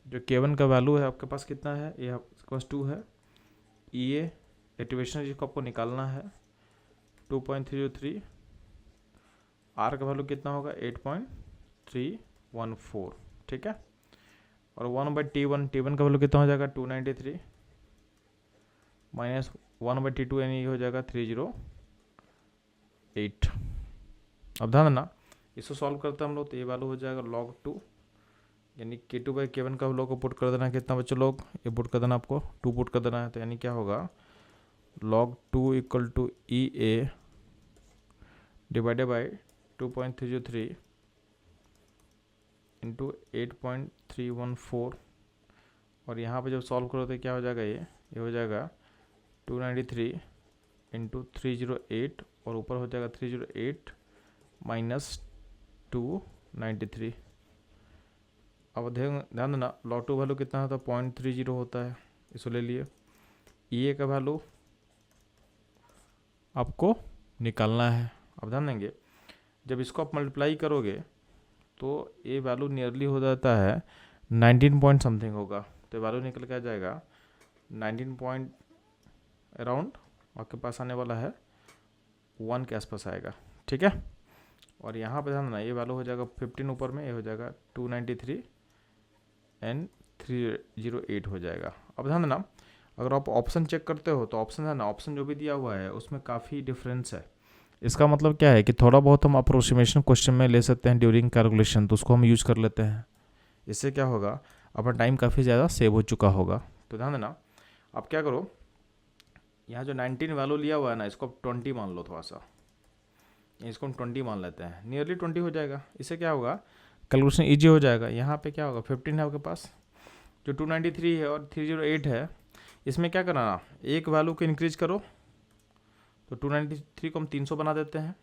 जो K1 का वैल्यू है आपके पास कितना है, ये आपके पास 2 है। EA एक्टिवेशन एनर्जी को आपको निकालना है 2.303, R का वैल्यू कितना होगा 8.314, ठीक है। और 1/T1 का वैल्यू कितना हो जाएगा 293 माइनस 1/T2 यानी ये हो जाएगा 308। अब ध्यान देना इसको सॉल्व करते हैं हम लोग, तो ये वैल्यू हो जाएगा log 2 यानी K2 बाई K1 का लोग को पुट कर देना है, कितना बच्चों लोग, ये पुट कर देना आपको 2 पुट कर देना है, तो यानी क्या होगा log 2 equal to EA divided by 2.303 into 8.314, और यहाँ पे जब सॉल्व करो तो क्या हो जाएगा, ये हो जाएगा 293 इंटू 308 और ऊपर हो जाएगा 308 माइनस 293। अब ध्यान देना log 2 वैल्यू कितना होता है 0.30 होता है, इसको ले लिए। EA का वैल्यू आपको निकालना है। अब ध्यान देंगे जब इसको आप मल्टीप्लाई करोगे तो ये वैल्यू नियरली हो जाता है 19 पॉइंट समथिंग होगा, तो वैल्यू निकल के आ जाएगा 19 पॉइंट अराउंड आपके पास आने वाला है 1 के आसपास आएगा, ठीक है। और यहाँ पे ध्यान देना ये वैल्यू हो जाएगा 15 ऊपर में, ये हो जाएगा 293 एंड 308 हो जाएगा। अब ध्यान देना अगर आप ऑप्शन चेक करते हो तो ऑप्शन है ना, ऑप्शन जो भी दिया हुआ है उसमें काफ़ी डिफरेंस है। इसका मतलब क्या है कि थोड़ा बहुत हम अप्रोक्सीमेशन क्वेश्चन में ले सकते हैं ड्यूरिंग कैलकुलेशन, तो उसको हम यूज़ कर लेते हैं। इससे क्या होगा अपना टाइम काफ़ी ज़्यादा सेव हो चुका होगा। तो ध्यान देना आप क्या करो, यहाँ जो 19 वैल्यू लिया हुआ है ना इसको आप 20 मान लो, थोड़ा सा इसको हम 20 मान लेते हैं, नियरली 20 हो जाएगा। इससे क्या होगा कैलकुलेशन ईजी हो जाएगा। यहाँ पे क्या होगा 15 है आपके पास, जो 293 है और 308 है, इसमें क्या करना एक वैल्यू को इंक्रीज करो, तो 293 को हम 300 बना देते हैं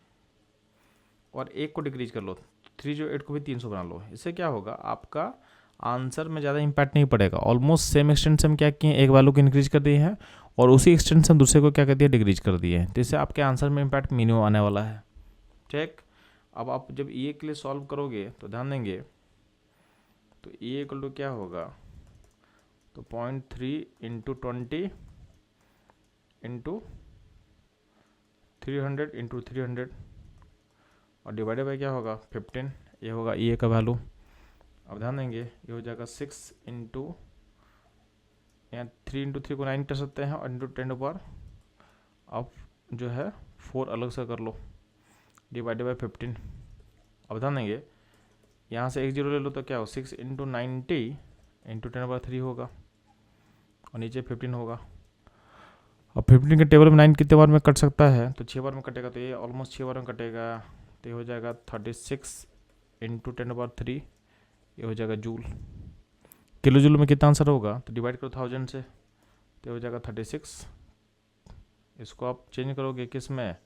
और एक को डिक्रीज कर लो, 308 को भी 300 बना लो। इससे क्या होगा आपका आंसर में ज़्यादा इंपैक्ट नहीं पड़ेगा। ऑलमोस्ट सेम एक्सटेंट से हम क्या किए, एक वैल्यू को इंक्रीज कर दिए हैं और उसी एक्सटेंट से हम दूसरे को क्या कर दिया डिक्रीज कर दिए हैं, तो इससे आपके आंसर में इंपैक्ट मिनिमम आने वाला है, ठीक। अब आप जब ये के लिए सॉल्व करोगे तो ध्यान देंगे तो ये इक्वल टू क्या होगा, तो 0.3 इंटू 20 इंटू 300 इंटू 300 और डिवाइडेड बाई क्या होगा 15, ये होगा ये का वैल्यू। अब ध्यान देंगे ये हो जाएगा 6 इंटू यहाँ 3 इंटू 3 को 9 कर सकते हैं और इंटू 10 पर आप जो है 4 अलग से कर लो डिवाइडेड बाई 15। अब ध्यान देंगे यहाँ से एक जीरो ले लो तो क्या हो 6 इंटू 90 इंटू 10/3 होगा और नीचे 15 होगा। अब 15 के टेबल में 9 कितने बार में कट सकता है, तो 6 बार में कटेगा, तो ये ऑलमोस्ट 6 बार में कटेगा, तो ये हो जाएगा 36 इंटू 10/3, ये हो जाएगा जूल। किलो जूल में कितना आंसर होगा, तो डिवाइड करो 1000 से, तो ये हो जाएगा 36। इसको आप चेंज करोगे किस में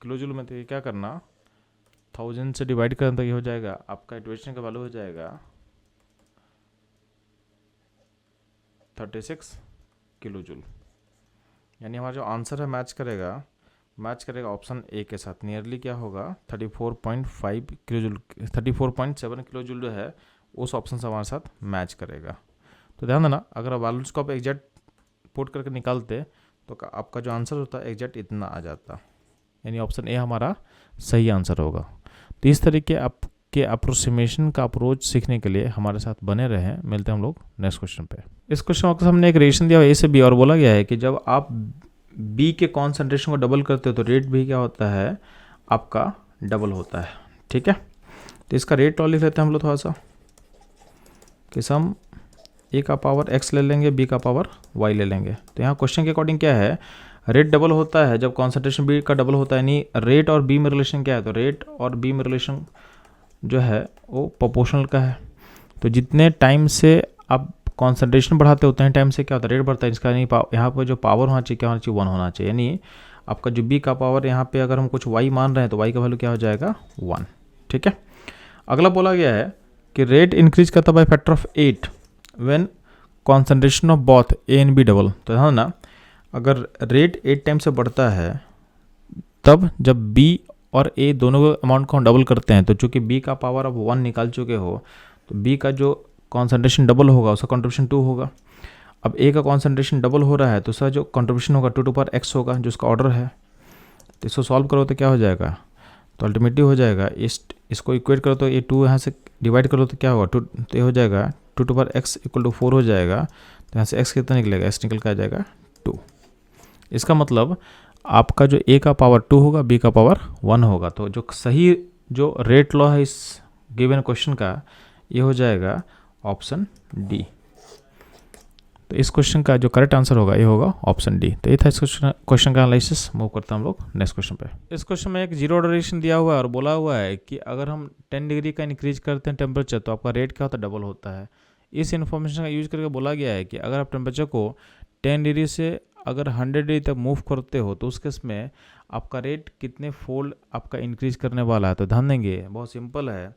किलो जूल में, तो ये क्या करना 1000 से डिवाइड करना, तो ये हो जाएगा आपका इक्वेशन का वैल्यू हो जाएगा 36 किलो जूल। यानी हमारा जो आंसर है मैच करेगा ऑप्शन ए के साथ। नियरली क्या होगा 34.5 किलो जूल, 34.7 किलो जूल जो है उस ऑप्शन से हमारे साथ मैच करेगा। तो ध्यान देना अगर वैल्यूज को आप एग्जैक्ट पुट करके निकालते तो आपका जो आंसर होता है एग्जैक्ट इतना आ जाता, यानी ऑप्शन ए हमारा सही आंसर होगा। तो इस तरीके आपके अप्रोक्सीमेशन का अप्रोच सीखने के लिए हमारे साथ बने रहें। मिलते हैं हम लोग नेक्स्ट क्वेश्चन पे। इस क्वेश्चन के सामने एक रिलेशन दिया हुआ ए से बी और बोला गया है कि जब आप बी के कॉन्सेंट्रेशन को डबल करते हो तो रेट भी क्या होता है आपका डबल होता है, ठीक है। तो इसका रेट और लिख लेते हैं हम लोग थोड़ा सा कि हम ए का पावर एक्स ले लेंगे, बी का पावर वाई ले लेंगे। तो यहाँ क्वेश्चन के अकॉर्डिंग क्या है, रेट डबल होता है जब कॉन्सेंट्रेशन बी का डबल होता है, यानी रेट और बी में रिलेशन क्या है, तो रेट और बी में रिलेशन जो है वो प्रोपोर्शनल का है। तो जितने टाइम से आप कॉन्सेंट्रेशन बढ़ाते होते हैं टाइम से क्या होता है रेट बढ़ता है। इसका नहीं यहाँ पर जो पावर होना चाहिए क्या होना चाहिए 1 होना चाहिए, यानी आपका जो बी का पावर यहाँ पे अगर हम कुछ वाई मान रहे हैं तो वाई का वैल्यू क्या हो जाएगा 1, ठीक है। अगला बोला गया है कि रेट इंक्रीज करता by factor of 8 when concentration of both A and B double. तो ध्यान ना, अगर रेट 8 टाइम से बढ़ता है तब जब बी और ए दोनों को अमाउंट को हम डबल करते हैं, तो चूंकि बी का पावर अब 1 निकाल चुके हो, तो बी का जो कॉन्सेंट्रेशन डबल होगा उसका कंट्रीब्यूशन 2 होगा। अब ए का कॉन्सेंट्रेशन डबल हो रहा है तो उसका जो कंट्रीब्यूशन होगा 2 टू पावर x होगा, जो उसका ऑर्डर है। तो इसको सॉल्व करो तो क्या हो जाएगा, तो अल्टीमेटली हो जाएगा इसको इक्वेट करो तो ये 2 यहाँ से डिवाइड करो तो क्या होगा 2, तो ये हो जाएगा 2 to power x equal to 4 हो जाएगा। तो यहाँ से x कितना निकलेगा, x निकल के आ जाएगा 2। इसका मतलब आपका जो a का पावर 2 होगा, b का पावर 1 होगा। तो जो सही जो रेट लॉ है इस गिवन क्वेश्चन का, ये हो जाएगा ऑप्शन डी। तो इस क्वेश्चन का जो करेक्ट आंसर होगा ये होगा ऑप्शन डी। तो ये था इस क्वेश्चन का एनालिसिस। मूव करते हैं हम लोग नेक्स्ट क्वेश्चन पे। इस क्वेश्चन में एक जीरो ऑर्डर रिएक्शन दिया हुआ है और बोला हुआ है कि अगर हम 10 डिग्री का इंक्रीज करते हैं टेम्परेचर तो आपका रेट क्या होता है, डबल होता है। इस इन्फॉर्मेशन का यूज करके बोला गया है कि अगर आप टेम्परेचर को 10 डिग्री से अगर 100 डिग्री तक मूव करते हो तो उस केस में आपका रेट कितने फोल्ड आपका इंक्रीज करने वाला है। तो ध्यान देंगे, बहुत सिंपल है।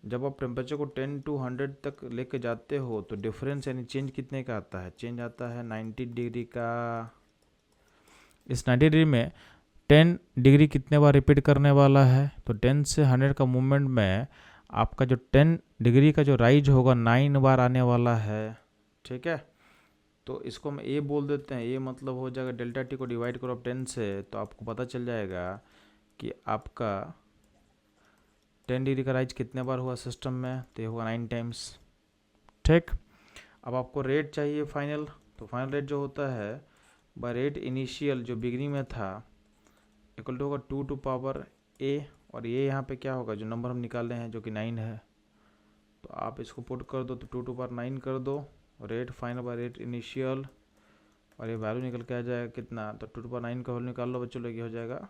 जब आप टेम्परेचर को 10 टू 100 तक लेके जाते हो तो डिफरेंस यानी चेंज कितने का आता है, चेंज आता है 90 डिग्री का। इस 90 डिग्री में 10 डिग्री कितने बार रिपीट करने वाला है, तो 10 से 100 का मूवमेंट में आपका जो 10 डिग्री का जो राइज होगा 9 बार आने वाला है। ठीक है, तो इसको हम ए बोल देते हैं। ये मतलब हो जाएगा डेल्टा टी को डिवाइड करो 10 से, तो आपको पता चल जाएगा कि आपका 10 डिग्री का राइज कितने बार हुआ सिस्टम में, तो ये होगा 9 टाइम्स। ठीक, अब आपको रेट चाहिए फाइनल। तो फाइनल रेट जो होता है बाय रेट इनिशियल जो बिगनिंग में था इक्वल टू होगा 2 टू पावर ए, और ये यहाँ पे क्या होगा जो नंबर हम निकाले हैं जो कि 9 है, तो आप इसको पुट कर दो तो 2 टू पावर 9 कर दो, rate final by rate initial, और ये वैल्यू निकल के आ जाएगा कितना, तो 2 टू पावर 9 का वैल्यू निकाल लो बच्चों, लगे हो जाएगा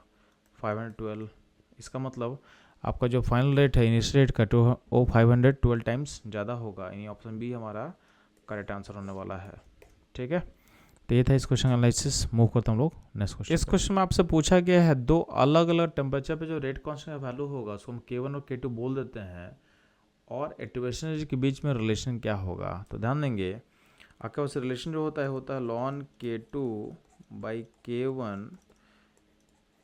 512। इसका मतलब आपका जो फाइनल रेट है इनिशियल रेट का तो वो 512 टाइम्स ज़्यादा होगा, यानी ऑप्शन बी हमारा करेक्ट आंसर होने वाला है। ठीक है, तो ये था इस क्वेश्चन एनालिसिस। मूव करते हम लोग नेक्स्ट क्वेश्चन। इस क्वेश्चन में आपसे पूछा गया है दो अलग अलग टेम्परेचर पे जो रेट कांस्टेंट का वैल्यू होगा उसको हम K1 और K2 बोल देते हैं, और एक्टिवेशन एनर्जी के बीच में रिलेशन क्या होगा। तो ध्यान देंगे, आपके पास रिलेशन जो होता है ln K2 by K1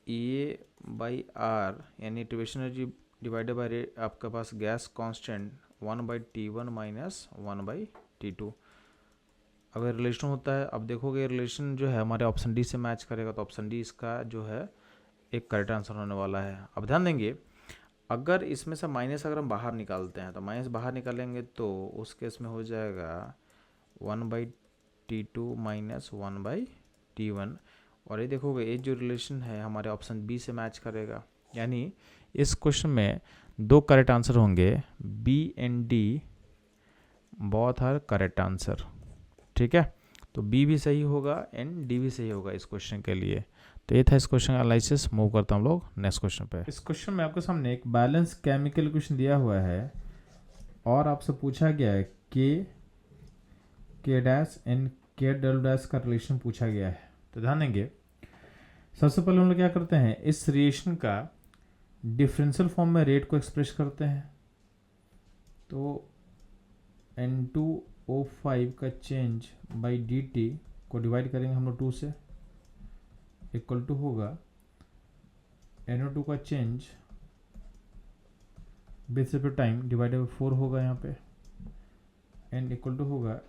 A by R, यानी activation energy divided by rate आपके पास gas constant 1/T1 minus 1/T2। अगर रिलेशन होता है, अब देखोगे रिलेशन जो है हमारे ऑप्शन डी से मैच करेगा, तो ऑप्शन डी इसका जो है एक करेक्ट आंसर होने वाला है। अब ध्यान देंगे, अगर इसमें से माइनस अगर हम बाहर निकालते हैं तो माइनस बाहर निकालेंगे तो उस केस में हो जाएगा 1/T2 माइनस 1/T1, और ये देखोगे ये जो रिलेशन है हमारे ऑप्शन बी से मैच करेगा। यानी इस क्वेश्चन में दो करेक्ट आंसर होंगे, B and D both are correct answer. ठीक है, तो बी भी सही होगा एंड डी भी सही होगा इस क्वेश्चन के लिए। तो ये था इस क्वेश्चन का एनालिसिस। मूव करता हम लोग नेक्स्ट क्वेश्चन पे। इस क्वेश्चन में आपके सामने एक बैलेंस केमिकल इक्वेशन दिया हुआ है और आपसे पूछा गया है के डैश एंड के डबल डैश का रिलेशन पूछा गया है। तो ध्यान देंगे, सबसे पहले हम लोग क्या करते हैं, इस रिएक्शन का डिफरेंशियल फॉर्म में रेट को एक्सप्रेस करते हैं। तो N2O5 का चेंज बाई dt को डिवाइड करेंगे हम लोग 2 से, इक्वल टू होगा NO2 का चेंज बेस पे टाइम डिवाइडेड बाई 4 होगा यहाँ पे, एंड इक्वल टू होगा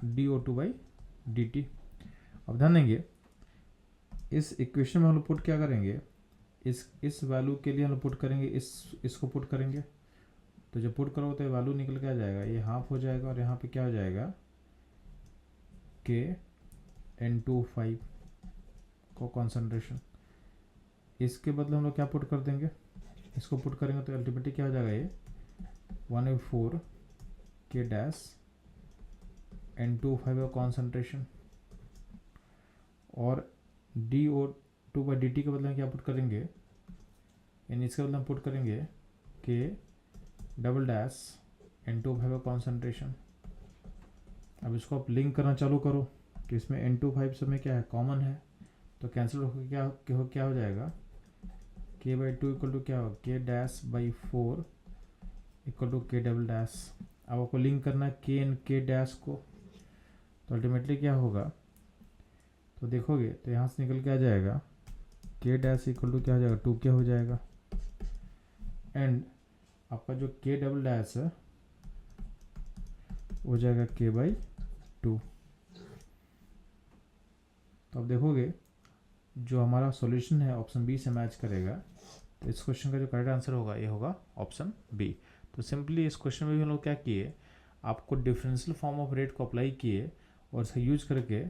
DO2 बाई dt। अब ध्यान देंगे, इस इक्वेशन में हम लोग पुट क्या करेंगे, इस वैल्यू के लिए हम लोग पुट करेंगे इसको पुट करेंगे, तो जब पुट करोगे तो वैल्यू निकल के आ जाएगा, ये हाफ हो जाएगा और यहाँ पे क्या हो जाएगा के N2O5 को कॉन्सेंट्रेशन। इसके बदले हम लोग क्या पुट कर देंगे, इसको पुट करेंगे तो अल्टीमेटली क्या हो जाएगा, ये 1/4 के डैश N2O5 का कॉन्सेंट्रेशन, और DO2/dt के बदले क्या पुट करेंगे, यानी इसके बदले हम पुट करेंगे के डबल डैश N2O5 का कॉन्सेंट्रेशन। अब इसको आप लिंक करना चालू करो, तो इसमें N2O5 समय क्या है, कॉमन है, तो कैंसिल होकर क्या हो जाएगा, K/2 इक्वल टू क्या होगा, K dash by 4 equal to K double dash. अब आपको लिंक करना है के एंड के डैश को, तो अल्टीमेटली क्या होगा, तो देखोगे तो यहाँ से निकल के आ जाएगा के डैश इक्वल टू क्या हो जाएगा, 2k हो जाएगा, एंड आपका जो के डबल डैश है हो जाएगा k/2। तो अब देखोगे जो हमारा सॉल्यूशन है ऑप्शन बी से मैच करेगा, तो इस क्वेश्चन का जो करेक्ट आंसर होगा ये होगा ऑप्शन बी। तो सिंपली इस क्वेश्चन में भी हम लोग क्या किए, आपको डिफरेंशियल फॉर्म ऑफ रेट को अप्लाई किए और इसे यूज करके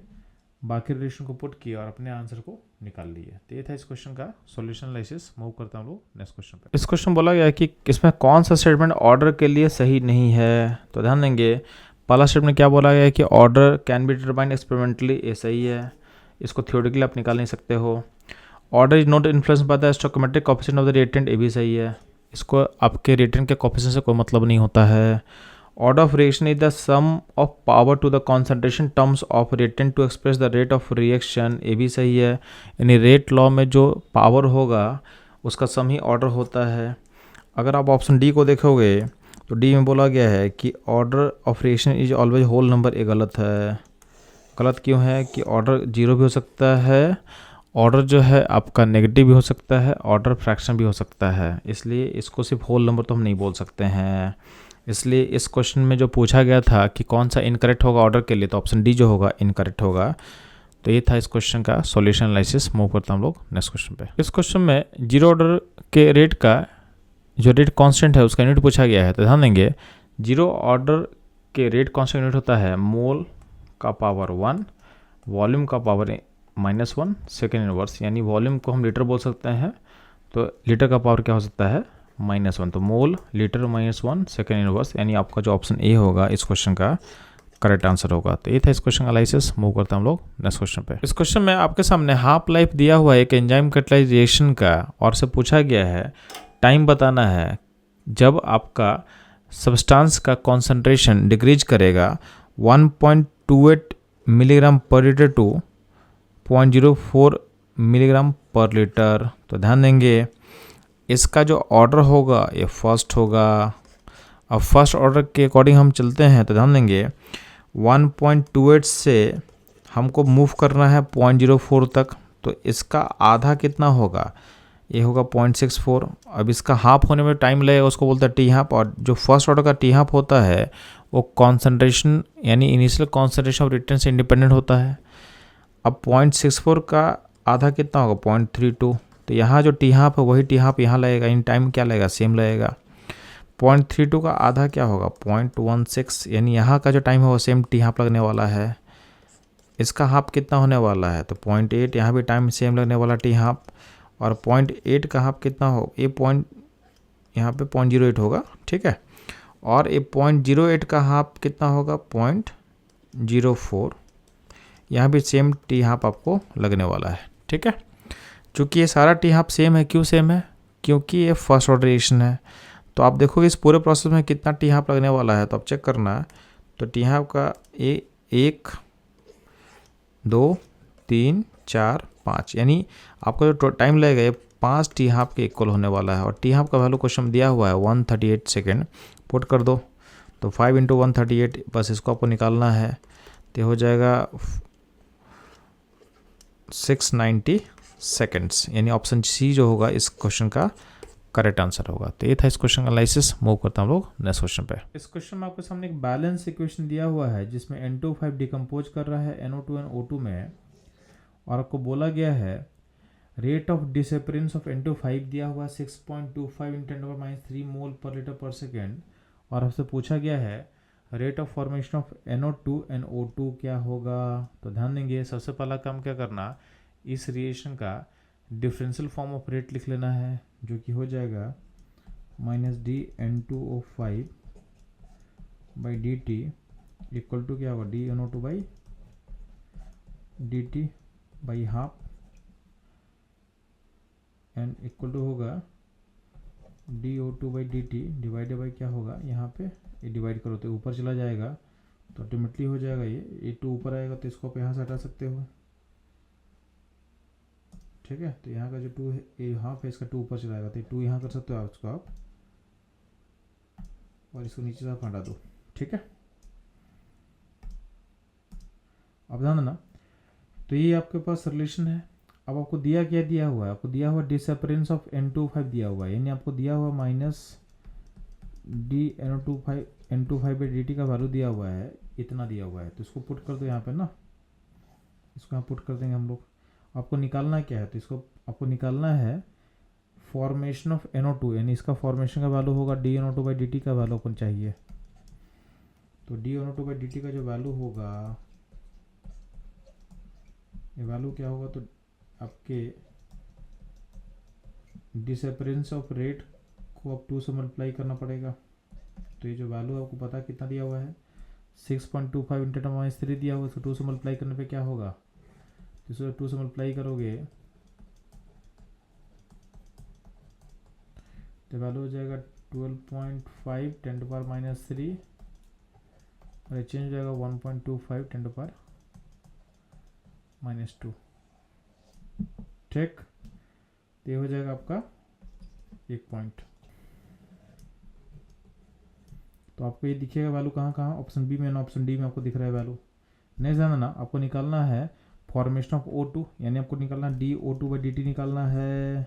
बाकी रिलेशन को पुट किए और अपने आंसर को निकाल लिए। तो ये था इस क्वेश्चन का सॉल्यूशन एनालिसिस। मूव करता हूँ लोग नेक्स्ट क्वेश्चन पे। इस क्वेश्चन बोला गया है कि इसमें कौन सा स्टेटमेंट ऑर्डर के लिए सही नहीं है। तो ध्यान देंगे, पहला स्टेटमेंट क्या बोला गया है कि order can be determined experimentally, ये सही है, इसको थ्योरेटिकली आप निकाल नहीं सकते हो। Order is not influence by the stoichiometric coefficient of the reactant, ये भी सही है, इसको आपके रिएक्टेंट के कोएफिशिएंट से कोई मतलब नहीं होता है। Order of reaction is the sum of power to the concentration terms of reactant to express the rate of reaction, ये भी सही है, यानी रेट लॉ में जो पावर होगा उसका सम ही ऑर्डर होता है। अगर आप ऑप्शन डी को देखोगे तो डी में बोला गया है कि order of reaction is always whole number, ये गलत है। गलत क्यों है कि ऑर्डर 0 भी हो सकता है, ऑर्डर जो है आपका नेगेटिव भी हो सकता है, ऑर्डर फ्रैक्शन भी हो सकता है, इसलिए इसको सिर्फ होल नंबर तो हम नहीं बोल सकते हैं। इसलिए इस क्वेश्चन में जो पूछा गया था कि कौन सा इनकरेक्ट होगा ऑर्डर के लिए, तो ऑप्शन डी जो होगा इनकरेक्ट होगा। तो ये था इस क्वेश्चन का सॉल्यूशन एनालिसिस। मूव करता हम लोग नेक्स्ट क्वेश्चन पे। इस क्वेश्चन में जीरो ऑर्डर के रेट का जो रेट कांस्टेंट है उसका यूनिट पूछा गया है। तो ध्यान देंगे, जीरो ऑर्डर के रेट कांस्टेंट यूनिट होता है मोल का पावर 1, वॉल्यूम का पावर -1 सेकेंड इनवर्स, यानी वॉल्यूम को हम लीटर बोल सकते हैं, तो लीटर का पावर क्या हो सकता है -1, तो मोल लीटर -1 सेकेंड इनवर्स, यानी आपका जो ऑप्शन ए होगा इस क्वेश्चन का करेक्ट आंसर होगा। तो ये था इस क्वेश्चन का एनालिसिस। मूव करते हैं हम लोग नेक्स्ट क्वेश्चन पे। इस क्वेश्चन में आपके सामने हाफ लाइफ दिया हुआ है एक एंजाइम कैटालाइज रिएक्शन का, और से पूछा गया है टाइम बताना है जब आपका सब्सटेंस का कॉन्सेंट्रेशन डिक्रीज करेगा 1.28 मिलीग्राम पर लीटर टू 0.04 मिलीग्राम पर लीटर। तो ध्यान देंगे इसका जो ऑर्डर होगा ये फर्स्ट होगा। अब फर्स्ट ऑर्डर के अकॉर्डिंग हम चलते हैं, तो ध्यान देंगे 1.28 से हमको मूव करना है 0.04 तक, तो इसका आधा कितना होगा, ये होगा 0.64। अब इसका हाफ होने में टाइम लगेगा, उसको बोलते हैं टी हाफ, और जो फर्स्ट ऑर्डर का टी हाफ होता है वो कॉन्सेंट्रेशन यानी इनिशियल कॉन्सेंट्रेशन ऑफ रिएक्टेंट से इंडिपेंडेंट होता है। अब 0.64 का आधा कितना होगा 0.32, तो यहाँ जो टी हाफ है वही टी हाफ यहाँ लगेगा, इन टाइम क्या लगेगा सेम लगेगा। 0.32 का आधा क्या होगा 0.16, यानी यहाँ का जो टाइम है वो सेम टी हाफ लगने वाला है। इसका हाफ कितना होने वाला है, तो 0.8, यहाँ भी टाइम सेम लगने वाला टी हाफ, और 0.8 का हाफ कितना हो, ये पॉइंट यहाँ पे 0.08 होगा, ठीक है, और ये 0.08 का हाफ कितना होगा 0.04, यहाँ भी सेम टी हाफ आपको लगने वाला है, ठीक है। चूँकि ये सारा टी हाफ सेम है, क्यों सेम है, क्योंकि ये फर्स्ट ऑर्डर रिएक्शन है। तो आप देखोगे इस पूरे प्रोसेस में कितना टी हाफ लगने वाला है, तो आप चेक करना है, तो टी हाफ का 1 2 3 4 5, यानी आपका जो टाइम लगेगा ये 5 टी हाफ के इक्वल होने वाला है। और टी हाफ का वैल्यू क्वेश्चन में दिया हुआ है 138 सेकेंड, पुट कर दो, तो 5 × 138, बस इसको आपको निकालना है, तो हो जाएगा 690 सेकेंड्स, यानी ऑप्शन सी जो होगा इस क्वेश्चन का करेक्ट आंसर होगा। तो ये था इस क्वेश्चन का एनालिसिस। मूव करता हम लोग नेक्स्ट क्वेश्चन पे। इस क्वेश्चन में आपके सामने एक बैलेंस इक्वेशन दिया हुआ है जिसमें N25 डिकम्पोज कर रहा है NO2 और O2 में, और आपको बोला गया है rate of disappearance of N25 दिया हुआ 6.25 × 10⁻³ मोल पर लीटर पर सेकेंड, और आपसे पूछा गया है rate of formation of NO2 and O2 क्या होगा। तो ध्यान देंगे सबसे पहला काम क्या करना, इस रिएक्शन का डिफरेंशियल फॉर्म ऑफ रेट लिख लेना है, जो कि हो जाएगा -dN2O5/dt इक्वल टू क्या होगा dNO2/dt by half, and equal to होगा dO2/dt डिवाइडेड बाई क्या होगा, यहाँ पे ये डिवाइड करो तो ऊपर चला जाएगा, तो अल्टीमेटली हो जाएगा ये 2 ऊपर आएगा, तो इसको आप यहाँ से हटा सकते हो, ठीक है। तो यहाँ का जो 2 है ये हाफ है, इसका 2 ऊपर चलाएगा, तो 2 यहाँ कर सकते हो आप इसको, आप और इसको नीचे से आप हटा दो, ठीक है, अब ध्यान देना। तो ये आपके पास रिलेशन है। अब आपको दिया क्या दिया हुआ है, आपको दिया हुआ डिसअपरेंस ऑफ N25 दिया हुआ है, यानी आपको दिया हुआ minus D N25 by dt का वैल्यू दिया हुआ है, इतना दिया हुआ है। तो इसको पुट कर दो यहाँ पे ना, इसको यहाँ पुट कर देंगे हम लोग। आपको निकालना क्या है, तो इसको आपको निकालना है फॉर्मेशन ऑफ NO2, यानी इसका फॉर्मेशन का वैल्यू होगा डी NO2 बाई dt का वैल्यू अपन चाहिए। तो डी NO2 बाई dt का जो वैल्यू होगा, ये वैल्यू क्या होगा, तो आपके डिसअपरेंस ऑफ रेट को अब 2 से मल्टीप्लाई करना पड़ेगा। तो ये जो वैल्यू आपको पता कितना दिया हुआ है, 6.25 इंटू 10⁻³ दिया हुआ है, इसको 2 से मल्टीप्लाई करने पे क्या होगा, तो इसको 2 से मल्टीप्लाई करोगे तो वैल्यू हो जाएगा 12.5 10⁻³ और चेंज हो जाएगा 1.25 10⁻²। ठीक, तो ये हो जाएगा आपका 1 पॉइंट। तो आपको ये दिखेगा वैल्यू कहाँ कहाँ, ऑप्शन बी में ना ऑप्शन डी में आपको दिख रहा है वैल्यू। नहीं जानना, आपको निकालना है फॉर्मेशन ऑफ O2, यानी आपको निकालना डी O2 बाई dt निकालना है।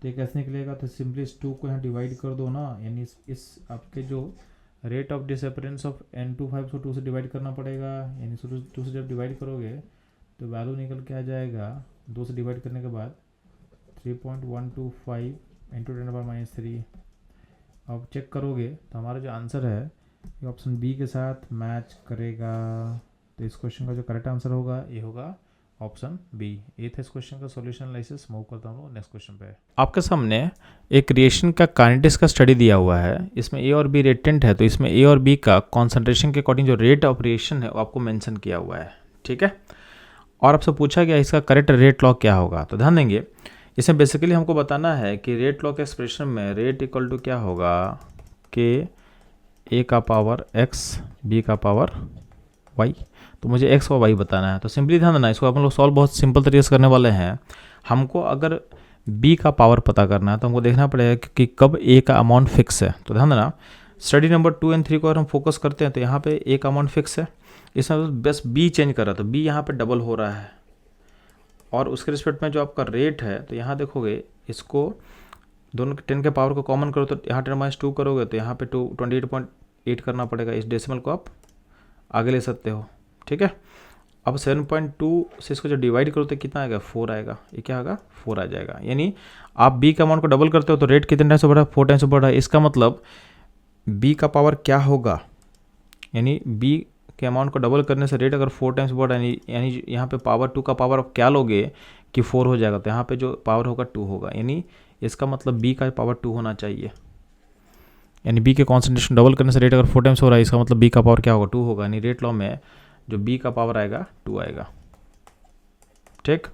तो ये कैसे निकलेगा, तो सिंपली इस 2 को यहाँ डिवाइड कर दो ना, यानी इस आपके जो रेट ऑफ डिसअपरेंस ऑफ N25 को 2 से डिवाइड करना पड़ेगा, यानी 2 से जब डिवाइड करोगे तो वैल्यू निकल के आ जाएगा 2 से डिवाइड करने के बाद 3.125 इंटू 10⁻³। अब चेक करोगे तो हमारा जो आंसर है ये ऑप्शन बी के साथ मैच करेगा। तो इस क्वेश्चन का जो करेक्ट आंसर होगा ये होगा ऑप्शन बी। ये था इस क्वेश्चन का सॉल्यूशन एनालिसिस। मूव करता हूँ नेक्स्ट क्वेश्चन पे। आपके सामने एक रिएक्शन का काइनेटिक्स का स्टडी दिया हुआ है। इसमें ए और बी रिएक्टेंट है, तो इसमें ए और बी का कॉन्सेंट्रेशन के अकॉर्डिंग जो रेट ऑफ रिएक्शन है वो आपको मेंशन किया हुआ है। ठीक है, और आपसे पूछा गया इसका करेक्ट रेट लॉ क्या होगा। तो ध्यान देंगे, इसमें बेसिकली हमको बताना है कि रेट लॉ के एक्सप्रेशन में रेट इक्वल टू क्या होगा, कि ए का पावर एक्स बी का पावर वाई। तो मुझे एक्स और वाई बताना है। तो सिंपली ध्यान देना, इसको अपन लोग सॉल्व बहुत सिंपल तरीके से करने वाले हैं। हमको अगर बी का पावर पता करना है तो हमको देखना पड़ेगा कि कब ए का अमाउंट फिक्स है। तो ध्यान देना, स्टडी नंबर 2 और 3 को अगर हम फोकस करते हैं तो यहाँ पे ए का अमाउंट फिक्स है, इसमें बस बी चेंज कर रहा है, तो बी यहाँ पे डबल हो रहा है। और उसके रिस्पेक्ट में जो आपका रेट है, तो यहाँ देखोगे इसको दोनों 10 के पावर को कॉमन करो, तो यहाँ 10⁻² करोगे तो यहाँ पे 28.8 करना पड़ेगा। इस डेसिमल को आप आगे ले सकते हो। ठीक है, अब 7.2 से इसको जब डिवाइड करो तो कितना आएगा, 4 आएगा। ये क्या आएगा, 4 आ जाएगा। यानी आप बी का अमाउंट को डबल करते हो तो रेट कितने टाइम से बढ़ा है, 4 टाइम से बढ़ रहा है। इसका मतलब बी का पावर क्या होगा, यानी बी के अमाउंट को डबल करने से रेट अगर 4 टाइम्स बढ़ रहा है, यानी यहाँ पे पावर 2 का पावर आप क्या लोगे कि 4 हो जाएगा, तो यहाँ पे जो पावर होगा 2 होगा। यानी इसका मतलब बी का पावर 2 होना चाहिए। यानी बी के कॉन्सेंट्रेशन डबल करने से रेट अगर 4 टाइम्स हो रहा है, इसका मतलब बी का पावर क्या होगा, 2 होगा। यानी रेट लॉ में जो बी का पावर आएगा 2 आएगा। ठीक,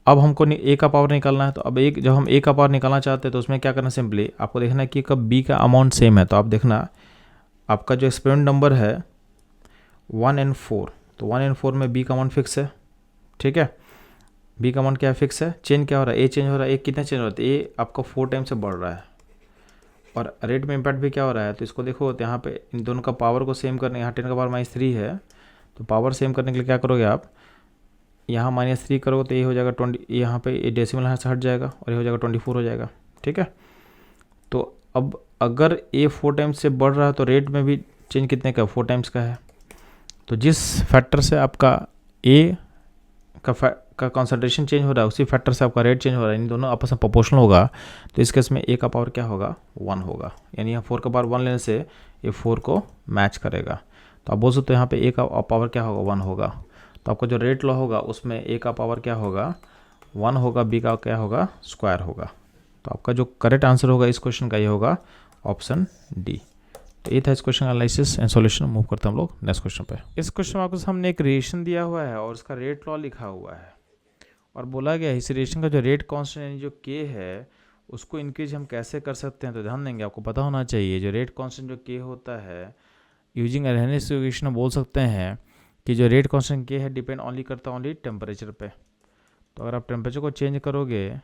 अब हमको ए का पावर निकालना है। तो अब एक जब हम ए का पावर निकालना चाहते हैं तो उसमें क्या करना, सिंपली आपको देखना है कि कब बी का अमाउंट सेम है। तो आप देखना आपका जो एक्सपेरिमेंट नंबर है 1 और 4, तो 1 और 4 में बी का अमाउंट फिक्स है। ठीक है, बी का अमाउंट क्या फिक्स है, चेंज क्या हो रहा है, ए चेंज हो रहा है। ए कितना चेंज हो रहा है, ए आपका 4 टाइम से बढ़ रहा है और रेट में इम्पैक्ट भी क्या हो रहा है। तो इसको देखो, तो यहाँ पे इन दोनों का पावर को सेम करने, यहाँ 10 का पावर -3 है, तो पावर सेम करने के लिए क्या करोगे आप, यहाँ -3 करोगे तो ये हो जाएगा 20, यहाँ पे ये डेसिमल यहाँ से हट जाएगा और ये हो जाएगा 24 हो जाएगा। ठीक है, तो अब अगर ए 4 टाइम्स से बढ़ रहा है तो रेट में भी चेंज कितने का, 4 टाइम्स का है। तो जिस फैक्टर से आपका ए का कॉन्सेंट्रेशन चेंज हो रहा है उसी फैक्टर से आपका रेट चेंज हो रहा है, इन दोनों आपस में प्रोपोर्शनल होगा। तो इस केस में ए का पावर क्या होगा, 1 होगा। यानी यहाँ 4 का पावर 1 लेने से ये 4 को मैच करेगा। तो आप बोल सकते हो यहाँ पे ए का पावर क्या होगा, 1 होगा। तो आपका जो रेट लॉ होगा उसमें ए का पावर क्या होगा, 1 होगा, बी का क्या होगा, स्क्वायर होगा। तो आपका जो करेक्ट आंसर होगा इस क्वेश्चन का ये होगा ऑप्शन डी। तो ये था इस क्वेश्चन का एनालिसिस एंड सॉल्यूशन। मूव करते हैं हम लोग नेक्स्ट क्वेश्चन पे। इस क्वेश्चन में आपको सामने एक रिएक्शन दिया हुआ है और उसका रेट लॉ लिखा हुआ है और बोला गया है इस रिएक्शन का जो रेट कांस्टेंट यानी जो के है उसको इंक्रीज हम कैसे कर सकते हैं। तो ध्यान देंगे, आपको पता होना चाहिए जो रेट कांस्टेंट जो के होता है, यूजिंग अरहेनियस इक्वेशन बोल सकते हैं कि जो रेट कांस्टेंट के है डिपेंड ओनली करता है ओनली टेम्परेचर पे। तो अगर आप टेम्परेचर को चेंज करोगे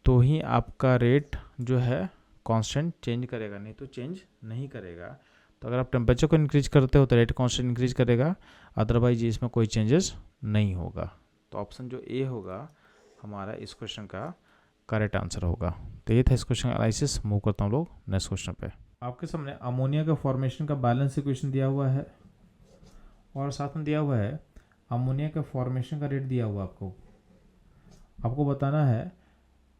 तो ही आपका रेट जो है कांस्टेंट चेंज करेगा, नहीं तो चेंज नहीं करेगा। तो अगर आप टेम्परेचर को इंक्रीज करते हो तो रेट कांस्टेंट इंक्रीज करेगा, अदरवाइज इसमें कोई चेंजेस नहीं होगा। तो ऑप्शन जो ए होगा हमारा इस क्वेश्चन का करेक्ट आंसर होगा। तो ये था इस क्वेश्चन का एनालिसिस। मूव करता हूँ लोग नेक्स्ट क्वेश्चन पे। आपके सामने अमोनिया का फॉर्मेशन का बैलेंस इक्वेशन दिया हुआ है और साथ में दिया हुआ है अमोनिया का फॉर्मेशन का रेट दिया हुआ। आपको बताना है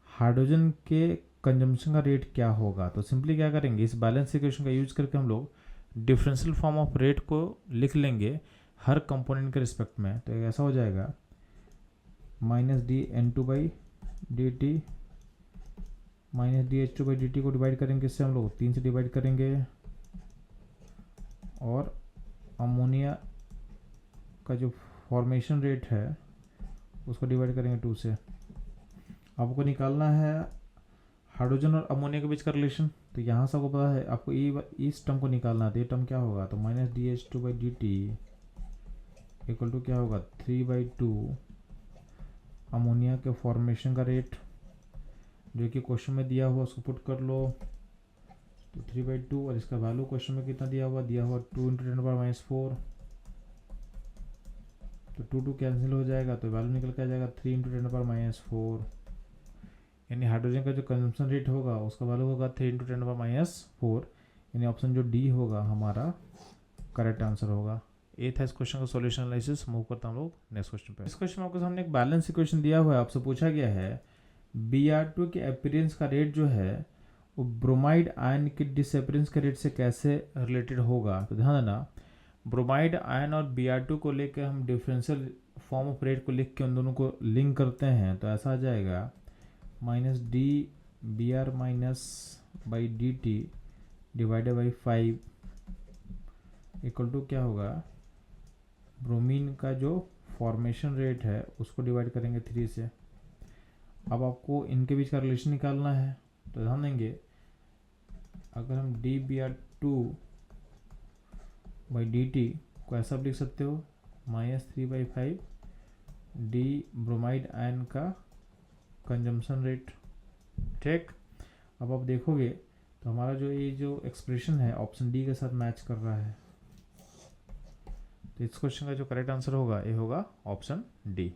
हाइड्रोजन के कंजम्पशन का रेट क्या होगा। तो सिंपली क्या करेंगे, इस बैलेंस इक्वेशन का यूज करके हम लोग डिफरेंशियल फॉर्म ऑफ रेट को लिख लेंगे हर कंपोनेंट के रिस्पेक्ट में। तो ऐसा हो जाएगा -dN2/dt -dH2/dt को डिवाइड करेंगे, इससे हम लोग 3 से डिवाइड करेंगे और अमोनिया का जो फॉर्मेशन रेट है उसको डिवाइड करेंगे 2 से। आपको निकालना है हाइड्रोजन और अमोनिया के बीच का रिलेशन। तो यहाँ से आपको पता है आपको इस टर्म को निकालना है। तो ये टर्म क्या होगा, तो -dH2/dt इक्वल टू क्या होगा 3/2 अमोनिया के फॉर्मेशन का रेट जो कि क्वेश्चन में दिया हुआ उसको पुट कर लो। तो 3/2 और इसका वैल्यू क्वेश्चन में कितना दिया हुआ 2 × 10⁻⁴। तो 2 कैंसिल हो जाएगा तो वैल्यू निकल के आ जाएगा 3 × 10⁻⁴। यानी हाइड्रोजन का जो कंजम्पशन रेट होगा उसका वैल्यू होगा 3 × 10⁻⁴। यानी ऑप्शन जो डी होगा हमारा करेक्ट आंसर होगा। ये था इस क्वेश्चन का सॉल्यूशन एनालिसिस। मूव करता हूँ लोग नेक्स्ट क्वेश्चन पे। इस क्वेश्चन में आपके सामने एक बैलेंस इक्वेशन दिया हुआ है। आपसे पूछा गया है Br2 के अपीयरेंस का रेट जो है वो ब्रोमाइड आयन के डिसअपीयरेंस के रेट से कैसे रिलेटेड होगा। तो ध्यान देना, ब्रोमाइड आयन और Br2 को लेकर हम डिफरेंशियल फॉर्म ऑफ रेट को लिख के उन दोनों को लिंक करते हैं। तो ऐसा आ जाएगा -dBr- dt divided by 5 equal to क्या होगा, ब्रोमीन का जो फॉर्मेशन रेट है उसको डिवाइड करेंगे 3 से। अब आपको इनके बीच का रिलेशन निकालना है। तो ध्यान देंगे, अगर हम dBr2/dt को ऐसा लिख सकते हो -3/5 d ब्रोमाइड आयन का कंजम्पशन रेट। ठीक, अब आप देखोगे तो हमारा जो ये जो एक्सप्रेशन है ऑप्शन डी के साथ मैच कर रहा है। तो इस क्वेश्चन का जो करेक्ट आंसर होगा ये होगा ऑप्शन डी।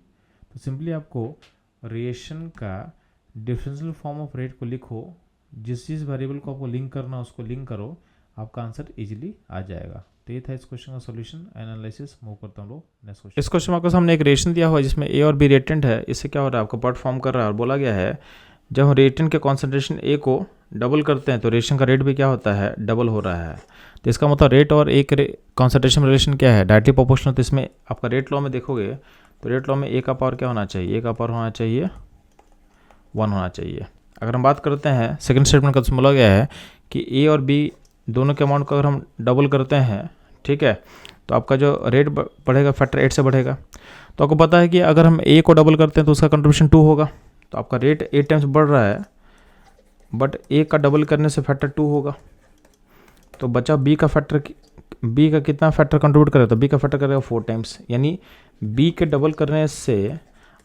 तो सिंपली आपको रिएक्शन का डिफरेंशियल फॉर्म ऑफ रेट को लिखो, जिस वेरिएबल को आपको लिंक करना उसको लिंक करो, आपका आंसर इजीली आ जाएगा। तो ये था इस क्वेश्चन का सॉल्यूशन एनालिसिस। मूव करता हूँ लोग नेक्स्ट क्वेश्चन। इस क्वेश्चन में आपके सामने एक रिएक्शन दिया हुआ है जिसमें ए और बी रिएक्टेंट है। इससे क्या हो रहा है, आपका पार्ट फॉर्म कर रहा है और बोला गया है जब हम रिएक्टेंट के कॉन्सेंट्रेशन ए को डबल करते हैं तो रिएक्शन का रेट भी क्या होता है, डबल हो रहा है। तो इसका मतलब रेट और ए के कॉन्सेंट्रेशन रिलेशन क्या है, डायरेक्टली प्रोपोर्शनल। तो इसमें आपका रेट लॉ में देखोगे तो रेट लॉ में ए का पावर क्या होना चाहिए, ए का पावर होना चाहिए 1 होना चाहिए। अगर हम बात करते हैं सेकंड स्टेटमेंट का, बोला गया है कि ए और बी दोनों के अमाउंट को अगर हम डबल करते हैं, ठीक है, तो आपका जो रेट बढ़ेगा फैक्टर 8 से बढ़ेगा। तो आपको पता है कि अगर हम ए को डबल करते हैं तो उसका कंट्रीब्यूशन 2 होगा। तो आपका रेट 8 टाइम्स बढ़ रहा है बट ए का डबल करने से फैक्टर 2 होगा। तो बचा बी का फैक्टर, बी का कितना फैक्टर कंट्रीब्यूट करेगा, तो बी का फैक्टर करेगा 4 टाइम्स। यानी बी के डबल करने से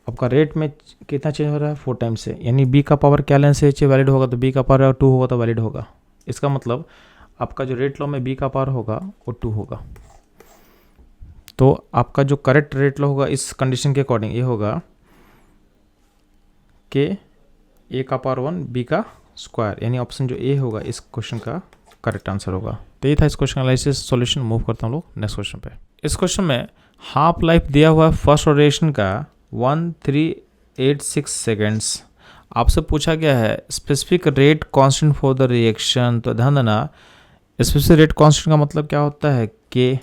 आपका रेट में कितना चेंज हो रहा है, 4 टाइम्स से। यानी बी का पावर क्या लेंस से वैलिड होगा, तो बी का पावर 2 होगा तो वैलिड होगा। इसका मतलब आपका जो रेट लॉ में बी का पावर होगा वो 2 होगा। तो आपका जो करेक्ट रेट लॉ होगा इस कंडीशन के अकॉर्डिंग ये होगा कि ए का पावर 1 बी का स्क्वायर, यानी ऑप्शन जो ए होगा इस क्वेश्चन का करेक्ट आंसर होगा। तो ये था इस क्वेश्चन एनालिसिस सॉल्यूशन। मूव करता हूँ लोग नेक्स्ट क्वेश्चन पे। इस क्वेश्चन में हाफ लाइफ दिया हुआ है फर्स्ट रिएक्शन का 1386 सेकेंड्स। आपसे पूछा गया है specific rate constant for the reaction. तो ध्यान देना, स्पेसिफिक रेट कांस्टेंट का मतलब क्या होता है, के।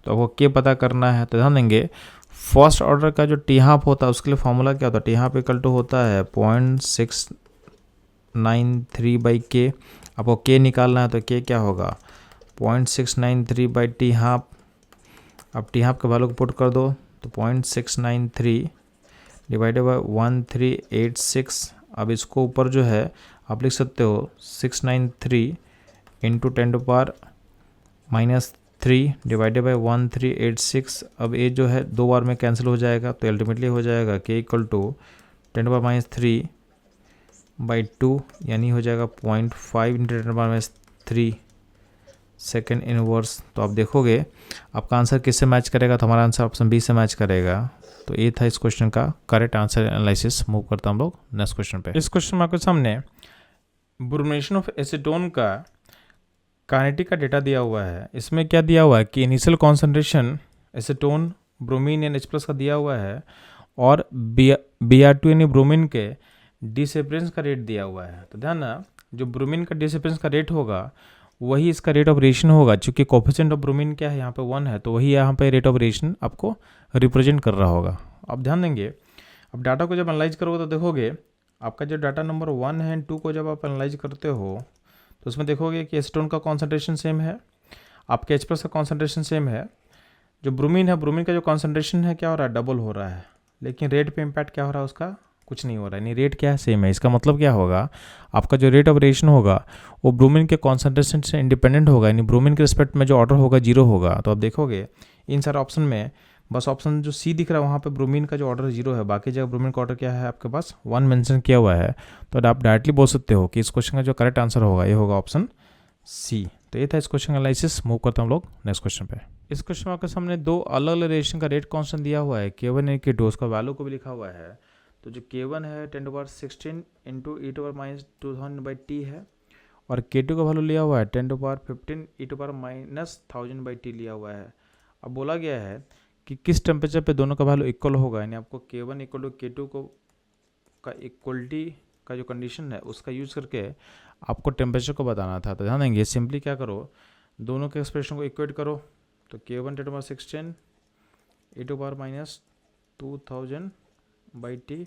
तो आपको के पता करना है। तो ध्यान देंगे फर्स्ट ऑर्डर का जो टी हाफ होता है उसके लिए फॉर्मूला क्या होता है, टी हाफ इक्वल टू होता है 0.693/k। आपको के निकालना है तो के क्या होगा 0.693/टी हाफ। अब टी हाफ के वैल्यू को पुट कर दो तो 0.693 डिवाइडेड बाय 1386। अब इसको ऊपर जो है आप लिख सकते हो 693 इंटू 10⁻³ डिवाइडेड बाई 1386। अब ये जो है 2 बार में कैंसिल हो जाएगा तो अल्टीमेटली हो जाएगा k इक्वल टू 10⁻³ 2 यानी हो जाएगा 0.5 इंटू 10⁻³ सेकेंड इनवर्स। तो आप देखोगे आपका आंसर किससे मैच करेगा, तो हमारा आंसर ऑप्शन बी से मैच करेगा। तो ये था इस क्वेश्चन का करेक्ट आंसर एनालिसिस। मूव करता हम लोग नेक्स्ट क्वेश्चन पे। इस क्वेश्चन में आपके सामने ब्रोमिनेशन ऑफ एसीटोन का काइनेटिक का डेटा दिया हुआ है। इसमें क्या दिया हुआ है कि इनिशियल कॉन्सेंट्रेशन एसीटोन ब्रोमीन यानी H+ का दिया हुआ है और Br2 यानी ब्रोमीन के डिसेपरेंस का रेट दिया हुआ है। तो ध्यान ना, जो ब्रोमीन का डिसेपरेंस का रेट होगा वही इसका रेट ऑफ रिएक्शन होगा। चूंकि कोफिशिएंट ऑफ ब्रोमीन क्या है यहाँ पे 1 है, तो वही यहाँ पे रेट ऑफ रिएक्शन आपको रिप्रेजेंट कर रहा होगा। अब ध्यान देंगे, अब डाटा को जब एनालाइज करोगे तो देखोगे आपका जो डाटा नंबर 1 है एंड 2 को जब आप एनालाइज करते हो तो उसमें देखोगे कि एसीटोन का कॉन्सेंट्रेशन सेम है, आपके H+ का कॉन्सेंट्रेशन सेम है। जो ब्रोमीन है, ब्रोमीन का जो कॉन्सेंट्रेशन है क्या हो रहा है, डबल हो रहा है, लेकिन रेट पे इम्पैक्ट क्या हो रहा है, उसका कुछ नहीं हो रहा है, यानी रेट क्या है, सेम है। इसका मतलब क्या होगा, आपका जो रेट ऑफ रिएक्शन होगा वो ब्रोमीन के कॉन्सेंट्रेशन से इंडिपेंडेंट होगा, यानी ब्रोमीन के रिस्पेक्ट में जो ऑर्डर होगा 0 होगा। तो आप देखोगे इन सारे ऑप्शन में बस ऑप्शन जो सी दिख रहा है वहाँ पे ब्रोमीन का जो ऑर्डर 0 है, बाकी जगह ब्रोमीन का ऑर्डर क्या है आपके पास 1 मेंशन किया हुआ है। तो आप डायरेक्टली बोल सकते हो कि इस क्वेश्चन का जो करेक्ट आंसर होगा ये होगा ऑप्शन सी। तो ये था इस क्वेश्चन का एनालिसिस। मूव करते हैं हम लोग नेक्स्ट क्वेश्चन पे। इस क्वेश्चन में आपके सामने दो अलग अलग रिएक्शन का रेट कांस्टेंट दिया हुआ है, K1 और K2, उसका वैल्यू को भी लिखा हुआ है। तो जो K1 है 10⁻16 इंटू e⁻2000/T है और K2 का वैल्यू लिया हुआ है 10⁻15 e⁻1000/T लिया हुआ है। अब बोला गया है कि किस टेम्परेचर पे दोनों का वैल्यू इक्वल होगा, यानी आपको K1 इक्वल टू K2 को का इक्वलिटी का जो कंडीशन है उसका यूज़ करके आपको टेम्परेचर को बताना था। तो ध्यान देंगे, सिंपली क्या करो, दोनों के एक्सप्रेशन को इक्वेट करो। तो K1 10⁻16 e⁻2000/T,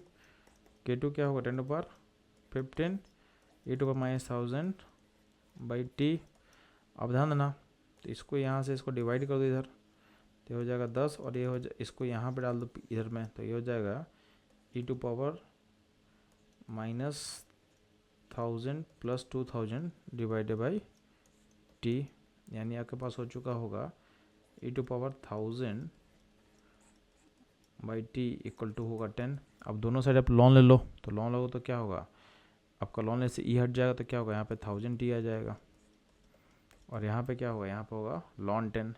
K2 क्या होगा 10⁻15 e⁻1000/T। अब ध्यान देना, तो इसको यहाँ से इसको डिवाइड कर दो इधर, तो हो जाएगा 10 और ये हो इसको यहाँ पे डाल दो इधर में, तो ये हो जाएगा e⁻−1000 + 2000 / T, यानी आपके पास हो चुका होगा e⁻1000/T इक्वल टू होगा 10। अब दोनों साइड आप लॉन ले लो, तो लॉन लोगे तो क्या होगा, आपका लॉन ले से ई हट जाएगा, तो क्या होगा यहाँ पे 1000T आ जाएगा और यहाँ पे क्या होगा, यहाँ पे होगा लॉन 10।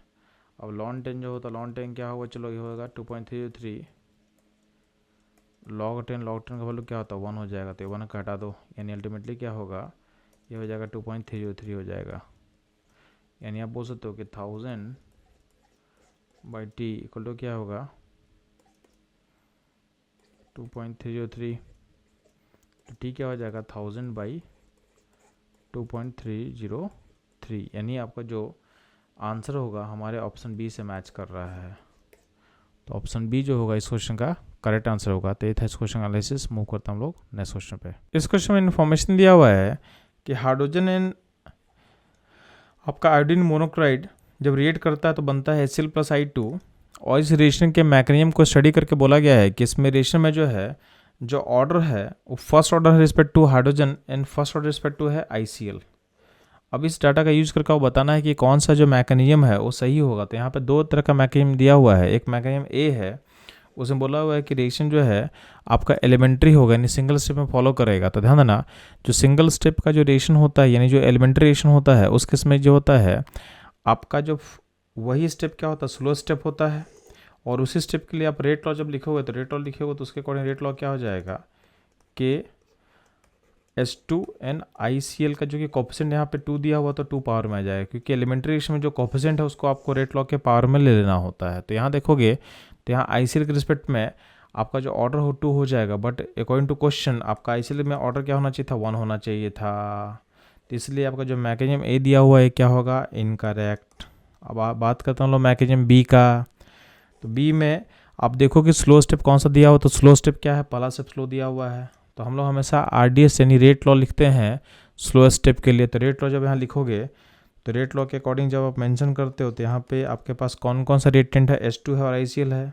अब लॉन 10 जो होता है, लॉन 10 क्या होगा, चलो ये होगा 2.303 log 10 का वैल्यू क्या होता है 1 हो जाएगा, तो 1 का हटा दो, यानी अल्टीमेटली क्या होगा, ये हो जाएगा 2.303 हो जाएगा। यानी आप बोल सकते हो कि 1000/T इक्वल टू क्या होगा 2.303, तो T क्या हो जाएगा 1000/2.303, यानी आपका जो आंसर होगा हमारे ऑप्शन बी से मैच कर रहा है। तो ऑप्शन बी जो होगा इस क्वेश्चन का करेक्ट आंसर होगा। तो ये था इस क्वेश्चन एनालिसिस। मूव करता हम लोग नेक्स्ट क्वेश्चन पे। इस क्वेश्चन में इन्फॉर्मेशन दिया हुआ है कि हाइड्रोजन एंड आपका आयोडीन मोनोक्साइड जब रिएक्ट करता है तो बनता है HCl + I2, और इस रिएक्शन के मैकेनिज्म को स्टडी करके बोला गया है कि इसमें रिएक्शन में जो है जो ऑर्डर है वो first order respect to hydrogen and first order respect to है ICl। अब इस डाटा का यूज़ करके वो बताना है कि कौन सा जो मैकेनिज्म है वो सही होगा। तो यहाँ पे दो तरह का मैकेनिज्म दिया हुआ है। एक मैकेनिज्म ए है, उसमें बोला हुआ है कि रिएक्शन जो है आपका एलिमेंट्री होगा, यानी सिंगल स्टेप में फॉलो करेगा। तो ध्यान देना, जो सिंगल स्टेप का जो रिएक्शन होता है, यानी जो एलिमेंट्री रिएक्शन होता है उस केस में जो होता है आपका जो वही स्टेप क्या होता है, स्लो स्टेप होता है। और उसी स्टेप के लिए आप रेट लॉ जब लिखोगे तो रेट लॉ लिखोगे तो उसके अकॉर्डिंग रेट लॉ क्या हो जाएगा कि H2n ICl का जो कि कोफिशिएंट यहाँ पे 2 दिया हुआ तो 2 पावर में आ जाएगा, क्योंकि एलिमेंट्री रिएक्शन में जो कोफिशिएंट है उसको आपको रेट लॉ के पावर में ले लेना होता है। तो यहाँ देखोगे तो यहाँ ICl के रिस्पेक्ट में आपका जो ऑर्डर हो 2 हो जाएगा, बट अकॉर्डिंग टू क्वेश्चन आपका ICl में ऑर्डर क्या होना चाहिए था 1 होना चाहिए था। तो इसलिए आपका जो मैकेनिज्म ए दिया हुआ है क्या होगा इनकरेक्ट। अब आप बात करते हैं लोग मैकेनिज्म बी का। तो बी में आप देखो कि स्लो स्टेप कौन सा दिया हुआ, तो स्लो स्टेप क्या है, पहला स्टेप स्लो दिया हुआ है। तो हम लोग हमेशा RDS यानी रेट लॉ लिखते हैं स्लो स्टेप के लिए। तो रेट लॉ जब यहाँ लिखोगे तो रेट लॉ के अकॉर्डिंग जब आप मेंशन करते हो तो यहाँ पे आपके पास कौन कौन सा रिएक्टेंट है, H2 है और ICl है।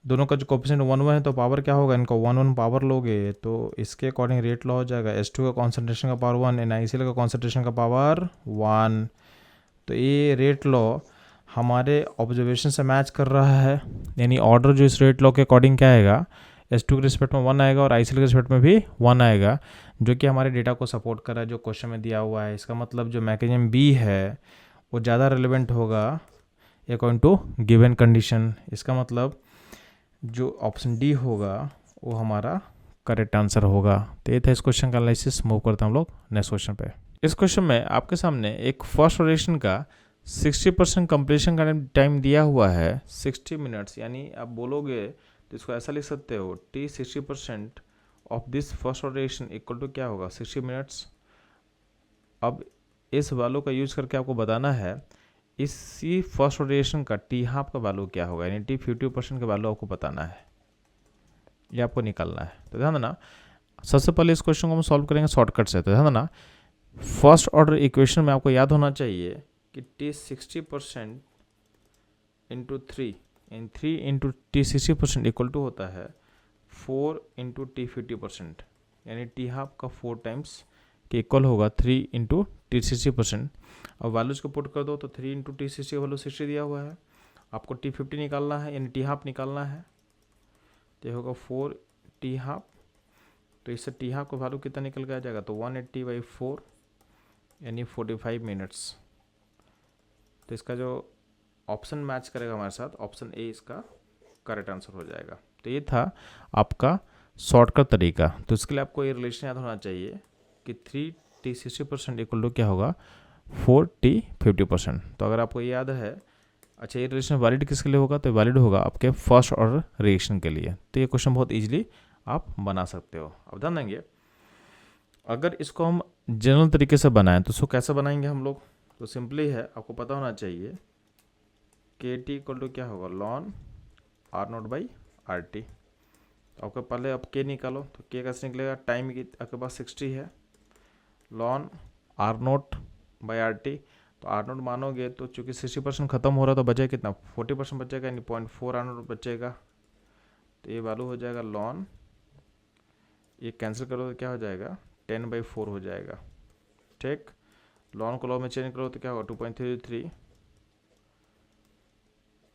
दोनों का जो कोफिशिएंट 1 है तो पावर क्या होगा, इनका 1 पावर लोगे तो इसके अकॉर्डिंग रेट लॉ हो जाएगा H2 का कॉन्सेंट्रेशन का पावर 1 एंड ICl का कॉन्सेंट्रेशन का पावर 1। तो ये रेट लॉ हमारे ऑब्जर्वेशन से मैच कर रहा है, यानी ऑर्डर जो इस रेट लॉ के अकॉर्डिंग क्या आएगा H2 के रिस्पेक्ट में 1 आएगा और ICL के रिस्पेक्ट में भी 1 आएगा, जो कि हमारे डेटा को सपोर्ट कर रहा है जो क्वेश्चन में दिया हुआ है। इसका मतलब जो मैकेनिज्म बी है वो ज़्यादा रेलेवेंट होगा अकॉर्डिंग टू गिवन कंडीशन। इसका मतलब जो ऑप्शन डी होगा वो हमारा करेक्ट आंसर होगा। तो ये था इस क्वेश्चन का एनालिसिस। मूव करते हैं हम लोग नेक्स्ट क्वेश्चन पे। इस क्वेश्चन में आपके सामने एक फर्स्ट ऑपरेशन का 60% कंप्लीशन का टाइम दिया हुआ है 60 मिनट्स, यानी आप बोलोगे तो इसको ऐसा लिख सकते हो t 60% of this first operation equal to क्या होगा 60 मिनट्स। अब इस वैल्यू का यूज करके आपको बताना है इसी फर्स्ट ऑपरेशन का टी हाफ का वैल्यू क्या होगा, यानी टी 50% का वैल्यू आपको बताना है, ये आपको निकालना है। तो ध्यान देना, सबसे पहले इस क्वेश्चन को हम सॉल्व करेंगे शॉर्टकट से। तो ध्यान देना, फर्स्ट ऑर्डर इक्वेशन में आपको याद होना चाहिए कि t 60% into 3 in 3 into t 60% equal to होता है 4 इंटू टी 50%, यानी टी हाफ का 4 टाइम्स के इक्वल होगा 3 इंटू टी 60%। अब वैल्यूज को पुट कर दो तो 3 इंटू टी 60 वैल्यू 60 दिया हुआ है, आपको टी 50 निकालना है यानी टी हाफ निकालना है, तो ये होगा 4 टी हाफ। तो इससे टी हाफ का वैल्यू कितना निकल के आ जाएगा, तो 180/4 यानी 45 मिनट्स। तो इसका जो ऑप्शन मैच करेगा हमारे साथ, ऑप्शन ए इसका करेक्ट आंसर हो जाएगा। तो ये था आपका शॉर्टकट तरीका। तो इसके लिए आपको ये रिलेशन याद होना चाहिए कि 3t 60% इक्वल टू क्या होगा 4t 50%। तो अगर आपको ये याद है, अच्छा ये रिलेशन वैलिड किसके लिए होगा, तो वैलिड होगा आपके फर्स्ट ऑर्डर रिएक्शन के लिए। तो ये क्वेश्चन बहुत ईजिली आप बना सकते हो। अब ध्यान देंगे, अगर इसको हम जनरल तरीके से बनाएं तो इसको कैसे बनाएंगे हम लोग, तो सिंपली है, आपको पता होना चाहिए के टी इक्वल टू क्या होगा लॉन R0/RT। तो आपको पहले आप के निकालो, तो के कैसे निकलेगा, टाइम की आपके पास 60 है, लॉन R0/RT। तो R0 मानोगे तो चूंकि 60% खत्म हो रहा है तो बचेगा कितना 40% बचेगा, यानी 0.4 R0 बचेगा। तो ये वैल्यू हो जाएगा लॉन, ये कैंसिल करो तो क्या हो जाएगा 10/4 हो जाएगा। ठीक, लॉन को लॉग में चेंज करो तो क्या होगा 2.33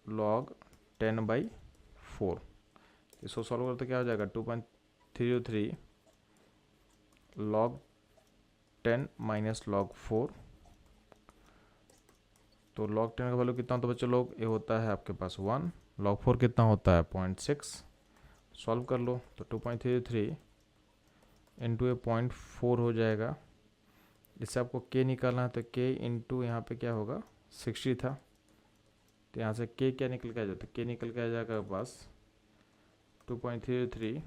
लॉग 10/4। इसको सॉल्व करो तो क्या हो जाएगा 2.33 लॉग 10 माइनस लॉग 4। तो लॉग 10 का वैल्यू कितना होता है बच्चों लोग, ये होता है आपके पास 1, लॉग 4 कितना होता है 0.6। सॉल्व कर लो तो 2.33 इंटू 0.4 हो जाएगा। इससे आपको के निकालना है, तो के इंटू यहाँ पे क्या होगा 60 था, तो यहाँ से के क्या निकल के आ जाता है, के निकल के आ जाएगा पास 2.33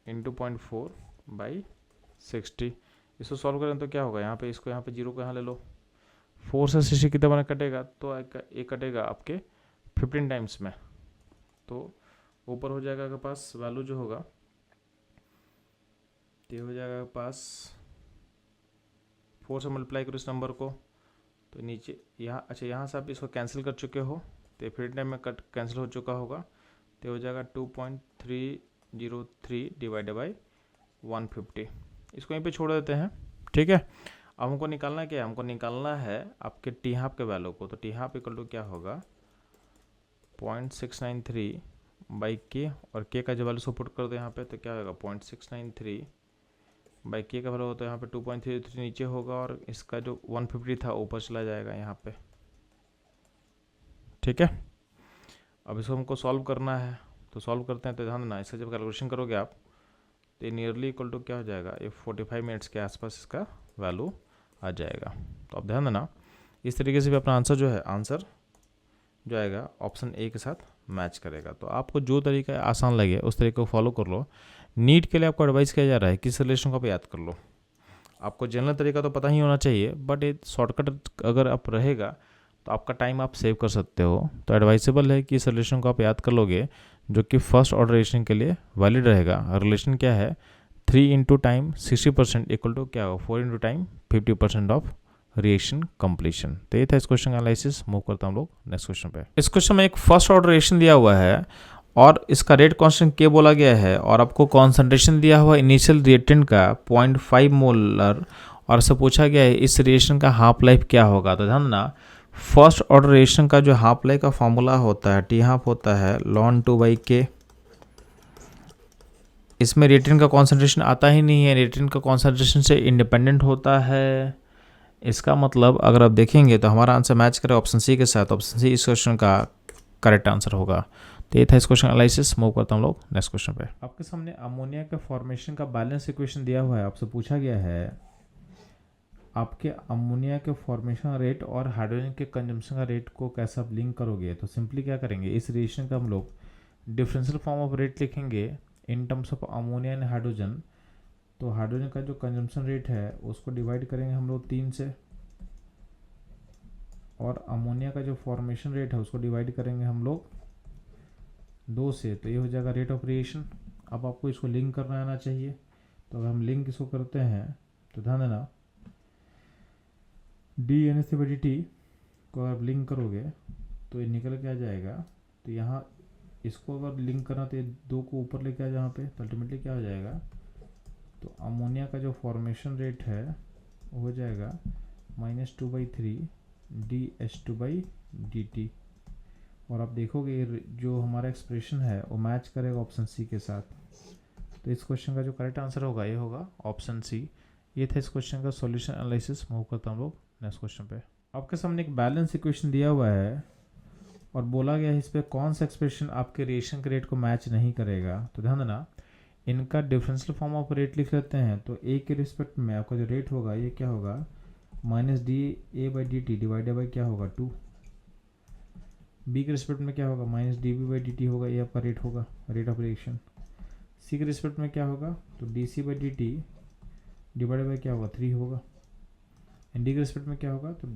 इंटू 0.4/60। इसको सॉल्व करें तो क्या होगा, यहाँ पे इसको यहाँ पे जीरो को यहाँ ले लो, 4 से 60 कितना बना कटेगा, तो एक कटेगा आपके 15 टाइम्स में, तो ऊपर हो जाएगा आपके पास वैल्यू जो होगा ये हो जाएगा आपके पास 4 से मल्टीप्लाई करो इस नंबर को, तो नीचे यहाँ, अच्छा यहाँ से आप इसको कैंसिल कर चुके हो, तो 15 टाइम में कट कैंसिल हो चुका होगा, तो हो जाएगा 2.303 डिवाइडेड बाई 150। इसको यहीं पे छोड़ देते हैं। ठीक है, अब हमको निकालना क्या है, हमको निकालना है आपके टी हाफ के वैल्यू को। तो टी हाफ इक्वल टू क्या होगा 0.693 बाई के, और के का जो वैल्यू सपोर्ट कर दो यहाँ पे, तो क्या होगा 0.693 बाई के का वैल्यू होता है यहाँ पे 2.33 नीचे होगा, और इसका जो 150 था ऊपर चला जाएगा यहाँ पे। ठीक है, अब इसको हमको सॉल्व करना है, तो सॉल्व करते हैं। तो ध्यान देना, इसका जब कैलकुलेशन करोगे आप तो नियरली इक्वल टू क्या हो जाएगा, ये 45 मिनट्स के आसपास इसका वैल्यू आ जाएगा। तो अब ध्यान देना, इस तरीके से भी अपना आंसर जो है, आंसर जो आएगा ऑप्शन ए के साथ मैच करेगा। तो आपको जो तरीका आसान लगे उस तरीके को फॉलो कर लो। नीट के लिए आपको एडवाइस किया जा रहा है किस रिलेशन को आप याद कर लो। आपको जनरल तरीका तो पता ही होना चाहिए, बट ये शॉर्टकट अगर आप रहेगा तो आपका टाइम आप सेव कर सकते हो। तो एडवाइसेबल है कि इस रिलेशन को आप याद कर लोगे, जो कि फर्स्ट ऑर्डर रिलेशन के लिए वैलिड रहेगा। रिलेशन क्या है, 3 इंटू टाइम 60% इक्वल टू क्या होगा 4 into time 50% of reaction completion. तो ये था इस क्वेश्चन का एनालिसिस। मूव करता हम लोग नेक्स्ट क्वेश्चन पे। इस क्वेश्चन में एक फर्स्ट ऑर्डर रिएक्शन दिया हुआ है और इसका रेट कांस्टेंट के बोला गया है, और आपको कॉन्सेंट्रेशन दिया हुआ इनिशियल रिएक्टेंट का 0.5 मोलर, और से पूछा गया है इस रिएक्शन का हाफ लाइफ क्या होगा। तो ध्यान देना, फर्स्ट ऑर्डर रिएक्शन का जो हाफ लाइफ का फॉर्मूला होता है टी हाफ होता है ln 2/k, इसमें रिएक्टेंट का कॉन्सेंट्रेशन आता ही नहीं है, रिएक्टेंट का कॉन्सेंट्रेशन से इंडिपेंडेंट होता है। इसका मतलब अगर आप देखेंगे तो हमारा आंसर मैच करे ऑप्शन सी के साथ, ऑप्शन सी इस क्वेश्चन का करेक्ट आंसर होगा। तो ये था इस क्वेश्चन एनालिसिस। मूव करता हम लोग नेक्स्ट क्वेश्चन पे। आपके सामने अमोनिया के फॉर्मेशन का बैलेंस इक्वेशन दिया हुआ है। आपसे पूछा गया है आपके अमोनिया के फॉर्मेशन रेट और हाइड्रोजन के कंजम्पशन का रेट को कैसे आप लिंक करोगे। तो सिंपली क्या करेंगे, इस रिएक्शन का हम लोग डिफरेंशियल फॉर्म ऑफ रेट लिखेंगे in terms of ammonia and hydrogen. तो हाइड्रोजन का जो कंजम्पशन रेट है उसको डिवाइड करेंगे हम लोग 3 से, और अमोनिया का जो फॉर्मेशन रेट है उसको डिवाइड करेंगे हम लोग 2 से। तो ये हो जाएगा रेट ऑफ रिएक्शन। अब आपको इसको लिंक करना आना चाहिए। तो अगर हम लिंक इसको करते हैं तो ध्यान देना dNH/dt को अगर लिंक करोगे तो ये निकल के आ जाएगा। तो यहाँ इसको अगर लिंक करना तो ये 2 को ऊपर लेके आ जहाँ पे, तो अल्टीमेटली क्या हो जाएगा, तो अमोनिया का जो फॉर्मेशन रेट है वो हो जाएगा -2/3 dH2/dt। और आप देखोगे जो हमारा एक्सप्रेशन है वो मैच करेगा ऑप्शन सी के साथ। तो इस क्वेश्चन का जो करेक्ट आंसर होगा ये होगा ऑप्शन सी। ये था इस क्वेश्चन का सॉल्यूशन एनालिसिस। मूव करता हम लोग नेक्स्ट क्वेश्चन पे। आपके सामने एक बैलेंस इक्वेशन दिया हुआ है और बोला गया है इस पे कौन सा एक्सप्रेशन आपके रिएक्शन के रेट को मैच नहीं करेगा। तो ध्यान देना इनका डिफरेंशियल फॉर्म ऑफ रेट लिख लेते हैं। तो ए के रिस्पेक्ट में आपका जो रेट होगा ये क्या होगा, -dA/dt डिवाइडेड बाई क्या होगा 2। बी के रिस्पेक्ट में क्या होगा, -dB/dt होगा, ये आपका रेट होगा, रेट ऑफ रिएक्शन। सी के रिस्पेक्ट में क्या होगा, तो dC/dt डिवाइडेड बाई क्या होगा 3 होगा। एंड डी के रिस्पेक्ट में क्या होगा, तो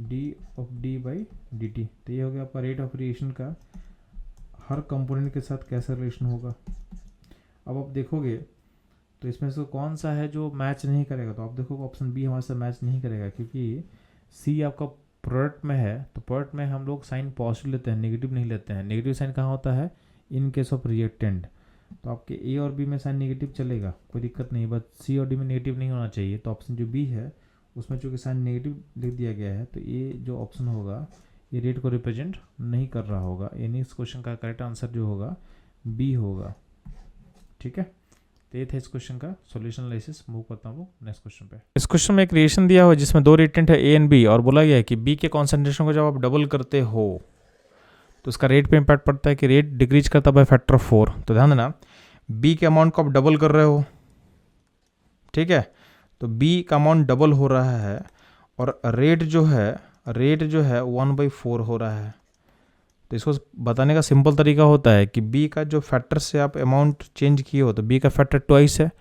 d/d/dt। तो ये हो गया आपका रेट ऑफ रिएक्शन का हर कंपोनेंट के साथ कैसा रिलेशन होगा। अब आप देखोगे तो इसमें से कौन सा है जो मैच नहीं करेगा। तो आप देखोगे ऑप्शन बी हमारे साथ मैच नहीं करेगा, क्योंकि सी आपका प्रोडक्ट में है। तो प्रोडक्ट में हम लोग साइन पॉजिटिव लेते हैं, नेगेटिव नहीं लेते हैं। नेगेटिव साइन कहाँ होता है, इन केस ऑफ रिएक्टेंट। तो आपके ए और बी में साइन नेगेटिव चलेगा, कोई दिक्कत नहीं, बस सी और डी में नेगेटिव नहीं होना चाहिए। तो ऑप्शन जो बी है उसमें चूँकि साइन नेगेटिव लिख दिया गया है, तो ये जो ऑप्शन होगा ये रेट को रिप्रेजेंट नहीं कर रहा होगा। यानी इस क्वेश्चन का करेक्ट आंसर जो होगा बी होगा। ठीक है, तो ये था इस क्वेश्चन का सॉल्यूशन एनालिसिस। मूव करता हूँ नेक्स्ट क्वेश्चन पे। इस क्वेश्चन में एक रिएक्शन दिया हुआ है जिसमें 2 रिएक्टेंट है ए एंड बी, और बोला गया है कि बी के कॉन्सेंट्रेशन को जब आप डबल करते हो तो उसका रेट पे इम्पैक्ट पड़ता है कि रेट डिक्रीज करता है बाय फैक्टर 4। तो ध्यान देना बी के अमाउंट को आप डबल कर रहे हो, ठीक है, तो बी का अमाउंट डबल हो रहा है और रेट जो है 1/4 हो रहा है। तो इसको बताने का सिंपल तरीका होता है कि बी का जो फैक्टर से आप अमाउंट चेंज किए हो, तो बी का फैक्टर 2 है,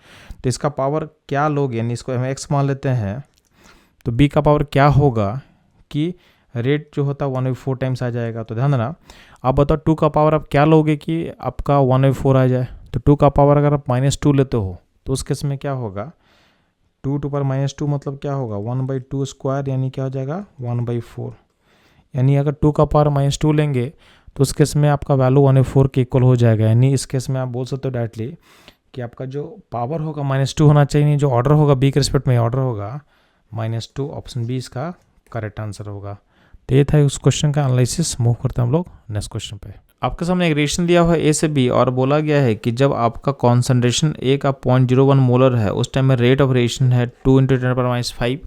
तो इसका पावर क्या लोगे, यानी इसको हम x मान लेते हैं। तो बी का पावर क्या होगा कि रेट जो होता है 1/4 टाइम्स आ जाएगा। तो ध्यान देना आप बताओ 2 का पावर आप क्या लोगे कि आपका 1/4 आ जाए। तो 2 का पावर अगर आप -2 लेते हो तो उस केस में क्या होगा, 2 टू पावर -2 मतलब क्या होगा 1/2 स्क्वायर, यानी क्या हो जाएगा 1/4। यानी अगर 2 का पावर -2 लेंगे तो उस केस में आपका वैल्यू 1/4 के इक्वल हो जाएगा। यानी इस केस में आप बोल सकते हो डायरेक्टली कि आपका जो पावर होगा -2 होना चाहिए, जो ऑर्डर होगा बी के रिस्पेक्ट में ऑर्डर होगा -2। ऑप्शन बी इसका करेक्ट आंसर होगा। तो ये था उस क्वेश्चन का एनालिसिस। मूव करते हैं हम लोग नेक्स्ट क्वेश्चन पे। आपके सामने एक रिएक्शन दिया हुआ है ए से बी और बोला गया है कि जब आपका कॉन्सेंट्रेशन ए का 0.01 मोलर है उस टाइम में रेट ऑफ रिएक्शन है 2 × 10⁻⁵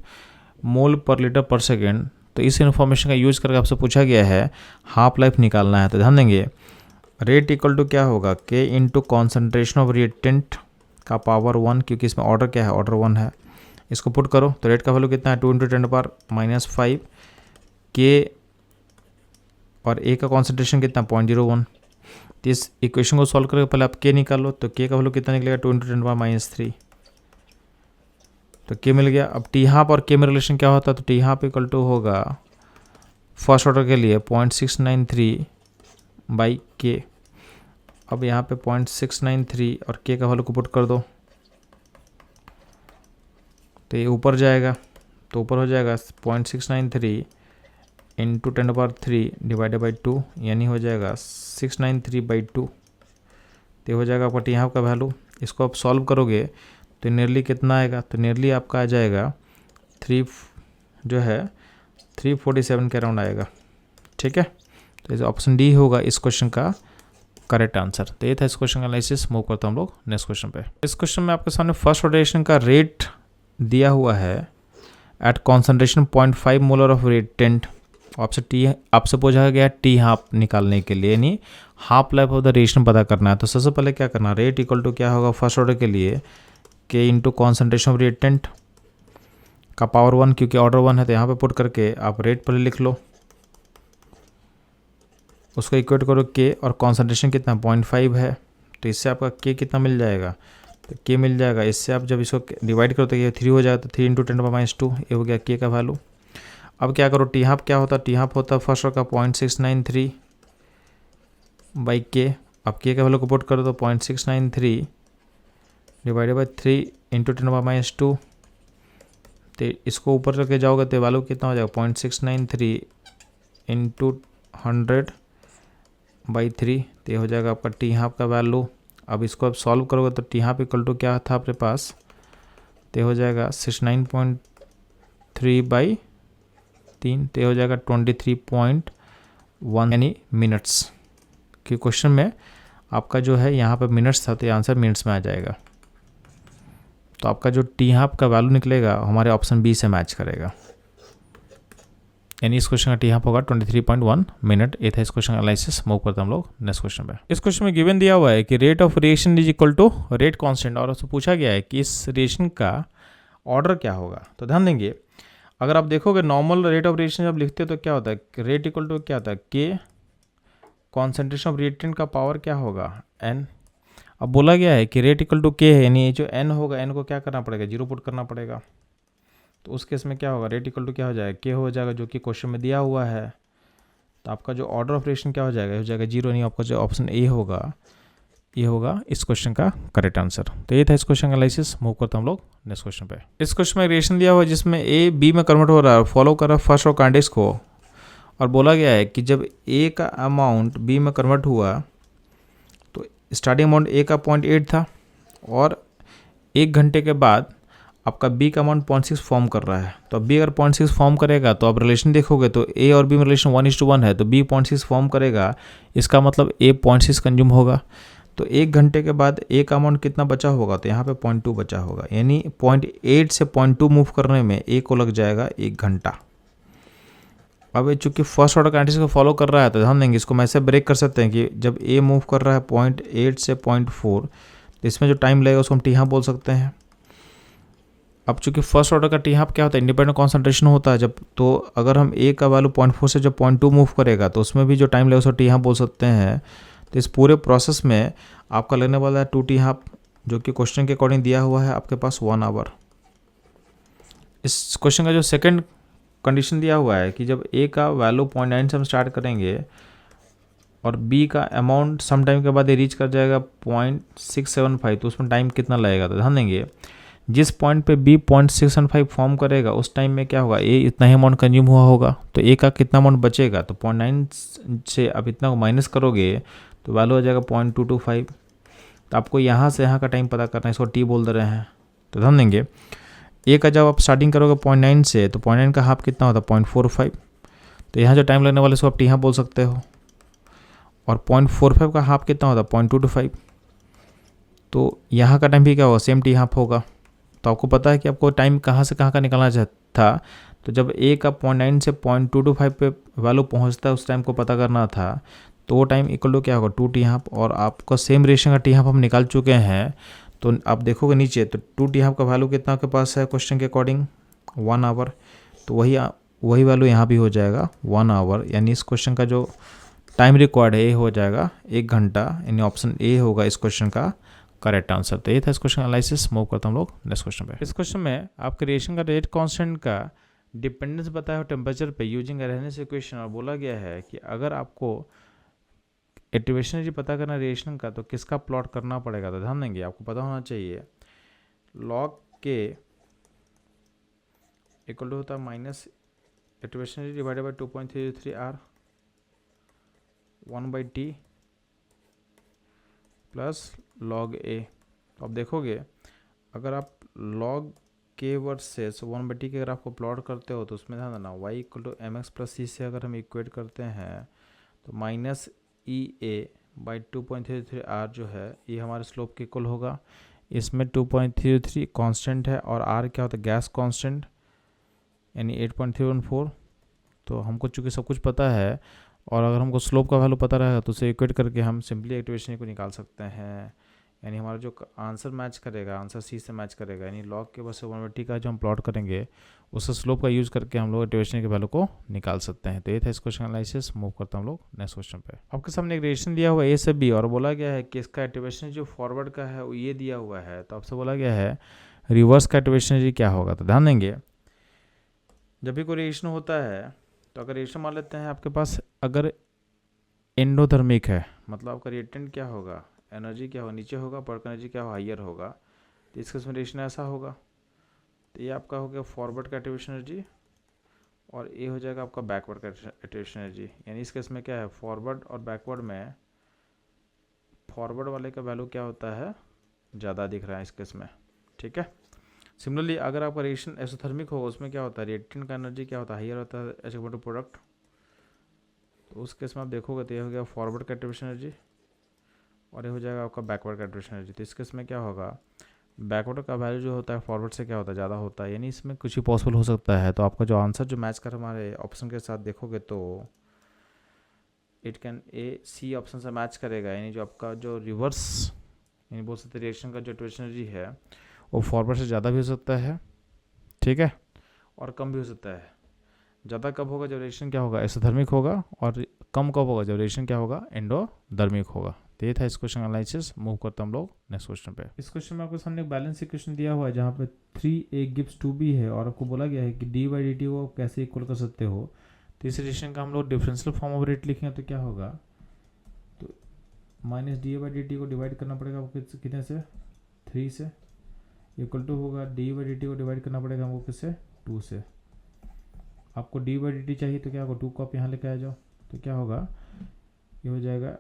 मोल पर लीटर पर सेकेंड। तो इस इन्फॉर्मेशन का यूज़ करके आपसे पूछा गया है हाफ लाइफ निकालना है। तो ध्यान देंगे रेट इक्वल टू क्या होगा, के इंटू कॉन्सेंट्रेशन ऑफ रिएक्टेंट का पावर 1, क्योंकि इसमें ऑर्डर क्या है, ऑर्डर 1 है। इसको पुट करो तो रेट का वैल्यू कितना है 2 × 10⁻⁵ के, और ए का कॉन्सेंट्रेशन कितना 0.01। तो इस इक्वेशन को सॉल्व करके पहले आप के निकालो। तो के का वैल्यू कितना निकलेगा 2 × 10⁻⁻3। तो के मिल गया। अब टी हाफ और के में रिलेशन क्या होता है, तो टी हाफ इक्वल टू होगा फर्स्ट ऑर्डर के लिए 0.693/k। अब यहाँ पे 0.693 और के का वैल्यू को पुट कर दो तो ये ऊपर जाएगा। तो ऊपर हो जाएगा 0.693 × 10⁻³ डिवाइडेड बाई 2, यानी हो जाएगा 693/2। तो हो जाएगा आपका टी हाफ का वैल्यू। इसको आप सॉल्व करोगे तो नियरली कितना आएगा, तो नियरली आपका आ जाएगा 347 के अराउंड आएगा। ठीक है, तो ऑप्शन डी होगा इस क्वेश्चन का करेक्ट आंसर। तो ये था इस क्वेश्चन का एनालिसिस। मूव करता हम लोग नेक्स्ट क्वेश्चन पे। इस क्वेश्चन में आपके सामने फर्स्ट रोटेशन का रेट दिया हुआ है at concentration 0.5 molar of reactant. आपसे पूछा गया टी हाफ निकालने के लिए, यानी half life of the reaction पता करना है। तो सबसे पहले क्या करना, रेट इक्वल टू क्या होगा फर्स्ट ऑर्डर के लिए, के इंटू कॉन्सेंट्रेशन ऑफ रिएक्टेंट का पावर 1, क्योंकि ऑर्डर 1 है तो यहाँ पे पुट करके आप रेट पर लिख लो, उसको इक्वेट करो के, और कॉन्सेंट्रेशन कितना 0.5 है, तो इससे आपका के कितना मिल जाएगा, तो के मिल जाएगा। इससे आप जब इसको डिवाइड करो तो ये 3 हो जाएगा, तो 3 इंटू 10⁻², ये हो गया के का वैल्यू। अब क्या करो, टी हाफ क्या होता है, टी हाफ होता है फर्स्ट ऑर्डर का 0.693 बाई के। अब के का वैल्यू को पुट करो तो 0.693 डिवाइडेड बाई 3 इंटू 10⁻², तो इसको ऊपर करके जाओगे तो वैल्यू कितना हो जाएगा 0.693 इंटू 100/3, तो ये हो जाएगा आपका टी हाफ का वैल्यू। अब इसको आप सॉल्व करोगे तो टी हाफ इक्वल टू क्या था आपके पास, तो हो जाएगा 69.3/3, तो हो जाएगा 23.1 यानी मिनट्स, कि क्वेश्चन में आपका जो है यहाँ पे मिनट्स था तो आंसर मिनट्स में आ जाएगा। तो आपका जो टी हाफ का वैल्यू निकलेगा हमारे ऑप्शन बी से मैच करेगा, यानी इस क्वेश्चन का टी हाफ होगा 23.1 मिनट। ये था इस क्वेश्चन का एनालिसिस। मूव करते हम लोग नेक्स्ट क्वेश्चन पे। इस क्वेश्चन में गिवन दिया हुआ है कि rate of reaction is equal to rate constant, और उससे पूछा गया है कि इस रिएक्शन का ऑर्डर क्या होगा। तो ध्यान देंगे, अगर आप देखोगे नॉर्मल रेट ऑफ रिएक्शन जब लिखते हो तो क्या होता है, रेट इक्वल टू क्या होता है, के कॉन्सेंट्रेशन ऑफ रिएक्टेंट का पावर क्या होगा, एन। अब बोला गया है कि रेट इक्वल टू के है, यानी जो एन होगा एन को क्या करना पड़ेगा, 0 पुट करना पड़ेगा। तो उस केस में क्या होगा, रेट इक्वल टू क्या हो जाएगा, के हो जाएगा, जो कि क्वेश्चन में दिया हुआ है। तो आपका जो ऑर्डर ऑफ रिएक्शन क्या हो जाएगा, हो जाएगा 0, नहीं आपका जो ऑप्शन ए होगा ये होगा इस क्वेश्चन का करेक्ट आंसर। तो ये था इस क्वेश्चन का एनालिसिस। मूव करते हम लोग नेक्स्ट क्वेश्चन पे। इस क्वेश्चन में रिएक्शन दिया हुआ है जिसमें ए बी में कन्वर्ट हो रहा है, फॉलो कर रहा है फर्स्ट और काइनेटिक्स को, और बोला गया है कि जब ए का अमाउंट बी में कन्वर्ट हुआ तो स्टार्टिंग अमाउंट ए का 0.8 था, और 1 घंटे के बाद आपका बी का अमाउंट 0.6 फॉर्म कर रहा है। तो अब बी अगर 0.6 फॉर्म करेगा तो आप रिलेशन देखोगे तो ए और बी में रिलेशन 1:1 है, तो बी 0.6 फॉर्म करेगा, इसका मतलब ए 0.6 कंज्यूम होगा। तो 1 घंटे के बाद ए का अमाउंट कितना बचा होगा, तो यहाँ पे 0.2 बचा होगा, यानी 0.8 से 0.2 मूव करने में ए को लग जाएगा 1 घंटा। अब चूंकि फर्स्ट ऑर्डर काइनेटिक्स को फॉलो कर रहा है तो ध्यान देंगे, इसको हम ऐसे ब्रेक कर सकते हैं कि जब ए मूव कर रहा है 0.8 से 0.4, तो इसमें जो टाइम लगेगा उसको हम टी हाफ बोल सकते हैं। अब चूंकि फर्स्ट ऑर्डर का टी हाफ क्या होता है, इंडिपेंडेंट कॉन्सेंट्रेशन होता है जब, तो अगर हम ए का वैल्यू 0.4 से जब 0.2 मूव करेगा तो उसमें भी जो टाइम लगेगा उसको टी हाफ बोल सकते हैं। तो इस पूरे प्रोसेस में आपका लगने वाला है 2 टी हाफ, जो कि क्वेश्चन के अकॉर्डिंग दिया हुआ है आपके पास 1 आवर। इस क्वेश्चन का जो सेकंड कंडीशन दिया हुआ है कि जब ए का वैल्यू 0.9 से हम स्टार्ट करेंगे और बी का अमाउंट सम टाइम के बाद ये रीच कर जाएगा 0.675, तो उसमें टाइम कितना लगेगा। तो ध्यान देंगे, जिस पॉइंट पे बी 0.675 फॉर्म करेगा उस टाइम में क्या होगा, ए इतना ही अमाउंट कंज्यूम हुआ होगा, तो ए का कितना अमाउंट बचेगा, तो 0.9 से अब इतना को माइनस करोगे तो वैल्यू आ जाएगा 0.225। तो आपको यहाँ से यहाँ का टाइम पता करना है, इसको टी बोल दे रहे हैं। तो ध्यान देंगे, ए का जब आप स्टार्टिंग करोगे 0.9 से, तो 0.9 का हाफ कितना होता है 0.45, तो यहाँ जो टाइम लगने वाले इसको आप टी हाफ बोल सकते हो। और 0.45 का हाफ कितना होता है 0.225, तो यहाँ का टाइम भी क्या होगा, सेम टी हाफ होगा। तो आपको पता है कि आपको टाइम कहाँ से कहाँ का निकालना था, तो जब ए का 0.9 से 0.225 पे वैल्यू पहुँचता है उस टाइम को पता करना था, तो वो टाइम इक्वल टू क्या होगा 2 टी हाफ, और आपका सेम रेशियो का टी हाफ हम निकाल चुके हैं। तो आप देखोगे नीचे तो 2 टी हाफ का वैल्यू कितना आपके पास है क्वेश्चन के अकॉर्डिंग 1 आवर, तो वही वैल्यू यहाँ भी हो जाएगा 1 आवर, यानी इस क्वेश्चन का जो टाइम रिक्वायर्ड है ये हो जाएगा 1 घंटा, यानी ऑप्शन ए होगा इस क्वेश्चन का करेक्ट आंसर। तो ये था इस क्वेश्चन का एनालिसिस। मूव करता हम लोग नेक्स्ट क्वेश्चन पे। इस क्वेश्चन में आपके रिएक्शन का रेट कांस्टेंट का डिपेंडेंस बताया हो टेम्परेचर पे यूजिंग अरेहनेस इक्वेशन, और बोला गया है कि अगर आपको एक्टिवेशन एनर्जी पता करना रिएक्शन का तो किसका प्लॉट करना पड़ेगा। तो ध्यान देंगे, आपको पता होना चाहिए लॉग के इक्वल टू होता है minus activation energy divided by 2.33 R 1/t plus log A. तो आप देखोगे अगर आप लॉग के वर्सेस 1/t के अगर आपको प्लॉट करते हो तो उसमें ध्यान देना y = mx + c से अगर हम इक्वेट करते हैं तो -EA बाई 2.33 आर जो है ये हमारे स्लोप के इक्वल होगा। इसमें 2.33 कांस्टेंट है और आर क्या होता है, गैस कांस्टेंट, यानी 8.314। तो हमको चूँकि सब कुछ पता है और अगर हमको स्लोप का वैल्यू पता रहेगा तो उसे इक्वेट करके हम सिंपली एक्टिवेशन को निकाल सकते हैं। यानी हमारा जो आंसर मैच करेगा, आंसर सी से मैच करेगा, यानी लॉग के बस 1/t का जो हम प्लॉट करेंगे उससे स्लोप का यूज़ करके हम लोग एक्टिवेशन के वैल्यू को निकाल सकते हैं। तो ये था इस क्वेश्चन एनालिसिस। मूव करता हम लोग नेक्स्ट क्वेश्चन पे। आपके सामने एक रिलेशन दिया हुआ है ए से बी और बोला गया है कि इसका एक्टिवेशन जो फॉरवर्ड का है वो ये दिया हुआ है। तो आपसे बोला गया है रिवर्स का एक्टिवेशन जी क्या होगा। तो ध्यान देंगे, जब भी कोई रिएक्शन होता है तो अगर रिएक्शन मान लेते हैं आपके पास अगर एंडोथर्मिक है, मतलब आपका रिएक्टेंट क्या होगा, एनर्जी क्या होगा, नीचे होगा, वर्क एनर्जी क्या होगा, हाइयर होगा। तो इस केस में रिएक्शन ऐसा होगा। तो ये आपका हो गया फॉरवर्ड का एक्टिवेशन एनर्जी और ये हो जाएगा आपका बैकवर्ड का एक्टिवेशन एनर्जी। यानी इस केस में क्या है, फॉरवर्ड और बैकवर्ड में फॉरवर्ड वाले का वैल्यू क्या होता है, ज़्यादा दिख रहा है इस केस में। ठीक है। सिमिलरली अगर आपका रिएक्शन एक्सोथर्मिक होगा उसमें क्या होता है, रिएक्टेंट का एनर्जी क्या होता है, हाइयर होता है एज कम्पेयर टू प्रोडक्ट। तो उस केस में आप देखोगे तो ये हो गया फॉरवर्ड का एक्टिवेशन एनर्जी और ये हो जाएगा आपका बैकवर्ड का एक्टिवेशन एनर्जी। तो इस केस में क्या होगा, बैकवर्ड का वैल्यू जो होता है फॉरवर्ड से क्या होता है, ज़्यादा होता है। यानी इसमें कुछ ही पॉसिबल हो सकता है। तो आपका जो आंसर जो मैच कर हमारे ऑप्शन के साथ देखोगे तो it can A C option से मैच करेगा। यानी जो आपका जो रिवर्स यानी बोल सकते रिएक्शन का जो एक्टिवेशन एनर्जी है वो फॉरवर्ड से ज़्यादा भी हो सकता है, ठीक है, और कम भी हो सकता है। ज़्यादा कब होगा, जब रिएक्शन क्या होगा, एक्सोथर्मिक होगा, और कम कब होगा, जब रिएक्शन क्या होगा, एंडोथर्मिक होगा। तो ये था इस क्वेश्चन एनालिसिस। मूव करते हम लोग नेक्स्ट क्वेश्चन पे। इस क्वेश्चन में आपके सामने एक बैलेंस इक्वेशन दिया हुआ है जहाँ पे 3a गिव्स 2b है और आपको बोला गया है कि d/dt को आप कैसे इक्वल कर सकते हो। तो इस रिलेशन का हम लोग डिफरेंशियल फॉर्म ऑफ रेट लिखेंगे तो क्या होगा, तो -da/dt को डिवाइड करना पड़ेगा आपको कितने से, 3 से, इक्वल टू होगा d/dt को डिवाइड करना पड़ेगा हमको किससे, 2 से। आपको d/dt चाहिए तो क्या होगा, 2 को आप यहाँ लेके आ जाओ तो क्या होगा, ये हो जाएगा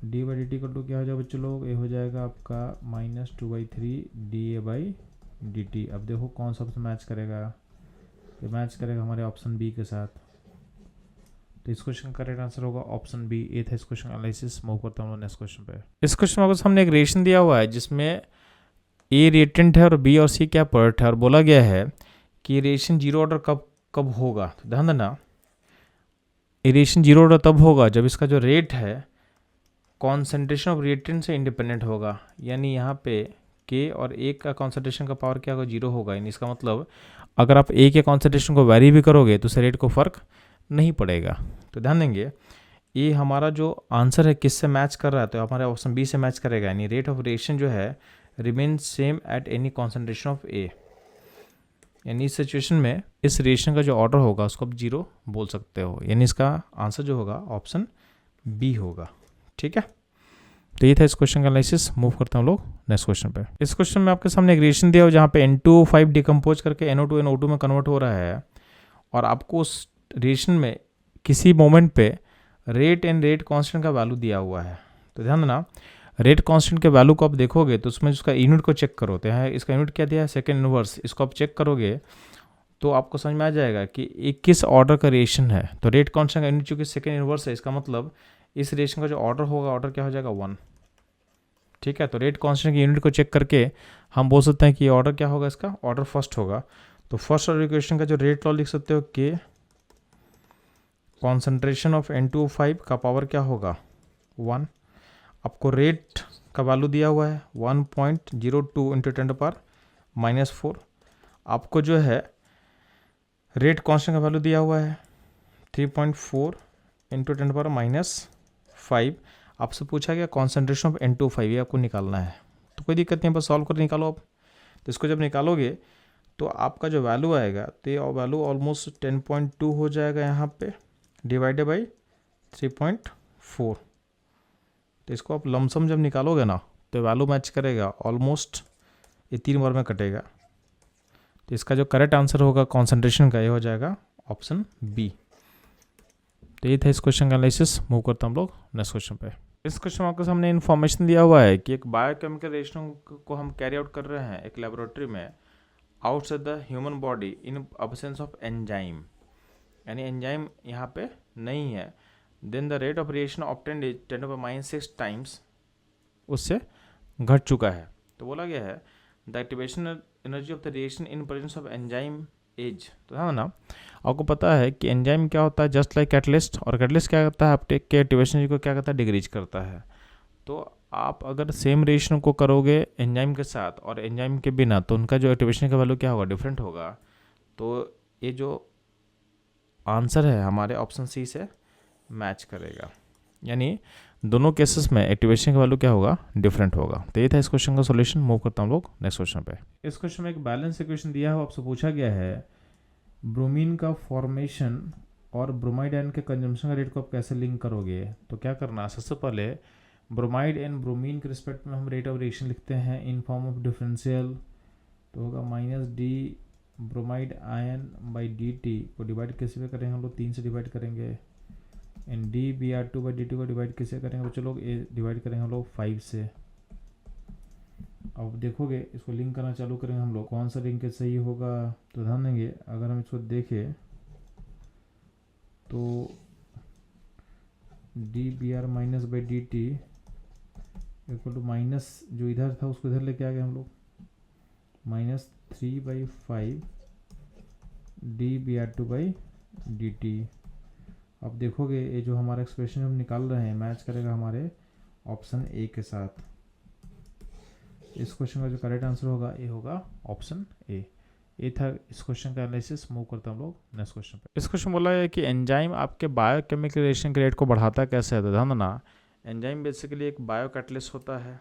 d/dt को 2 क्या हो जाएगा बच्चों लोग, ये हो जाएगा आपका -2/3 da/dt। अब देखो कौन सा ऑप्शन मैच करेगा, ये मैच करेगा हमारे ऑप्शन बी के साथ। तो इस क्वेश्चन का करेक्ट आंसर होगा ऑप्शन बी। ये था इस क्वेश्चन एनालिसिस। मूव करता हूँ नेक्स्ट क्वेश्चन पे। इस क्वेश्चन में आपको सामने एक रिएक्शन दिया हुआ है जिसमें ए रिएक्टेंट है और बी और सी क्या प्रोडक्ट है और बोला गया है कि रिएक्शन जीरो ऑर्डर कब होगा। तो ध्यान देना, रिएक्शन जीरो ऑर्डर तब होगा जब इसका जो रेट है कॉन्सेंट्रेशन ऑफ रिएक्टेंट से इंडिपेंडेंट होगा। यानी यहाँ पे के और ए का कॉन्सेंट्रेशन का पावर क्या होगा, जीरो होगा। यानी इसका मतलब अगर आप ए के कॉन्सेंट्रेशन को वेरी भी करोगे तो उससे रेट को फ़र्क नहीं पड़ेगा। तो ध्यान देंगे, ये हमारा जो आंसर है किससे मैच कर रहा है, तो हमारे ऑप्शन बी से मैच करेगा। यानी रेट ऑफ रिएक्शन जो है remain same at any concentration of A. यानी इस सिचुएशन में इस रिएक्शन का जो ऑर्डर होगा उसको आप जीरो बोल सकते हो। यानी इसका आंसर जो होगा ऑप्शन बी होगा। ठीक है। तो ये था इस क्वेश्चन का एनालिसिस। मूव करते हैं हम लोग नेक्स्ट क्वेश्चन पे। इस क्वेश्चन में आपके सामने एक रिएक्शन दिया हो जहाँ पे N2O5 डिकम्पोज करके NO2 NO2 में कन्वर्ट हो रहा है और आपको उस रिएक्शन में किसी मोमेंट पे रेट एंड रेट कांस्टेंट का वैल्यू दिया हुआ है। तो ध्यान देना, रेट कांस्टेंट के वैल्यू को आप देखोगे तो उसमें उसका यूनिट को चेक करो। तो यहाँ इसका यूनिट क्या दिया है, सेकेंड इनवर्स। इसको आप चेक करोगे तो आपको समझ में आ जाएगा कि एक किस ऑर्डर का रिएक्शन है। तो रेट कांस्टेंट का यूनिट चूंकि सेकेंड इनवर्स है, इसका मतलब इस रिएक्शन का जो ऑर्डर होगा, ऑर्डर क्या हो जाएगा, 1। ठीक है। तो रेट कांस्टेंट की यूनिट को चेक करके हम बोल सकते हैं कि ऑर्डर क्या होगा, इसका ऑर्डर फर्स्ट होगा। तो फर्स्ट ऑर्डर इक्वेशन का जो रेट लॉ लिख सकते हो, के कॉन्सेंट्रेशन ऑफ N2O5 का पावर क्या होगा, 1। आपको रेट का वैल्यू दिया हुआ है 1.02 इंटू 10⁻⁻⁴। आपको जो है रेट कांस्टेंट का वैल्यू दिया हुआ है 3.4 इंटू 10⁻⁵। आपसे पूछा गया कॉन्सेंट्रेशन ऑफ N2O5, ये आपको निकालना है। तो कोई दिक्कत नहीं, बस सॉल्व कर निकालो आप। तो इसको जब निकालोगे तो आपका जो वैल्यू आएगा तो ये वैल्यू ऑलमोस्ट 10.2 हो जाएगा यहाँ पे, डिवाइडेड बाई 3.4। तो इसको आप लमसम जब निकालोगे ना तो वैल्यू मैच करेगा ऑलमोस्ट, ये 3 बार में कटेगा। तो इसका जो करेक्ट आंसर होगा कॉन्सेंट्रेशन का, ये हो जाएगा ऑप्शन बी। तो ये था इस क्वेश्चन का एनालिसिस। मूव करते हम लोग नेक्स्ट क्वेश्चन पे। इस क्वेश्चन में आपके सामने इन्फॉर्मेशन दिया हुआ है कि एक बायोकेमिकल रिएक्शन को हम कैरी आउट कर रहे हैं एक लेबोरेटरी में outside the human body in absence of enzyme. यानी एंजाइम यहाँ पे नहीं है, then the rate of reaction obtained is 10⁻�6 times, उससे घट चुका है। तो बोला गया है the activation energy of the reaction in presence of enzyme as. तो हाँ ना, आपको पता है कि एंजाइम क्या होता है, जस्ट लाइक कैटलिस्ट, और कैटलिस्ट क्या करता है, आपके एक्टिवेशन को क्या करता है, डिक्रीज करता है। तो आप अगर सेम रिएक्शन को करोगे एंजाइम के साथ और एंजाइम के बिना, तो उनका जो एक्टिवेशन का वैल्यू क्या होगा, डिफरेंट होगा। तो ये जो आंसर है हमारे ऑप्शन सी से मैच करेगा, यानी दोनों केसेस में एक्टिवेशन का वैल्यू क्या होगा, डिफरेंट होगा। तो ये था इस क्वेश्चन का सॉल्यूशन। मूव करता हूँ लोग नेक्स्ट क्वेश्चन पे। इस क्वेश्चन में एक बैलेंस इक्वेशन दिया है, आपसे पूछा गया है ब्रोमीन का फॉर्मेशन और ब्रोमाइड आयन के कंजम्पशन का रेट को आप कैसे लिंक करोगे। तो क्या करना, सबसे पहले ब्रोमाइड एंड ब्रोमीन के रिस्पेक्ट में हम रेट ऑफ रिएक्शन लिखते हैं इन फॉर्म ऑफ डिफरेंशियल। तो होगा -d bromide ion by dt को डिवाइड कैसे पे करेंगे हम लोग, 3 से डिवाइड करेंगे। एंड dBr2/dt को डिवाइड कैसे करेंगे बच्चों लोग, ये डिवाइड करेंगे हम लोग 5 से। अब देखोगे इसको लिंक करना चालू करेंगे हम लोग, कौन सा लिंक सही होगा। तो ध्यान देंगे, अगर हम इसको देखें तो dBr-/dt इक्वल टू माइनस जो इधर था उसको इधर लेके आ गए हम लोग, -3/5 dBr2/dt। अब देखोगे ये जो हमारा एक्सप्रेशन हम निकाल रहे हैं मैच करेगा हमारे ऑप्शन ए के साथ। इस क्वेश्चन का जो करेक्ट आंसर होगा ये होगा ऑप्शन ए। ये था इस क्वेश्चन का एनालिसिस। मूव करता हम लोग नेक्स्ट क्वेश्चन पे। इस क्वेश्चन बोला है कि एंजाइम आपके बायोकेमिकल रिएक्शन के रेट को बढ़ाता कैसे है। तो ध्यान देना, एंजाइम बेसिकली एक बायो कैटलिस्ट होता है,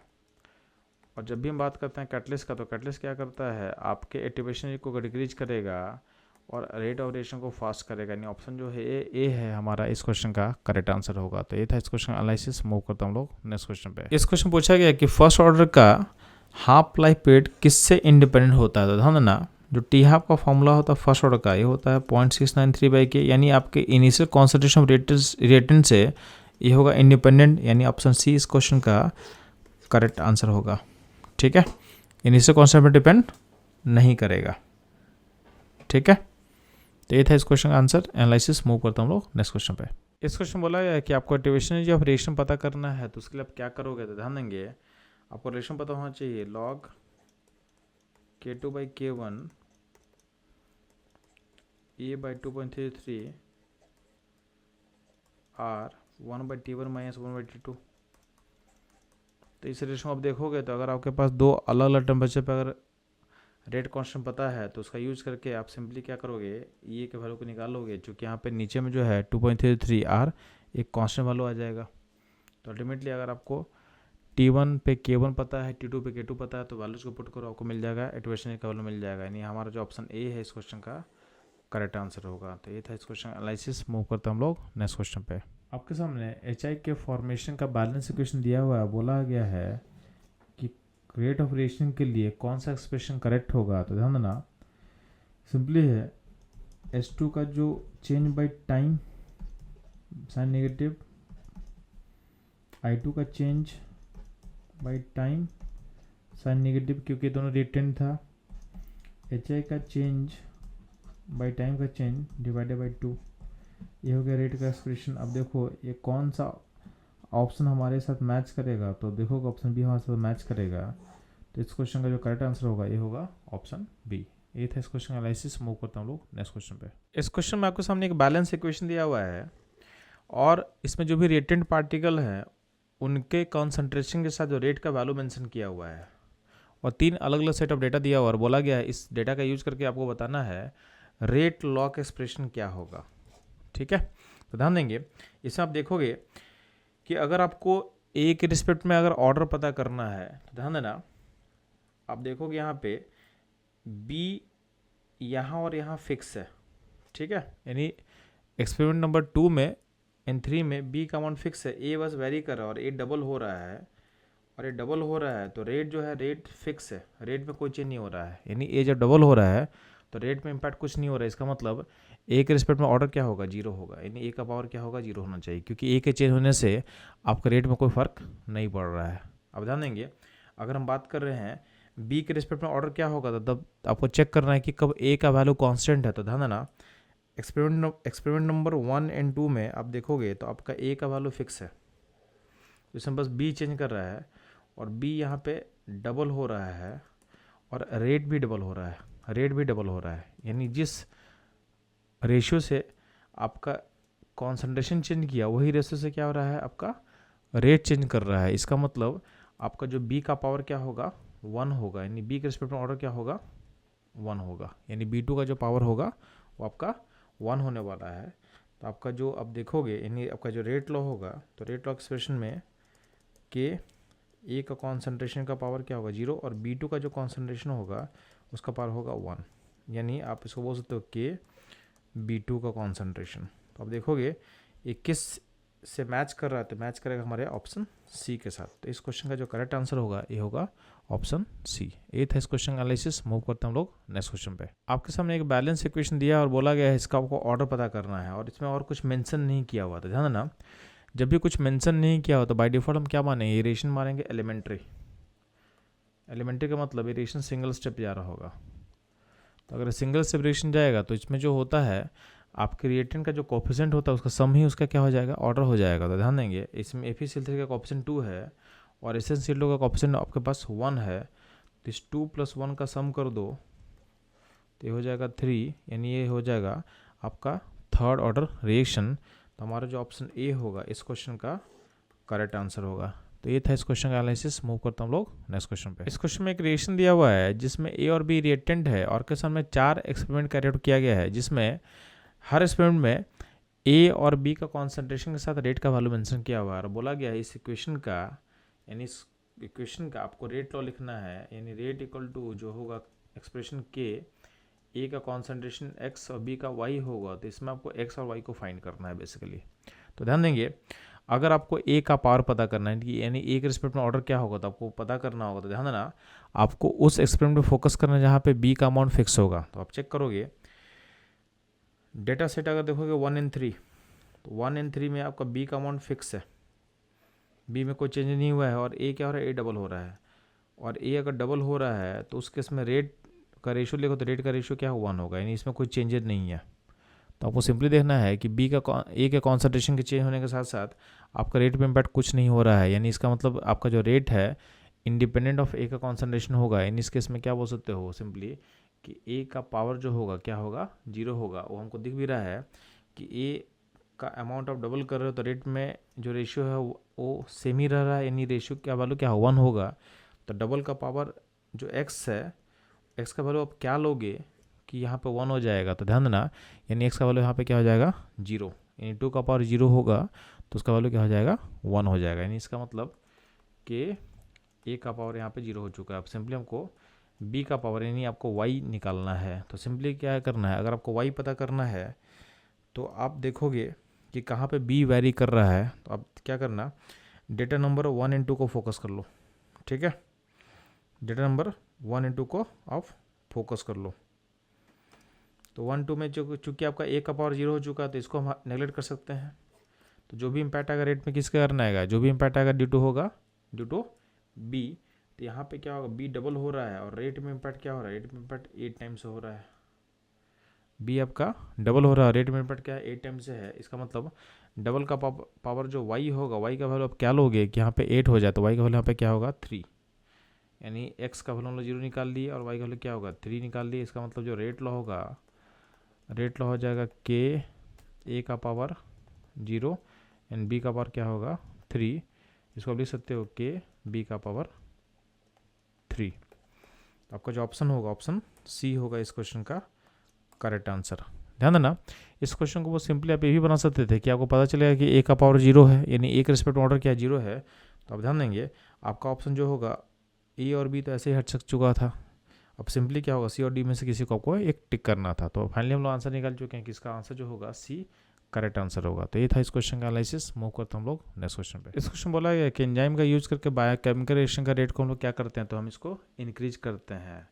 और जब भी हम बात करते हैं कैटलिस्ट का, तो कैटलिस्ट क्या करता है, आपके एक्टिवेशन को डिक्रीज करेगा और रेट ऑफ रिएक्शन को फास्ट करेगा। यानी ऑप्शन जो है ए है हमारा इस क्वेश्चन का करेक्ट आंसर होगा। तो ये था इस क्वेश्चन एनालिसिस। मूव करता हम लोग नेक्स्ट क्वेश्चन पे। इस क्वेश्चन पूछा गया कि फर्स्ट ऑर्डर का हाफ लाइफ पीरियड किससे इंडिपेंडेंट होता है। तो ध्यान देना, जो टी हाफ का फॉर्मूला होता है फर्स्ट ऑर्डर का, ये होता है 0.693/K, यानी आपके इनिशियल कॉन्सेंट्रेशन ऑफ रिएक्टेंट से ये होगा इंडिपेंडेंट, यानी ऑप्शन सी इस क्वेश्चन का करेक्ट आंसर होगा। ठीक है, इनिशियल कॉन्सेंट्रेशन पर डिपेंड नहीं करेगा। ठीक है, तो ये था इस क्वेश्चन का आंसर एनालिसिस। मूव करता हूँ लोग नेक्स्ट क्वेश्चन पे। इस क्वेश्चन बोला है कि आपको एक्टिवेशन एनर्जी ऑफ रिएक्शन पता करना है, तो उसके लिए आप क्या करोगे। तो ध्यान देंगे, आपको रिएक्शन पता होना चाहिए log K2/K1 A/2.33 R 1/T1 - 1/T2। तो इस रिएक्शन को आप देखोगे तो अगर आपके पास दो अलग अलग टेम्परेचर पर अगर रेट कांस्टेंट पता है, तो उसका यूज़ करके आप सिंपली क्या करोगे, ये के वैल्यू को निकालोगे। चूँकि यहाँ पे नीचे में जो है 2.33 R एक कांस्टेंट वैल्यू आ जाएगा। तो अल्टीमेटली अगर आपको T1 पे K1 पता है, T2 पे K2 पता है, तो वैल्यूज को पुट करो, आपको मिल जाएगा एक्टिवेशन का वैल्यू मिल जाएगा। यानी हमारा जो ऑप्शन ए है इस क्वेश्चन का करेक्ट आंसर होगा। तो ये था इस क्वेश्चन एनालिसिस। मूव करते हम लोग नेक्स्ट क्वेश्चन पे। आपके सामने HI के फॉर्मेशन का बैलेंस इक्वेशन दिया हुआ है, बोला गया है कि रेट ऑफ रिएक्शन के लिए कौन सा एक्सप्रेशन करेक्ट होगा। तो ध्यान देना, सिंपली है H2 का जो change by time sign negative, I2 का change by time sign negative क्योंकि दोनों रिएक्टेंट था, HI का चेंज बाय टाइम का चेंज डिवाइडेड बाय 2, ये हो गया रेट का एक्सप्रेशन। अब देखो ये कौन सा ऑप्शन हमारे साथ मैच करेगा। तो देखो ऑप्शन बी हमारे साथ मैच करेगा। तो इस क्वेश्चन का जो करेक्ट आंसर होगा ये होगा ऑप्शन बी। ये था इस क्वेश्चन का एनालिसिस। मूव करता हूँ लोग नेक्स्ट क्वेश्चन पे। इस क्वेश्चन में आपके सामने एक बैलेंस इक्वेशन दिया हुआ है, और इसमें जो भी रिएक्टेंट पार्टिकल है उनके कॉन्सेंट्रेशन के साथ जो रेट का वैल्यू मेंशन किया हुआ है, और 3 अलग अलग सेट ऑफ डेटा दिया हुआ है, और बोला गया है इस डेटा का यूज करके आपको बताना है रेट लॉ का एक्सप्रेशन क्या होगा। ठीक है, तो ध्यान देंगे, इसमें आप देखोगे कि अगर आपको ए के रिस्पेक्ट में अगर ऑर्डर पता करना है, तो ध्यान देना, आप देखोगे यहाँ पे बी यहाँ और यहाँ फिक्स है। ठीक है, यानी एक्सपेरिमेंट नंबर 2 में एंड 3 में बी का अमाउंट फिक्स है, ए बस वेरी कर रहा है और ए डबल हो रहा है, और ये डबल हो रहा है तो रेट जो है रेट फिक्स है, रेट में कोई चेंज नहीं हो रहा है। यानी ए जब डबल हो रहा है तो रेट में इम्पैक्ट कुछ नहीं हो रहा है। इसका मतलब ए के रिस्पेक्ट में ऑर्डर क्या होगा, 0 होगा, यानी ए का पावर क्या होगा, 0 होना चाहिए, क्योंकि ए के चेंज होने से आपका रेट में कोई फ़र्क नहीं पड़ रहा है। अब ध्यान देंगे, अगर हम बात कर रहे हैं बी के रिस्पेक्ट में ऑर्डर क्या होगा, तो तब आपको चेक करना है कि कब ए का वैल्यू कांस्टेंट है। तो ध्यान देना, एक्सपेरिमेंट नंबर 1 एंड 2 में आप देखोगे तो आपका ए का वैल्यू फिक्स है, इसमें बस बी चेंज कर रहा है और बी यहाँ पे डबल हो रहा है और रेट भी डबल हो रहा है, यानी जिस रेशियो से आपका कॉन्सेंट्रेशन चेंज किया वही रेशियो से क्या हो रहा है, आपका रेट चेंज कर रहा है। इसका मतलब आपका जो बी का पावर क्या होगा, 1 होगा, यानी बी के रिस्पेक्ट में ऑर्डर क्या होगा, 1 होगा, यानी B2 का जो पावर होगा वो आपका 1 होने वाला है। तो आपका जो आप देखोगे, यानी आपका जो रेट लॉ होगा, तो रेट लॉ एक्सप्रेशन में के ए का कॉन्सेंट्रेशन का पावर क्या होगा 0 और B2 का जो कॉन्सेंट्रेशन होगा उसका पावर होगा 1, यानी आप इसको बोल सकते हो के B2 का कॉन्सेंट्रेशन। तो आप देखोगे ये किस से मैच कर रहा है, तो मैच करेगा हमारे ऑप्शन सी के साथ। तो इस क्वेश्चन का जो करेक्ट आंसर होगा ये होगा ऑप्शन सी। ये था इस क्वेश्चन का एनालिसिस। मूव करते हैं हम लोग नेक्स्ट क्वेश्चन पे। आपके सामने एक बैलेंस इक्वेशन दिया और बोला गया है इसका आपको ऑर्डर पता करना है, और इसमें और कुछ मेंशन नहीं किया हुआ था। ध्यान देना, जब भी कुछ मेंशन नहीं किया हो तो बाय डिफॉल्ट हम क्या मानेंगे, इरेशन मानेंगे एलिमेंट्री का मतलब इरेशन सिंगल स्टेप जा रहा होगा। तो अगर सिंगल स्टेप इरेशन जाएगा तो इसमें जो होता है आपके रिएक्टेंट का जो कोफिशिएंट होता है उसका सम ही उसका क्या हो जाएगा, ऑर्डर हो जाएगा। तो ध्यान देंगे इसमें FeCl3 का कोफिशिएंट 2 है और SnCl2 का कोफिशिएंट आपके पास 1 है, तो इस 2 + 1 का सम कर दो तो ये हो जाएगा 3, यानी ये हो जाएगा आपका थर्ड ऑर्डर रिएक्शन। तो हमारा जो ऑप्शन ए होगा इस क्वेश्चन का करेक्ट आंसर होगा। तो ये था इस क्वेश्चन का एनालिसिस। मूव करता हूँ हम लोग नेक्स्ट क्वेश्चन पे। इस क्वेश्चन में एक रिएक्शन दिया हुआ है जिसमें ए और बी रिएक्टेंट है और के सामने 4 एक्सपेरिमेंट कैरी आउट किया गया है, जिसमें हर एक्सपेरिमेंट में ए और बी का कॉन्सेंट्रेशन के साथ रेट का वैल्यू मेंशन किया हुआ है और बोला गया है इस इक्वेशन का, यानी इस इक्वेशन का आपको रेट लॉ लिखना है, यानी रेट इक्वल टू जो होगा एक्सप्रेशन के ए का कॉन्सेंट्रेशन x और b का y होगा। तो इसमें आपको x और y को फाइंड करना है बेसिकली। तो ध्यान देंगे अगर आपको ए का पावर पता करना है कि यानी ए के रिस्पेक्ट में ऑर्डर क्या होगा तो आपको पता करना होगा। तो ध्यान देना आपको उस एक्सपेरिमेंट पे फोकस करना है जहाँ पे बी का अमाउंट फिक्स होगा। तो आप चेक करोगे डेटा सेट अगर देखोगे 1 and 3, तो 1 and 3 में आपका बी का अमाउंट फिक्स है, बी में कोई चेंज नहीं हुआ है, और ए क्या हो रहा है, ए डबल हो रहा है, और ए अगर डबल हो रहा है तो उस केस में रेट का रेशियो देखो तो रेट का रेशियो क्या 1 होगा, यानी इसमें कोई चेंजेस नहीं है। तो आपको सिंपली देखना है कि बी का ए के कॉन्सेंट्रेशन के चेंज होने के साथ साथ आपका रेट पे इम्पैक्ट कुछ नहीं हो रहा है, यानी इसका मतलब आपका जो रेट है इंडिपेंडेंट ऑफ ए का कॉन्सेंट्रेशन होगा। यानी इस केस में क्या बोल सकते हो सिंपली कि ए का पावर जो होगा क्या होगा, 0 होगा। वो हमको दिख भी रहा है कि ए का अमाउंट आप डबल कर रहे हो तो रेट में जो रेशियो है वो सेम ही रह रहा है, यानी रेशियो क्या वैल्यू क्या 1 होगा। तो डबल का पावर जो x है, x का वैल्यू आप क्या लोगे कि यहाँ पे 1 हो जाएगा। तो ध्यान देना यानी x का वैल्यू यहाँ पे क्या हो जाएगा 0, यानी 2 का पावर 0 होगा तो उसका वैल्यू क्या हो जाएगा 1 हो जाएगा। यानी इसका मतलब कि a का पावर यहाँ पे 0 हो चुका है। अब सिंपली हमको b का पावर यानी आपको y निकालना है। तो सिंपली क्या करना है, अगर आपको y पता करना है तो आप देखोगे कि कहाँ पे b वैरी कर रहा है। तो आप क्या करना, डेटा नंबर 1 and 2 को फोकस कर लो, ठीक है। डेटा नंबर 1 and 2 को आप फोकस कर लो। तो 1 2 में चूँकि आपका a का पावर 0 हो चुका है तो इसको हम नेगलेक्ट कर सकते हैं। तो जो भी इम्पैक्ट आएगा रेट में किसका करना आएगा, जो भी इम्पैक्ट आएगा ड्यू टू b। तो यहाँ पे क्या होगा, b डबल हो रहा है और रेट में इम्पैक्ट क्या हो रहा है, रेट में इम्पैक्ट 8 टाइम्स हो रहा है। b आपका डबल हो रहा है, रेट में इम्पैक्ट क्या है 8 टाइम्स से है। इसका मतलब डबल का पावर जो y होगा, y का वैल्यू आप क्या लोगे कि यहाँ पे 8 हो जाए तो y का वैल्यू यहाँ पे क्या होगा 3, यानी x का वैल्यू 0 निकाल लिए और y का वैल्यू क्या होगा 3 निकाल लिए। इसका मतलब जो रेट लॉ होगा, रेट लॉ हो जाएगा k a का पावर 0 एंड b का पावर क्या होगा 3। इसको आप लिख सकते हो k b का पावर 3। आपका जो ऑप्शन होगा ऑप्शन सी होगा इस क्वेश्चन का करेक्ट आंसर। ध्यान देना इस क्वेश्चन को वो सिंपली आप ये भी बना सकते थे कि आपको पता चलेगा कि a का पावर 0 है, यानी a के रिस्पेक्ट ऑर्डर क्या 0 है। तो आप ध्यान देंगे आपका ऑप्शन जो होगा a और b तो ऐसे ही हट सक चुका था। अब सिंपली क्या होगा, सी और डी में से किसी को आपको एक टिक करना था। तो फाइनली हम लोग आंसर निकाल चुके हैं कि इसका आंसर जो होगा सी करेक्ट आंसर होगा। तो ये था इस क्वेश्चन का एनालिसिस। मूव करते हम लोग नेक्स्ट क्वेश्चन पे। इस क्वेश्चन बोला गया कि एंजाइम का यूज करके बायोकेमिकल रिएक्शन का रेट को हम लोग क्या करते हैं, तो हम इसको इंक्रीज करते हैं।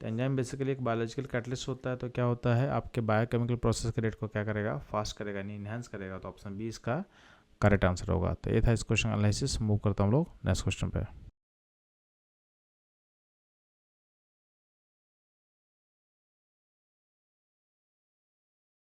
तो एंजाइम बेसिकली एक बायोलॉजिकल कैटलिस्ट होता है। तो क्या होता है आपके बायोकेमिकल प्रोसेस के रेट को क्या करेगा, फास्ट करेगा, यानी इन्हांस करेगा। तो ऑप्शन बी इसका करेक्ट आंसर होगा। तो ये था इस क्वेश्चन का एनालिसिस। मूव करता हम लोग नेक्स्ट क्वेश्चन पे।